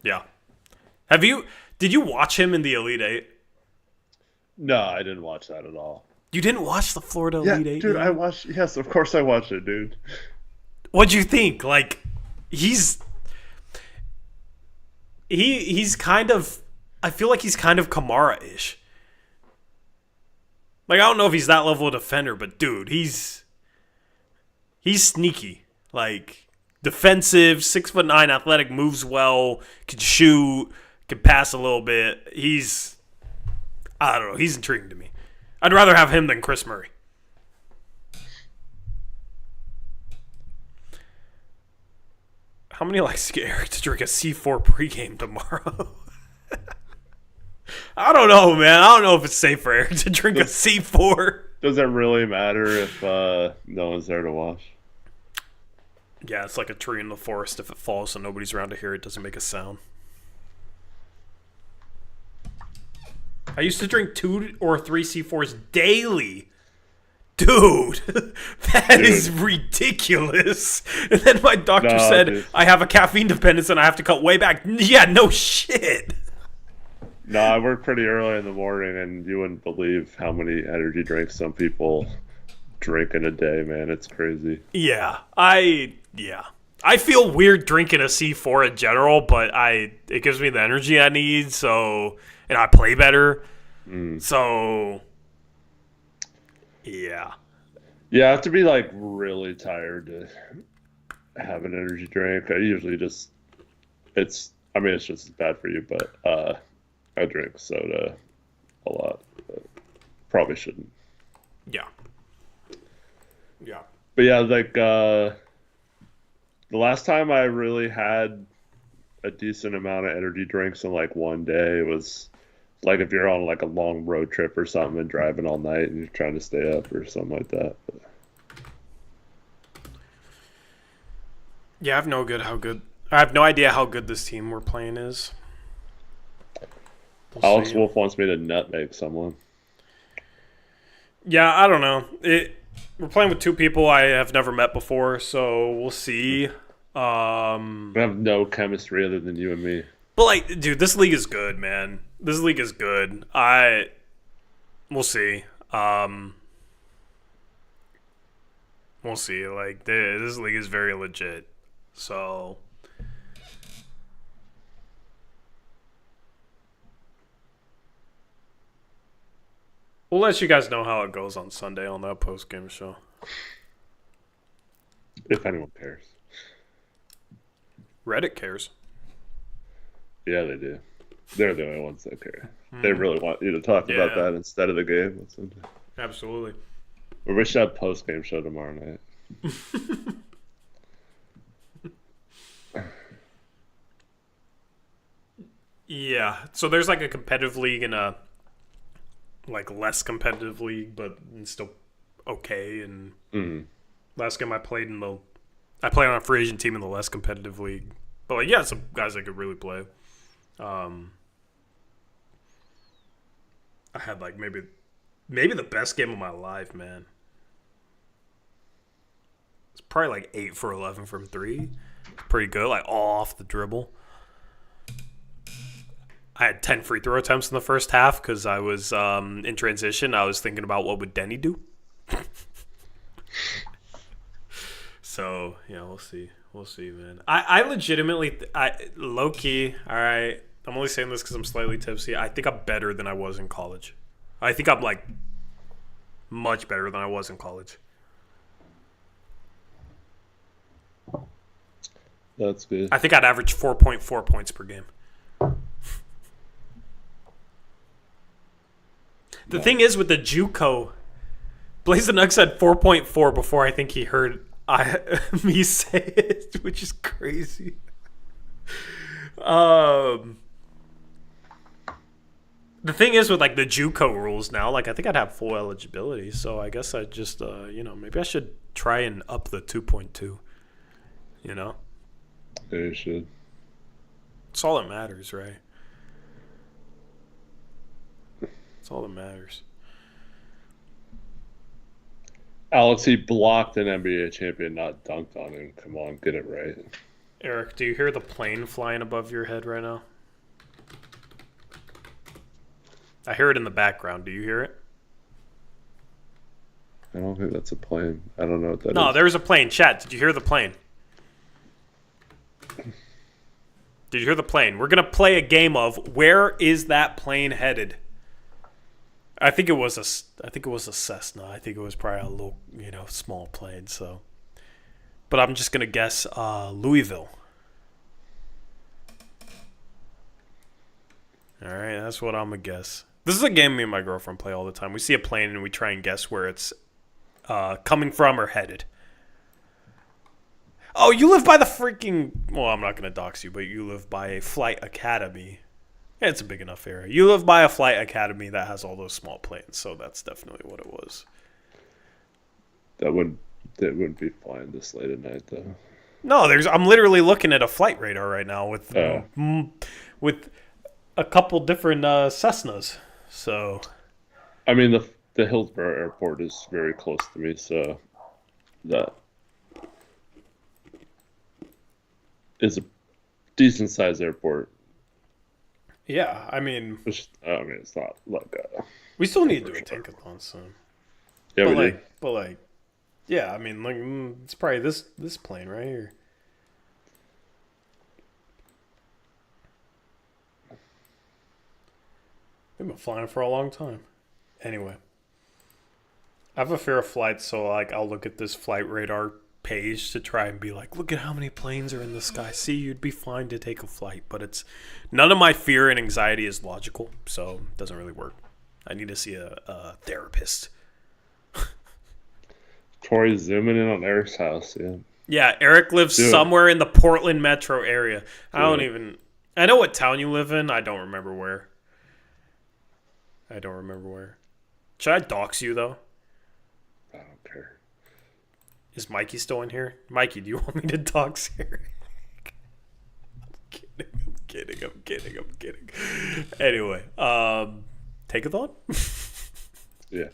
Yeah. Did you watch him in the Elite Eight? No, I didn't watch that at all. You didn't watch the Florida Elite Eight? Dude, I watched. Yes, of course I watched it, dude. What'd you think? Like, he's kind of. I feel like he's kind of Kamara-ish. Like, I don't know if he's that level of defender, but dude, he's sneaky. Like, defensive, 6'9", athletic, moves well, can shoot, can pass a little bit. I don't know. He's intriguing to me. I'd rather have him than Chris Murray. How many likes to get Eric to drink a C4 pregame tomorrow? I don't know, man. I don't know if it's safe for Eric to drink a C4. Does it really matter if no one's there to watch? Yeah, it's like a tree in the forest. If it falls and nobody's around to hear it, doesn't make a sound. I used to drink 2 or 3 C4s daily. dude, that is ridiculous. And then my doctor said dude. I have a caffeine dependence and I have to cut way back. Yeah, no shit. No, I work pretty early in the morning, and you wouldn't believe how many energy drinks some people drink in a day, man. It's crazy. Yeah, I feel weird drinking a C4 in general, but it gives me the energy I need, and I play better. So yeah. Yeah, I have to be like really tired to have an energy drink. I usually just it's just as bad for you, but I drink soda a lot. But probably shouldn't. Yeah. But yeah, like the last time I really had a decent amount of energy drinks in like one day was like if you're on like a long road trip or something and driving all night and you're trying to stay up or something like that. But... Yeah, I have no idea how good this team we're playing is. Alex Wolf wants me to nutmeg someone. Yeah, I don't know. We're playing with two people I have never met before, so we'll see. We have no chemistry other than you and me. But like, dude, this league is good, man. This league is good. We'll see. We'll see. Like, this league is very legit. So. We'll let you guys know how it goes on Sunday on that post-game show. If anyone cares. Reddit cares. Yeah, they do. They're the only ones that care. They really want you to talk about that instead of the game. Absolutely. We should have post-game show tomorrow night. Yeah. So there's like a competitive league and a like less competitive league, but still okay. And last game I played on a free agent team in the less competitive league. But like, yeah, some guys that could really play. I had like maybe the best game of my life, man. It's probably like 8 for 11 from 3. It's pretty good, like all off the dribble. I had 10 free throw attempts in the first half because I was in transition. I was thinking about what would Denny do. So, yeah, we'll see. We'll see, man. I legitimately, low-key, all right, I'm only saying this because I'm slightly tipsy. I think I'm better than I was in college. I think I'm, like, much better than I was in college. That's good. I think I'd average 4.4 points per game. The thing is with the JUCO, Blaze the Nug said 4.4 before I think he heard me say it, which is crazy. The thing is with like the JUCO rules now, like I think I'd have full eligibility, so I guess I just maybe I should try and up the 2.2. You know? Yeah, you should. It's all that matters, right? It's all that matters. Alex, he blocked an NBA champion, not dunked on him. Come on, get it right. Eric, do you hear the plane flying above your head right now? I hear it in the background. Do you hear it? I don't think that's a plane. I don't know what that is. No, there's a plane. Chat, did you hear the plane? Did you hear the plane? We're going to play a game of where is that plane headed? I think it was a Cessna. I think it was probably a little, small plane, so. But I'm just going to guess Louisville. All right, that's what I'm going to guess. This is a game me and my girlfriend play all the time. We see a plane and we try and guess where it's coming from or headed. Oh, you live by the freaking... Well, I'm not going to dox you, but you live by a flight academy. Yeah, it's a big enough area. You live by a flight academy that has all those small planes, so that's definitely what it was. That wouldn't be flying this late at night, though. No, I'm literally looking at a flight radar right now with a couple different Cessnas. So, I mean, the Hillsborough Airport is very close to me, so that is a decent sized airport. Yeah, I mean, Which, it's not like a. we still need to do a tankathon soon. Yeah, But we like, do. but like, yeah, I mean, like, it's probably this plane right here. We've been flying for a long time. Anyway, I have a fear of flights, so like, I'll look at this flight radar page to try and be like, look at how many planes are in the sky. See, you'd be fine to take a flight, but it's none of my fear and anxiety is logical, so it doesn't really work. I need to see a therapist. Tori's zooming in on Eric's house. Yeah. Yeah, Eric lives Dude. somewhere in the Portland metro area. I don't Dude. even. I know what town you live in. I don't remember where. Should I dox you though? I don't care. Is Mikey still in here? Mikey, do you want me to dox Eric? I'm kidding. Anyway, take a thought. Yeah.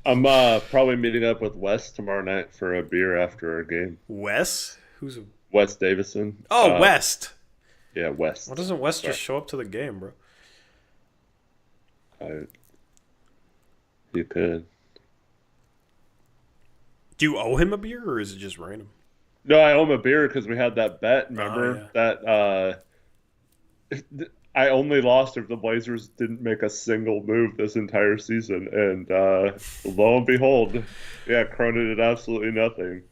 I'm probably meeting up with Wes tomorrow night for a beer after our game. Wes? Who's? Wes Davison. West. Yeah, Wes. Why doesn't Wes just show up to the game, bro? You could. Do you owe him a beer, or is it just random? No, I owe him a beer because we had that bet. Remember that? I only lost if the Blazers didn't make a single move this entire season, and lo and behold, yeah, Cronin did absolutely nothing.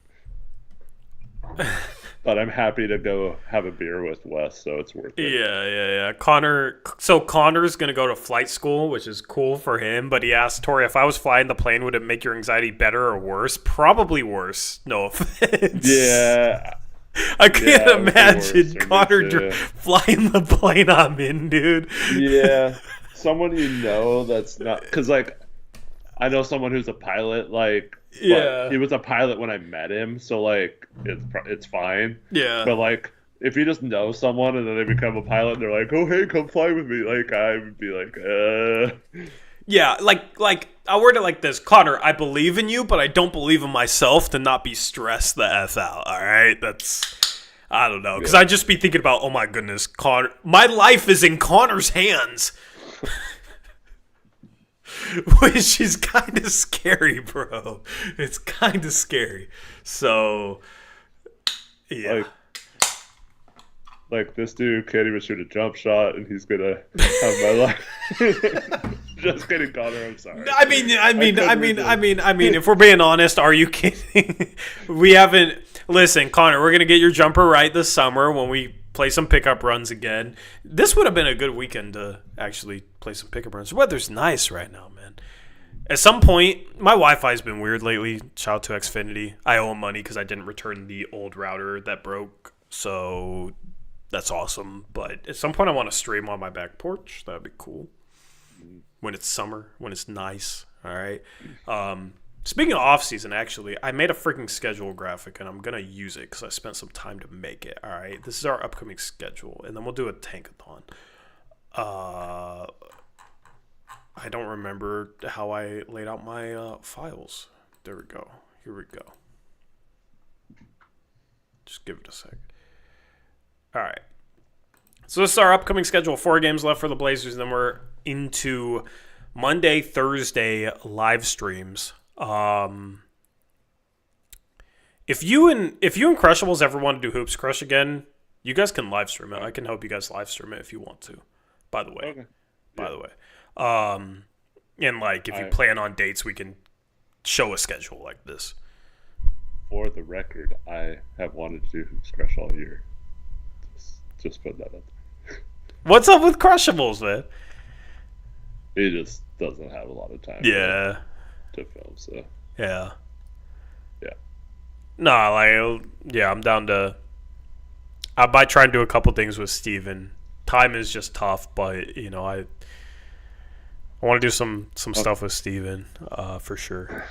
But I'm happy to go have a beer with Wes, so it's worth it. Yeah. Connor's going to go to flight school, which is cool for him, but he asked Tori, if I was flying the plane, would it make your anxiety better or worse? Probably worse. No offense. Yeah. I can't it would be imagine worse for me Connor too. flying the plane I'm in, dude. Yeah. Someone you know that's not... Because, like, I know someone who's a pilot, like... Yeah. But he was a pilot when I met him, so, like, it's fine. Yeah. But, like, if you just know someone and then they become a pilot and they're like, oh, hey, come fly with me, like, I would be like, Yeah, like I word it like this, Connor, I believe in you, but I don't believe in myself to not be stressed the F out, all right? That's, I don't know, because I'd just be thinking about, oh my goodness, Connor, my life is in Connor's hands. Which is kind of scary, bro. It's kind of scary. So, yeah. Like this dude can't even shoot a jump shot, and he's gonna have my life. Just kidding, Connor. I'm sorry. I mean. If we're being honest, are you kidding? We haven't. Listen, Connor, we're gonna get your jumper right this summer when we play some pickup runs again. This would have been a good weekend to actually play some pickup runs. The weather's nice right now, man. At some point, my Wi-Fi's been weird lately. Shout out to Xfinity. I owe them money because I didn't return the old router that broke. So that's awesome. But at some point, I want to stream on my back porch. That'd be cool. When it's summer, when it's nice. All right. Speaking of off-season, actually, I made a freaking schedule graphic, and I'm going to use it because I spent some time to make it. All right. This is our upcoming schedule, and then we'll do a tankathon. I don't remember how I laid out my files. There we go. Here we go. Just give it a sec. All right. So this is our upcoming schedule. 4 games left for the Blazers, and then we're into Monday, Thursday live streams. If you and Crushables ever want to do Hoops Crush again, you guys can live stream it. I can help you guys live stream it if you want to. By the way. Okay. By the way. And like if you plan on dates, we can show a schedule like this. For the record, I have wanted to do Hoops Crush all year. Just put that up there. What's up with Crushables, man? He just doesn't have a lot of time Yeah. to film, so Yeah. yeah. No, like, yeah, I'm down to. I might try and do a couple things with Steven. Time is just tough, but you know, I want to do some stuff with Steven, for sure.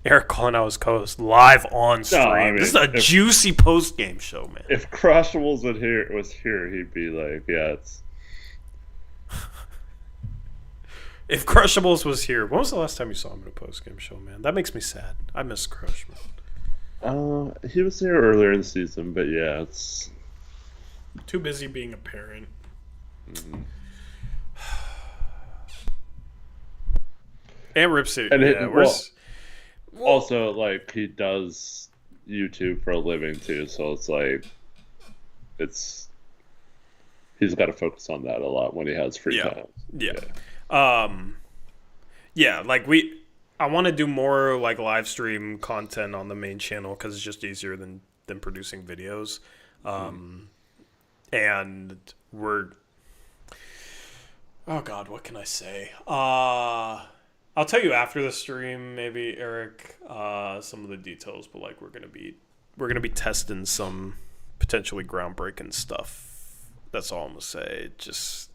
Eric calling out his co-host live on stream. No, I mean, this is a juicy post-game show, man. If Crushables was here, he'd be like, yeah, it's If Crushables was here, when was the last time you saw him in a post-game show, man? That makes me sad. I miss Crush, man. He was there earlier in the season, but yeah, it's Too busy being a parent. Mm-hmm. And Rip City. And yeah, also like he does YouTube for a living too, so it's like he's got to focus on that a lot when he has free time. Yeah. Like I want to do more like live stream content on the main channel because it's just easier than producing videos. And we're, oh God, what can I say? I'll tell you after the stream, maybe, Eric, some of the details, but like we're gonna be testing some potentially groundbreaking stuff. That's all I'm gonna say. Just,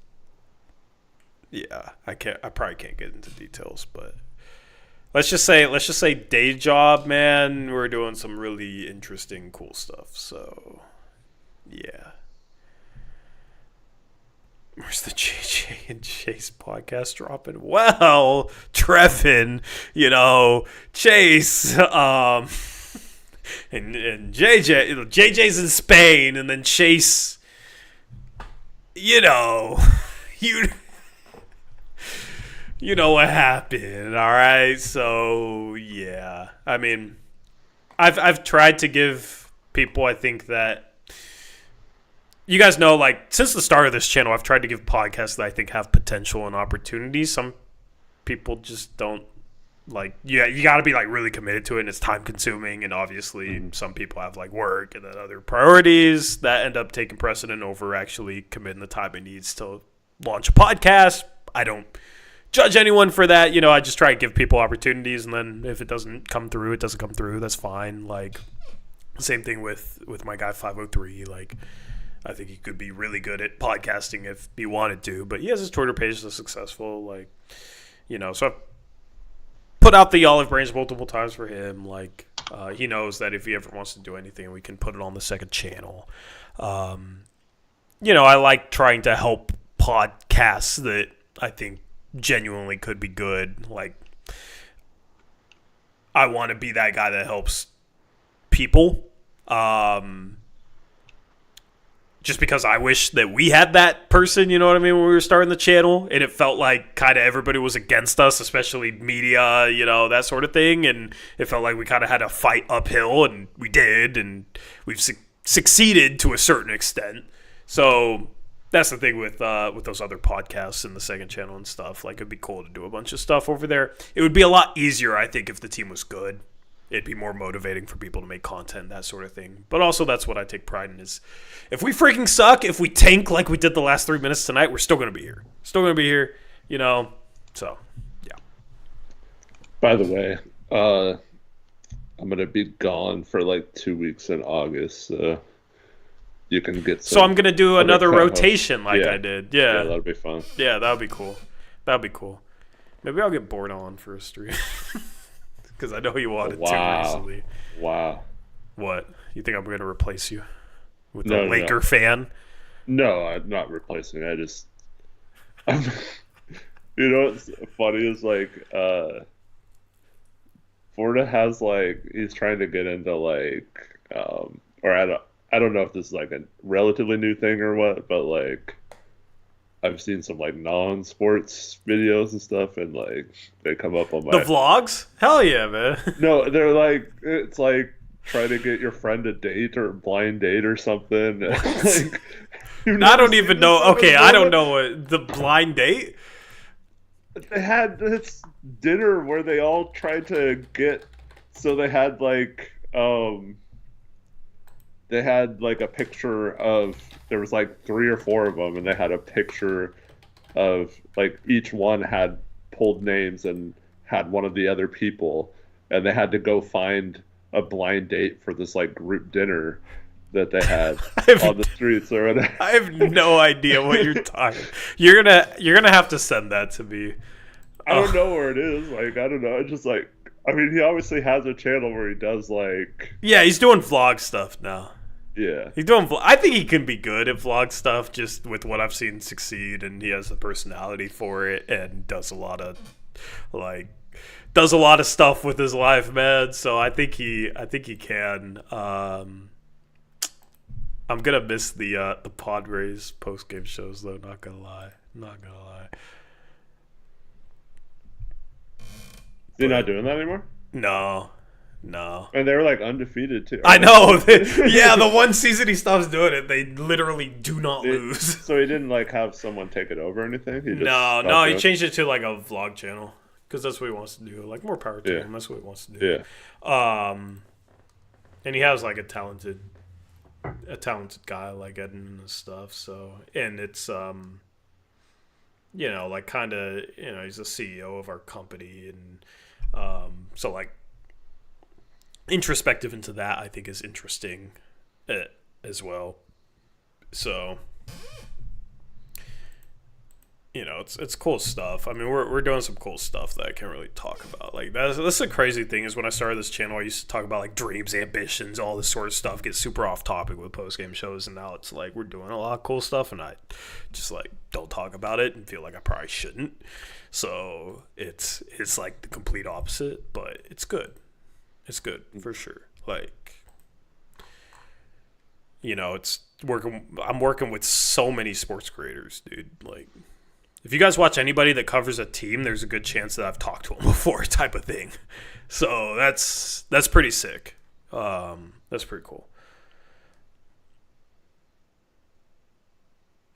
yeah, I probably can't get into details, but let's just say day job, man, we're doing some really interesting, cool stuff. So, yeah. Where's the JJ and Chase podcast dropping? Well, Trevin, Chase, and JJ's in Spain, and then Chase, you know what happened, all right? So, yeah. I mean, I've tried to give people, I think that, you guys know, like, since the start of this channel, I've tried to give podcasts that I think have potential and opportunities. Some people just don't, like, you got to be, like, really committed to it, and it's time-consuming, and obviously some people have, like, work and then other priorities that end up taking precedent over actually committing the time it needs to launch a podcast. I don't judge anyone for that. I just try to give people opportunities, and then if it doesn't come through, it doesn't come through. That's fine. Like, same thing with my guy 503, like, I think he could be really good at podcasting if he wanted to, but he has his Twitter page that's successful. Like, so I've put out the olive branch multiple times for him. Like, he knows that if he ever wants to do anything, we can put it on the second channel. I like trying to help podcasts that I think genuinely could be good. Like, I want to be that guy that helps people. Just because I wish that we had that person, you know what I mean, when we were starting the channel, and it felt like kind of everybody was against us, especially media, that sort of thing, and it felt like we kind of had to fight uphill, and we did, and we've succeeded to a certain extent. So that's the thing with those other podcasts in the second channel and stuff. Like, it'd be cool to do a bunch of stuff over there. It would be a lot easier, I think, if the team was good. It'd be more motivating for people to make content, that sort of thing. But also, that's what I take pride in is if we freaking suck, if we tank like we did the last 3 minutes tonight, we're still going to be here. So, yeah. By the way, I'm going to be gone for like 2 weeks in August. You can get some. So I'm going to do another rotation like I did. Yeah, that'll be fun. Yeah, that'll be cool. Maybe I'll get bored on for a stream. Because I know you wanted to recently. Wow. What? You think I'm going to replace you with a Laker fan? No, I'm not replacing. What's funny is like, Florida has like, he's trying to get into like, or I don't know if this is like a relatively new thing or what, but like, I've seen some like non-sports videos and stuff, and like they come up on my the vlogs. Hell yeah, man! No, they're like, it's like try to get your friend a date or a blind date or something. Like, I don't even know. Okay, I don't know what the blind date. They had this dinner where they all tried to get. So they had like a picture of, there was like 3 or 4 of them, and they had a picture of like each one had pulled names and had one of the other people, and they had to go find a blind date for this like group dinner that they had on the streets or whatever. I have no idea what you're talking. You're gonna have to send that to me. I don't know where it is. Like, I don't know. It's just like, I mean, he obviously has a channel where he does like. Yeah, he's doing vlog stuff now. Yeah. He's doing. I think he can be good at vlog stuff, just with what I've seen succeed, and he has the personality for it, and does a lot of stuff with his life, man. So I think he can. I'm gonna miss the Padres post game shows though. Not gonna lie. Is he not doing that anymore? No. And they were like undefeated too. I know. Yeah, the one season he stops doing it, they literally do not lose. So he didn't like have someone take it over or anything? He just No, he changed it to like a vlog channel because that's what he wants to do. Like more power to him. That's what he wants to do. Yeah. And he has like a talented guy like editing and stuff. So, and it's like kind of he's the CEO of our company, and so like introspective into that I think is interesting as well. So it's cool stuff. I mean, we're doing some cool stuff that I can't really talk about. Like that's the crazy thing is when I started this channel, I used to talk about like dreams, ambitions, all this sort of stuff, get super off topic with post game shows, and now it's like we're doing a lot of cool stuff, and I just like don't talk about it and feel like I probably shouldn't. So it's like the complete opposite, but it's good. It's good for sure. Like, it's working. I'm working with so many sports creators, dude. Like, if you guys watch anybody that covers a team, there's a good chance that I've talked to them before, type of thing. So that's pretty sick. That's pretty cool.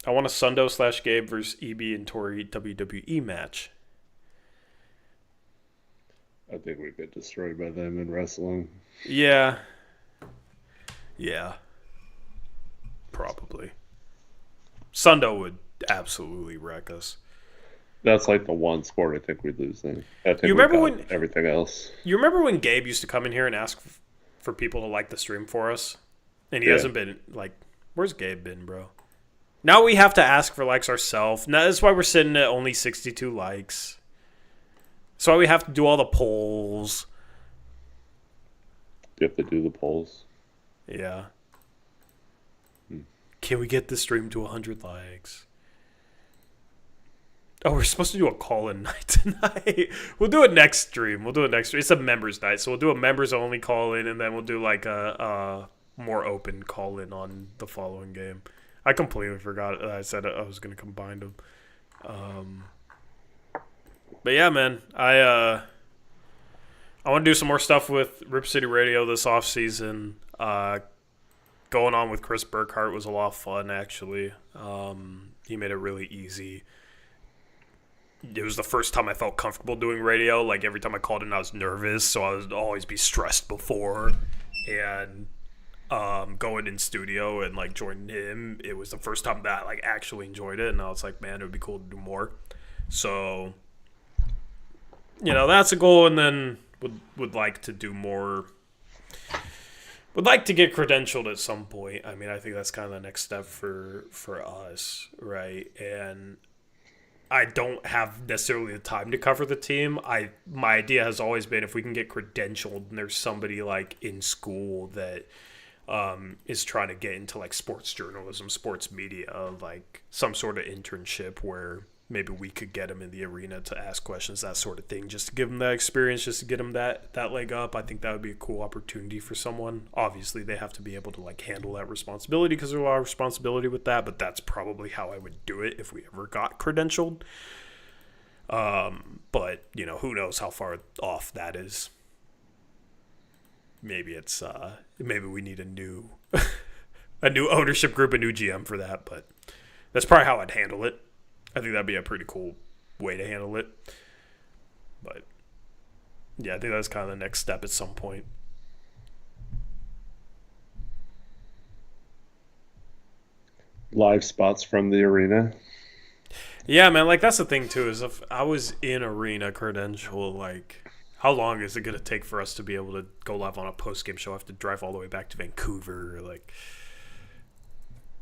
I want a Sundo / Gabe versus EB and Tori WWE match. I think we get destroyed by them in wrestling. Yeah. Probably. Sundo would absolutely wreck us. That's like the one sport I think we'd lose then. I think you remember when everything else. You remember when Gabe used to come in here and ask for people to like the stream for us? And he hasn't been like, where's Gabe been, bro? Now we have to ask for likes ourselves. Now that's why we're sitting at only 62 likes. That's why we have to do all the polls. You have to do the polls? Yeah. Can we get this stream to 100 likes? Oh, we're supposed to do a call-in night tonight. We'll do it next stream. It's a members night, so we'll do a members-only call-in, and then we'll do like a more open call-in on the following game. I completely forgot. I said I was going to combine them. But yeah, man, I want to do some more stuff with Rip City Radio this off season. Going on with Chris Burkhart was a lot of fun, actually. He made it really easy. It was the first time I felt comfortable doing radio. Like every time I called in, I was nervous, so I would always be stressed before. And going in studio and like joining him, it was the first time that I like actually enjoyed it, and I was like, man, it would be cool to do more. So. That's a goal, and then would like to do more. Would like to get credentialed at some point. I mean, I think that's kind of the next step for us, right? And I don't have necessarily the time to cover the team. My idea has always been if we can get credentialed and there's somebody like in school that is trying to get into like sports journalism, sports media, like some sort of internship where maybe we could get them in the arena to ask questions, that sort of thing, just to give them that experience, just to get them that leg up. I think that would be a cool opportunity for someone. Obviously, they have to be able to like handle that responsibility because there's a lot of responsibility with that, but that's probably how I would do it if we ever got credentialed. But, who knows how far off that is. Maybe it's, maybe we need a new ownership group, a new GM for that, but that's probably how I'd handle it. I think that'd be a pretty cool way to handle it. But, yeah, I think that's kind of the next step at some point. Live spots from the arena. Yeah, man, like that's the thing too, is if I was in arena credential, like how long is it going to take for us to be able to go live on a post-game show? I have to drive all the way back to Vancouver. Like,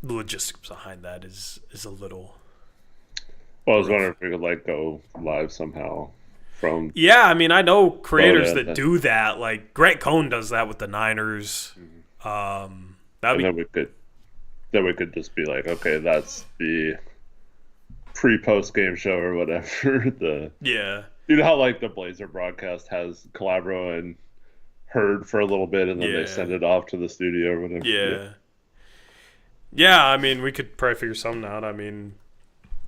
the logistics behind that is a little... Well, I was wondering if we could like go live somehow from. Yeah, I mean, I know creators that do that. Like Grant Cohn does that with the Niners. That That'd And then we could just be like, okay, that's the pre-post game show or whatever. yeah. You know how like the Blazer broadcast has Calabro and Hurd for a little bit, and then they send it off to the studio or whatever. Yeah, I mean, we could probably figure something out. I mean,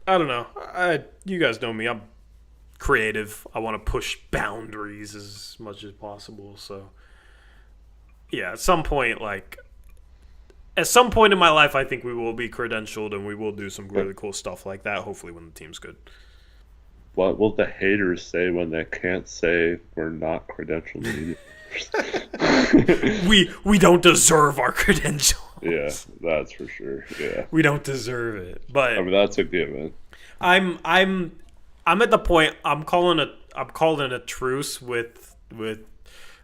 I don't know. You guys know me. I'm creative. I want to push boundaries as much as possible. So, yeah, at some point in my life, I think we will be credentialed and we will do some really cool stuff like that, hopefully when the team's good. What will the haters say when they can't say we're not credentialed? we don't deserve our credentials. Yeah, that's for sure. Yeah, we don't deserve it. But I mean, that's a given. I'm at the point I'm calling a truce with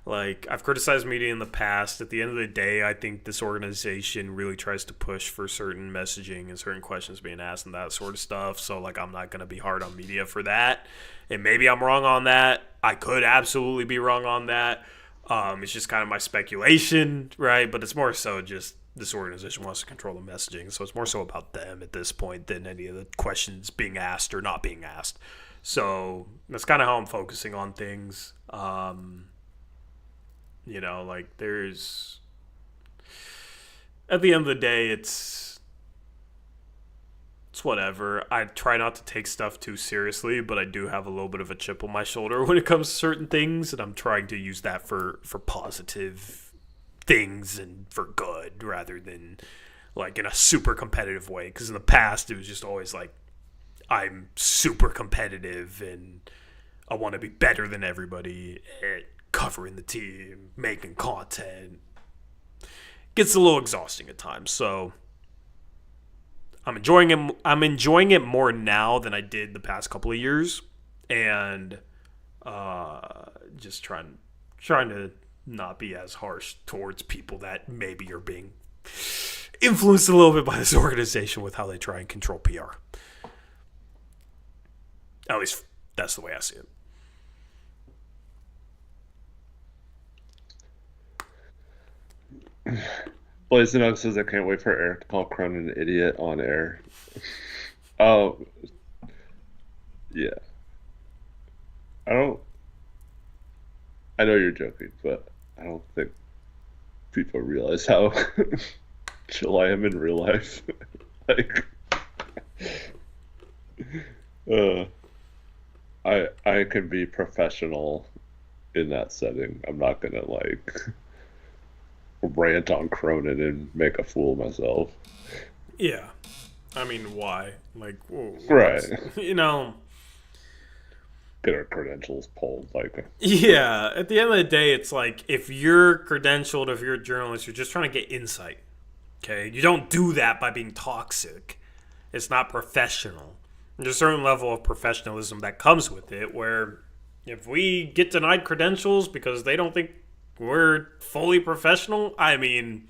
like, I've criticized media in the past. At the end of the day, I think this organization really tries to push for certain messaging and certain questions being asked and that sort of stuff. So, like, I'm not going to be hard on media for that. And maybe I'm wrong on that. I could absolutely be wrong on that. It's just kind of my speculation, right? But it's more so just this organization wants to control the messaging. So it's more so about them at this point than any of the questions being asked or not being asked. So that's kind of how I'm focusing on things. You know, like, there's, at the end of the day, it's whatever. I try not to take stuff too seriously, but I do have a little bit of a chip on my shoulder when it comes to certain things, and I'm trying to use that for positive things and for good rather than, like, in a super competitive way. Because in the past, it was just always like, I'm super competitive and I want to be better than everybody at covering the team, making content. Gets a little exhausting at times, so I'm enjoying it. I'm enjoying it more now than I did the past couple of years, and just trying to not be as harsh towards people that maybe are being influenced a little bit by this organization with how they try and control PR. At least that's the way I see it. Blazing says, I can't wait for Eric to call Cronin an idiot on air. Oh, yeah. I know you're joking, but I don't think people realize how chill I am in real life. Like, I can be professional in that setting. I'm not gonna, like, rant on Cronin and make a fool of myself. Yeah. I mean, why? Like, whoa, right. You know, get our credentials pulled. Like, yeah, at the end of the day, it's like, if you're credentialed, if you're a journalist, you're just trying to get insight. Okay? You don't do that by being toxic. It's not professional. There's a certain level of professionalism that comes with it, where if we get denied credentials because they don't think we're fully professional, I mean,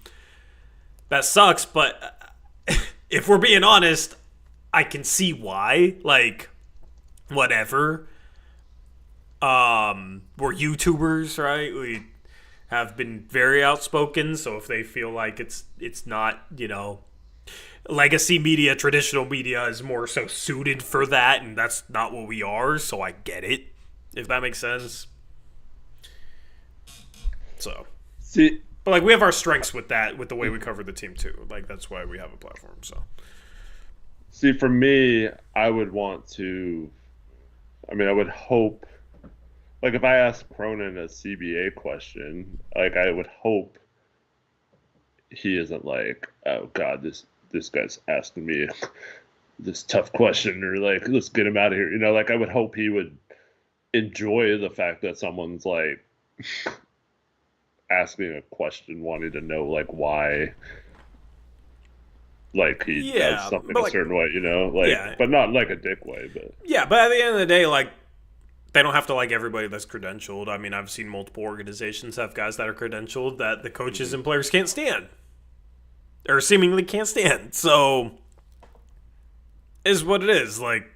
that sucks, but if we're being honest, I can see why. Like, whatever. We're YouTubers, right? We have been very outspoken, so if they feel like it's not, you know, legacy media, traditional media is more so suited for that, and that's not what we are, so I get it, if that makes sense. So, see, but like, we have our strengths with that, with the way we cover the team too. Like, that's why we have a platform. So, see, for me, I would hope, like, if I ask Cronin a CBA question, like, I would hope he isn't like, oh God, this guy's asking me this tough question, or like, let's get him out of here. You know, like, I would hope he would enjoy the fact that someone's like asking a question, wanting to know, like, why, like, he does something a certain way, you know, like, but not like a dick way. But yeah, but at the end of the day, like, they don't have to like everybody that's credentialed. I mean, I've seen multiple organizations have guys that are credentialed that the coaches and players can't stand, or seemingly can't stand. So, is what it is. Like,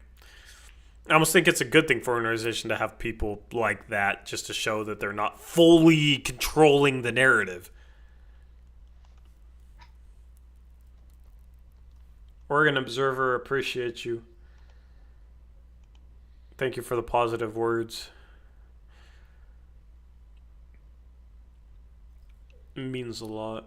I almost think it's a good thing for an organization to have people like that, just to show that they're not fully controlling the narrative. Oregon Observer, appreciate you. Thank you for the positive words. It means a lot.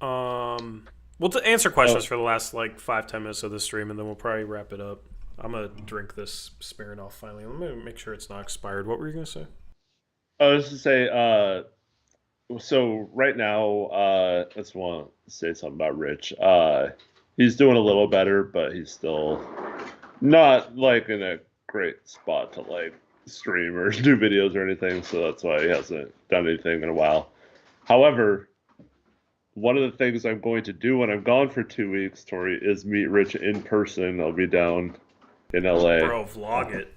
We'll answer questions for the last 5-10 minutes of the stream, and then we'll probably wrap it up. I'm gonna drink this Smirnoff finally. Let me make sure it's not expired. What were you gonna say? I was to say, so right now, I just want to say something about Rich. He's doing a little better, but he's still not in a great spot to stream or do videos or anything. So that's why he hasn't done anything in a while. However, one of the things I'm going to do when I'm gone for 2 weeks, Tori, is meet Rich in person. I'll be down in LA. Bro, vlog it.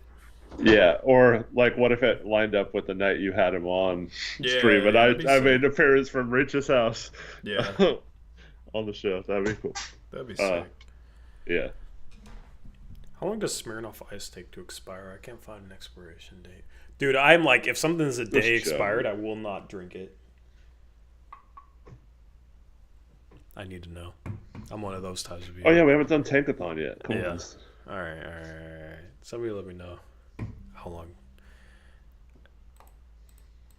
Yeah, or what if it lined up with the night you had him on stream and I made an appearance from Rich's house on the show. That'd be cool. That'd be sick. Yeah. How long does Smirnoff Ice take to expire? I can't find an expiration date. Dude, I'm if something's a day expired, I will not drink it. I need to know. I'm one of those types of people. Oh, yeah, we haven't done Tankathon yet. Come on. All right. Somebody let me know how long.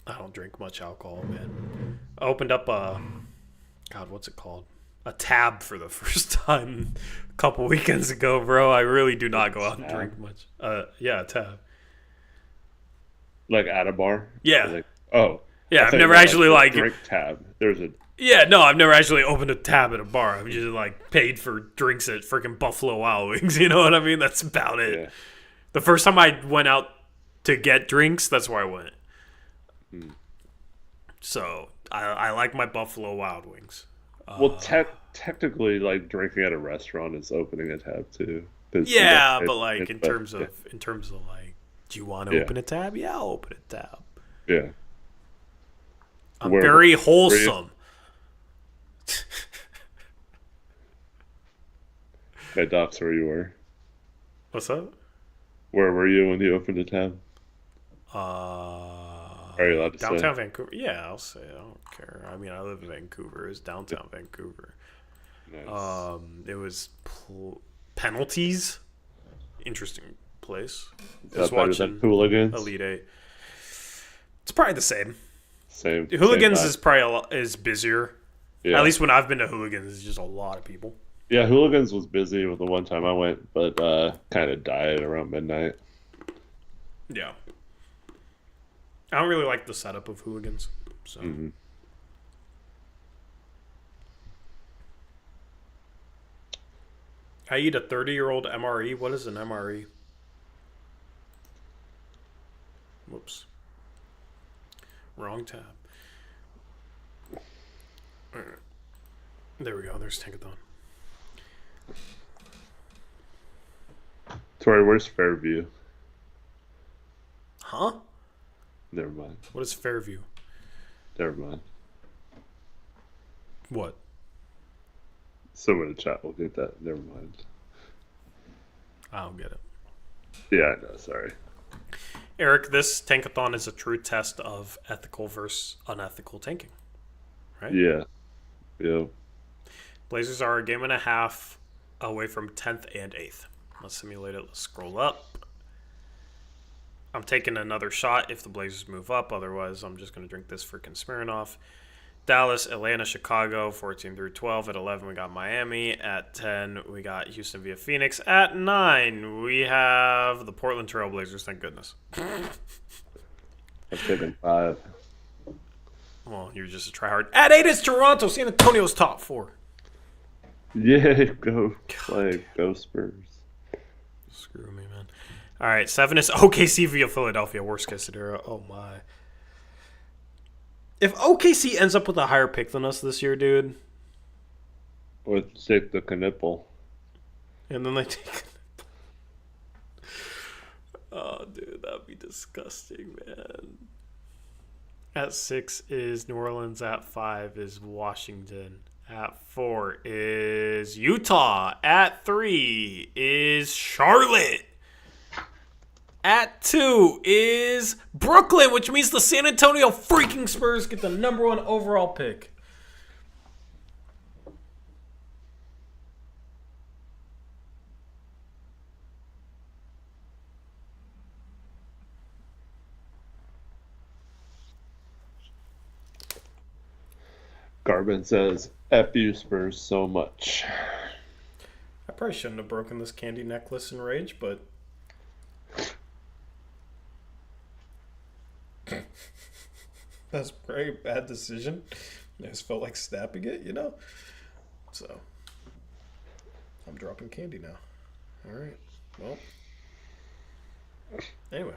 I don't drink much alcohol, man. I opened up what's it called? A tab for the first time a couple weekends ago, bro. I really do not go out and drink much. Yeah, a tab. At a bar? Yeah. Yeah, I've never actually drink tab. There's a... Yeah, no, I've never actually opened a tab at a bar. I've just paid for drinks at freaking Buffalo Wild Wings. You know what I mean? That's about it. Yeah. The first time I went out to get drinks, that's where I went. So I like my Buffalo Wild Wings. Well, technically, drinking at a restaurant is opening a tab too. Yeah, but in terms of do you want to open a tab? Yeah, I'll open a tab. Yeah. I'm very wholesome. Hey, Docs, where you were? What's up? Where were you when you opened a tab? Are you allowed to say? Downtown Vancouver? Yeah, I'll say. I don't care. I mean, I live in Vancouver. It's downtown Vancouver. Nice. It was Penalties. Interesting place. Is that better than Hooligans? Elite Eight. It's probably the same. Same. Hooligans same is probably is busier. Yeah. At least when I've been to Hooligans, it's just a lot of people. Yeah, Hooligans was busy with the one time I went, but kind of died around midnight. Yeah. I don't really like the setup of Hooligans. So. Mm-hmm. I eat a 30-year-old MRE. What is an MRE? Whoops. Wrong tab. All right. There we go. There's Tankathon. Tori, where's Fairview? Huh? Never mind. What is Fairview? Never mind. What? Someone in the chat will get that. Never mind. I don't get it. Yeah, I know. Sorry. Eric, this Tankathon is a true test of ethical versus unethical tanking. Right? Yeah. Yeah. Blazers are a game and a half away from 10th and 8th. Let's simulate it. Let's scroll up. I'm taking another shot if the Blazers move up. Otherwise, I'm just going to drink this freaking Smirnoff. Dallas, Atlanta, Chicago, 14 through 12. At 11, we got Miami. At 10, we got Houston via Phoenix. At 9, we have the Portland Trail Blazers. Thank goodness. I'm taking 5. Well, you're just a tryhard. At 8 is Toronto. San Antonio's top 4. Yeah, go play. Go Spurs. Screw me, man. All right, 7 is OKC via Philadelphia. Worst case scenario. Oh, my. If OKC ends up with a higher pick than us this year, dude. Or take the Knipple. And then they take... Oh, dude, that'd be disgusting, man. At 6 is New Orleans. At 5 is Washington. At 4 is Utah. At 3 is Charlotte. At 2 is Brooklyn, which means the San Antonio freaking Spurs get the number 1 overall pick. Garvin says, F you Spurs so much. I probably shouldn't have broken this candy necklace in rage, but that's a very bad decision. I just felt like snapping it, you know? So, I'm dropping candy now. Alright, well. Anyway.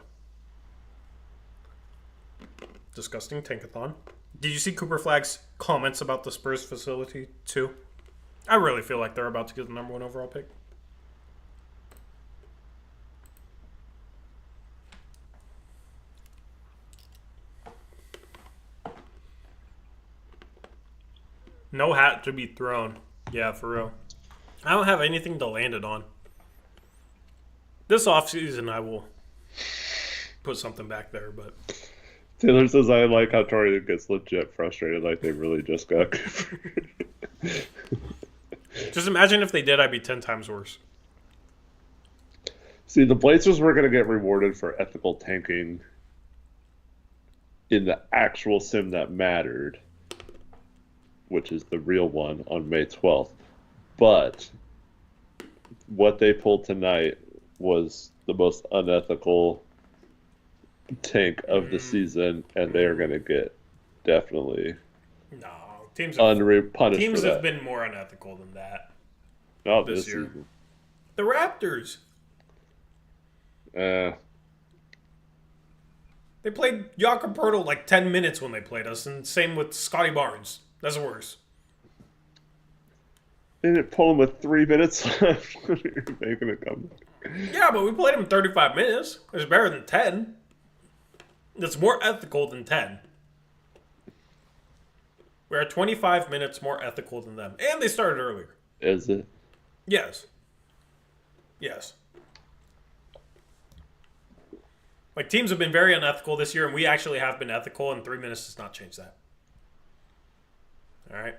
Disgusting Tankathon. Did you see Cooper Flagg's comments about the Spurs facility, too? I really feel like they're about to get the number 1 overall pick. No hat to be thrown. Yeah, for real. I don't have anything to land it on. This offseason, I will put something back there, but... Taylor says, I like how Tori gets legit frustrated, like they really just got Cooper. Just imagine if they did, I'd be 10 times worse. See, the Blazers were going to get rewarded for ethical tanking in the actual sim that mattered, which is the real one on May 12th. But what they pulled tonight was the most unethical tank of the season, and they are going to get definitely teams punished. Teams for have that. been more unethical than that Not this year. Season. The Raptors. They played Jakob Poeltl like 10 minutes when they played us, and same with Scotty Barnes. That's worse. They didn't pull him with 3 minutes left when you're making a comeback. Yeah, but we played him 35 minutes. It's better than 10. It's more ethical than 10. We are 25 minutes more ethical than them. And they started earlier. Is it? Yes. Yes. Like, teams have been very unethical this year, and we actually have been ethical, and 3 minutes does not change that. All right?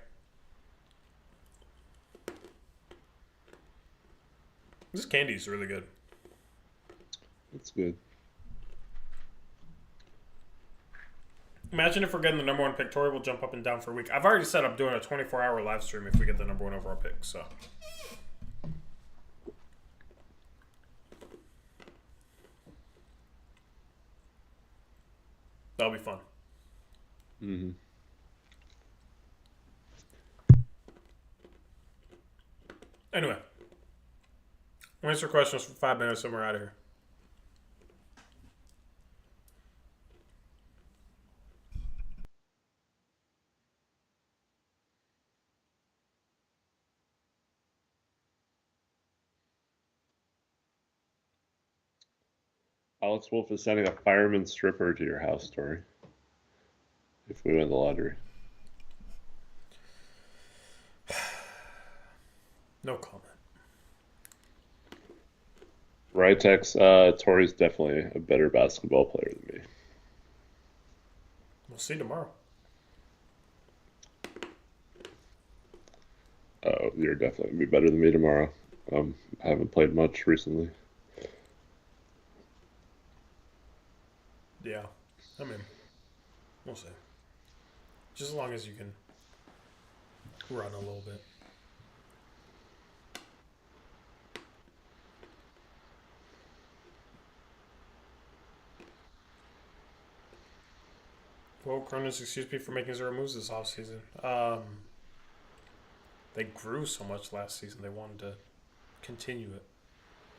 This candy is really good. That's good. Imagine if we're getting the number 1 pick. Tori will jump up and down for a week. I've already said I'm doing a 24-hour live stream if we get the number 1 overall pick, so... that'll be fun. Mm-hmm. Anyway. Answer questions for 5 minutes and we're out of here. Alex Wolf is sending a fireman stripper to your house, Tori. If we win the lottery. No comment. Right, Tex. Tori's definitely a better basketball player than me. We'll see tomorrow. Oh, you're definitely going to be better than me tomorrow. I haven't played much recently. Yeah. I mean, we'll see. Just as long as you can run a little bit. Well, Cronin's excuse me for making 0 moves this offseason. They grew so much last season, they wanted to continue it.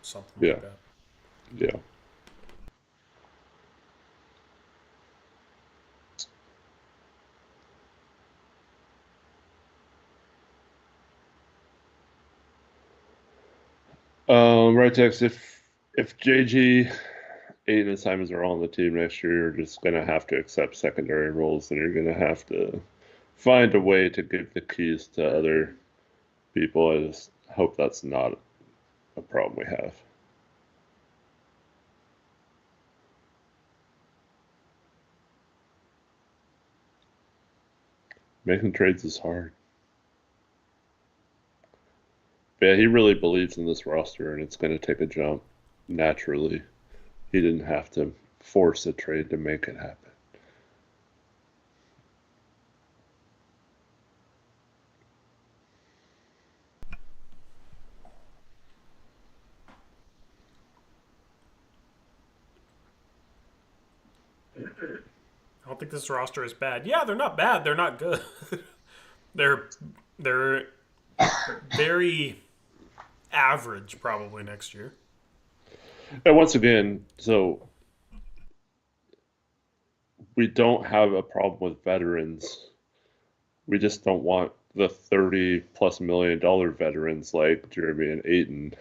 Something like that. Yeah. Right, Tex. If JG, Aiden, and Simons are all on the team next year, you're just gonna have to accept secondary roles, and you're gonna have to find a way to give the keys to other people. I just hope that's not a problem we have. Making trades is hard. But yeah, he really believes in this roster, and it's going to take a jump naturally. He didn't have to force a trade to make it happen. I don't think this roster is bad. Yeah, they're not bad. They're not good. they're very average probably next year. And once again, so we don't have a problem with veterans. We just don't want the $30+ million veterans like Jeremy and Ayton.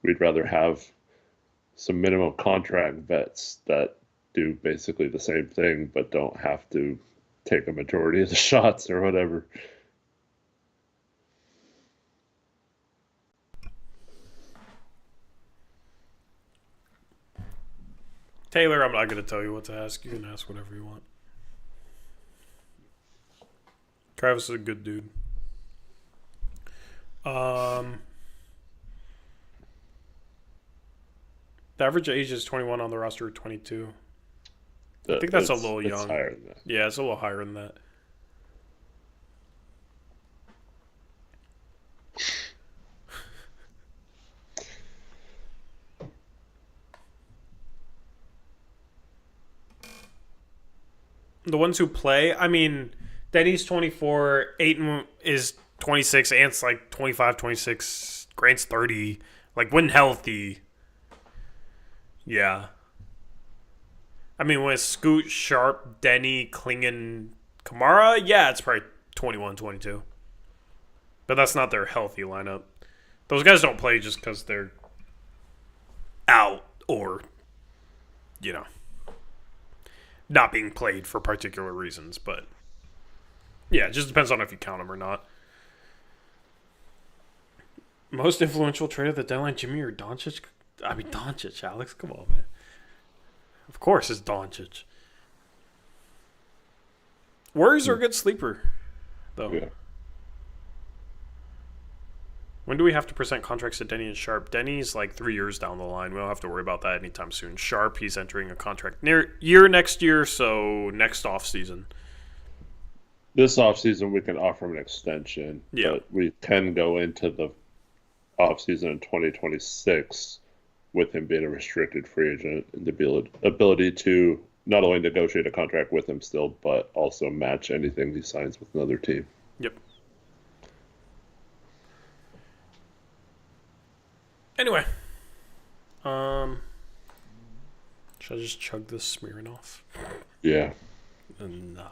We'd rather have some minimum contract vets that do basically the same thing but don't have to take a majority of the shots or whatever. Taylor, I'm not going to tell you what to ask. You can ask whatever you want. Travis is a good dude. The average age is 21 on the roster, 22. I think that's a little young. It's higher than that. Yeah, it's a little higher than that. The ones who play, I mean, Denny's 24, Ayton is 26, Ant's like 25, 26, Grant's 30. Like, when healthy, yeah. I mean, with Scoot, Sharp, Denny, Klingon, Kamara, yeah, it's probably 21, 22. But that's not their healthy lineup. Those guys don't play just because they're out or, you know, not being played for particular reasons. But, yeah, it just depends on if you count them or not. Most influential trade of the deadline, Jimmy or Doncic? I mean, Doncic, Alex. Come on, man. Of course it's Doncic. Warriors are a good sleeper, though. Yeah. When do we have to present contracts to Denny and Sharp? Denny's like 3 years down the line. We don't have to worry about that anytime soon. Sharp, he's entering a contract next year, so next offseason. This offseason, we can offer him an extension. Yeah. But we can go into the offseason in 2026 with him being a restricted free agent and the ability to not only negotiate a contract with him still, but also match anything he signs with another team. Yep. Anyway. Should I just chug this Smirnoff? Yeah. Nah.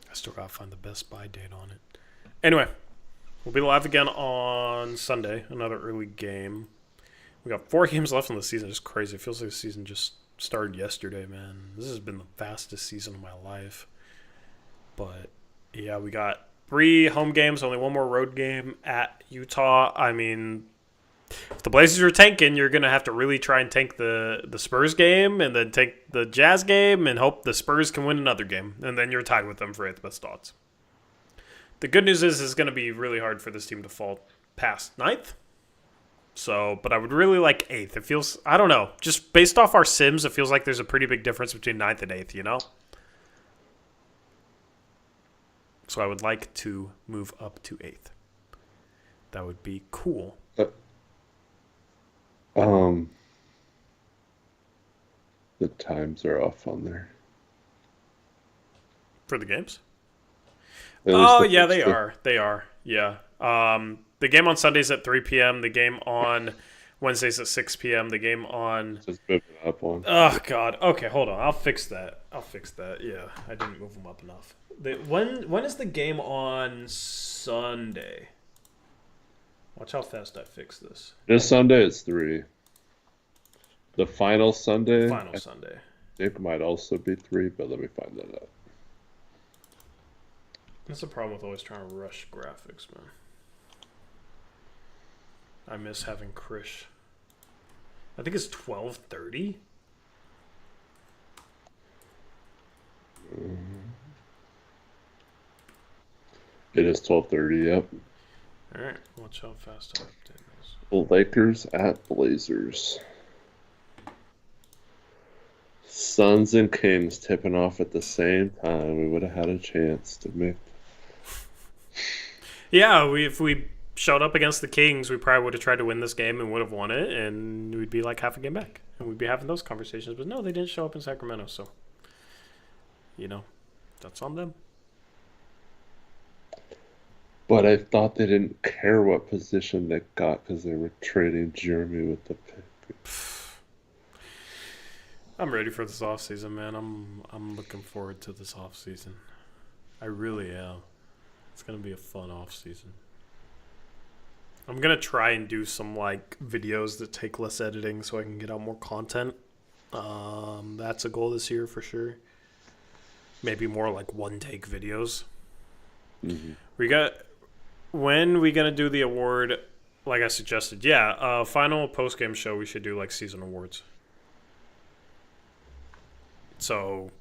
I still gotta find the Best Buy date on it. Anyway, we'll be live again on Sunday. Another early game. We got 4 games left in the season. It's crazy. It feels like the season just started yesterday, man. This has been the fastest season of my life. But, yeah, we got 3 home games, only 1 more road game at Utah. I mean, if the Blazers are tanking, you're going to have to really try and tank the Spurs game and then take the Jazz game and hope the Spurs can win another game. And then you're tied with them for 8th best odds. The good news is it's going to be really hard for this team to fall past 9th. So, but I would really like 8th. It feels, I don't know, just based off our sims, it feels like there's a pretty big difference between 9th and 8th, you know? So I would like to move up to 8th. That would be cool. The times are off on there. For the games? At least Oh, the yeah, first they two. are. They are. Yeah. The game on Sundays at 3 p.m. The game on Wednesdays at 6 p.m. The game on... Just moving up one. Oh, God. Okay, hold on. I'll fix that. Yeah, I didn't move them up enough. When is the game on Sunday? Watch how fast I fix this. This Sunday it's 3. The final Sunday, Final Sunday. I think might also be 3, but let me find that out. That's the problem with always trying to rush graphics, man. I miss having Krish. I think it's 12:30. It is 12:30. Yep. All right, watch how fast I update this. Lakers at Blazers. Suns and Kings tipping off at the same time. We would have had a chance to make Yeah, if we showed up against the Kings, we probably would have tried to win this game and would have won it, and we'd be like half a game back, and we'd be having those conversations. But no, they didn't show up in Sacramento, so that's on them. But I thought they didn't care what position they got because they were trading Jeremy with the pick. I'm ready for this offseason, man. I'm looking forward to this offseason. I really am. It's going to be a fun offseason. I'm going to try and do some videos that take less editing so I can get out more content. That's a goal this year for sure. Maybe more one-take videos. Mm-hmm. When we going to do the award, like I suggested? Yeah, final post-game show, we should do season awards. So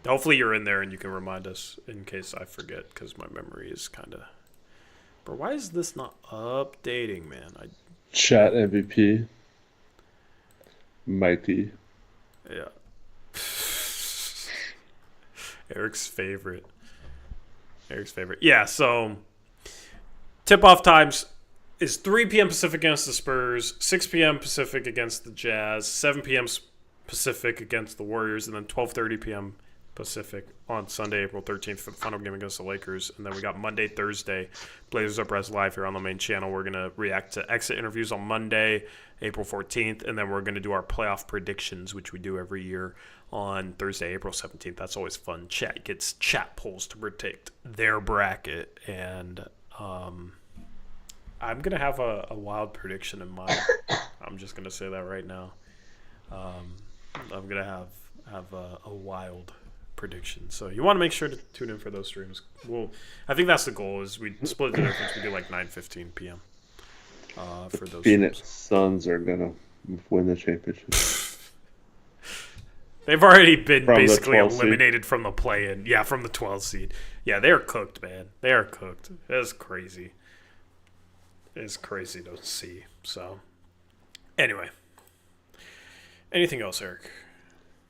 hopefully you're in there and you can remind us in case I forget, because my memory is kind of... But why is this not updating, man? Chat MVP. Mikey. Yeah. Eric's favorite. Yeah, so tip-off times is 3 p.m. Pacific against the Spurs, 6 p.m. Pacific against the Jazz, 7 p.m. Pacific against the Warriors, and then 12:30 p.m. Pacific on Sunday, April 13th for the final game against the Lakers. And then we got Monday, Thursday, Blazers Uprise live here on the main channel. We're going to react to exit interviews on Monday, April 14th, and then we're going to do our playoff predictions, which we do every year on Thursday, April 17th. That's always fun. Chat gets chat polls to predict their bracket, and I'm going to have a wild prediction in mind. I'm just going to say that right now. I'm going to have a wild prediction. So you want to make sure to tune in for those streams. I think that's the goal, is we split the difference. We do 9:15 p.m. For those Phoenix streams. Suns are going to win the championship. They've already been From the basically 12th seed. eliminated from the play-in. Yeah, from the 12th seed. Yeah, they're cooked, man. They are cooked. It's crazy. It's crazy to see. So, anyway. Anything else, Eric?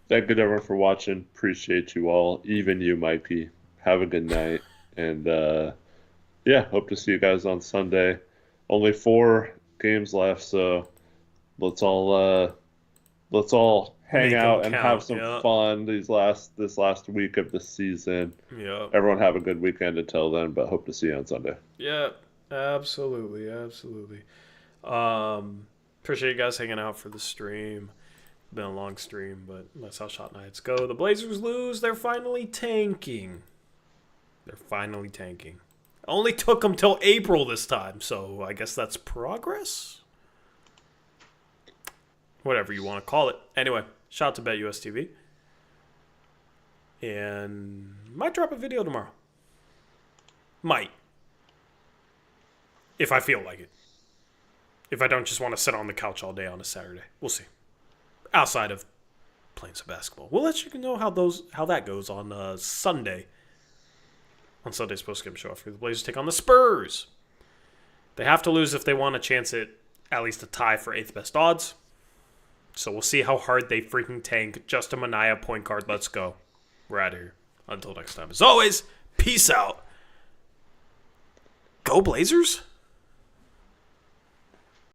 Thank you, everyone, for watching. Appreciate you all. Even you, Mikey. Have a good night. And, hope to see you guys on Sunday. Only 4 games left, so let's all hang Make 'em out and count, have some yeah. fun this last week of the season. Yeah. Everyone have a good weekend until then, but hope to see you on Sunday. Yeah, absolutely. Appreciate you guys hanging out for the stream. Been a long stream, but that's how shot nights go. The Blazers lose. They're finally tanking. Only took them till April this time, so I guess that's progress? Whatever you want to call it. Anyway, shout out to BetUS TV. And might drop a video tomorrow. Might. If I feel like it. If I don't just want to sit on the couch all day on a Saturday. We'll see. Outside of playing some basketball. We'll let you know how that goes on Sunday. On Sunday's postgame show after the Blazers take on the Spurs. They have to lose if they want a chance at least a tie for 8th best odds. So we'll see how hard they freaking tank. Justin Minaya, point guard. Let's go. We're out of here. Until next time. As always, peace out. Go Blazers.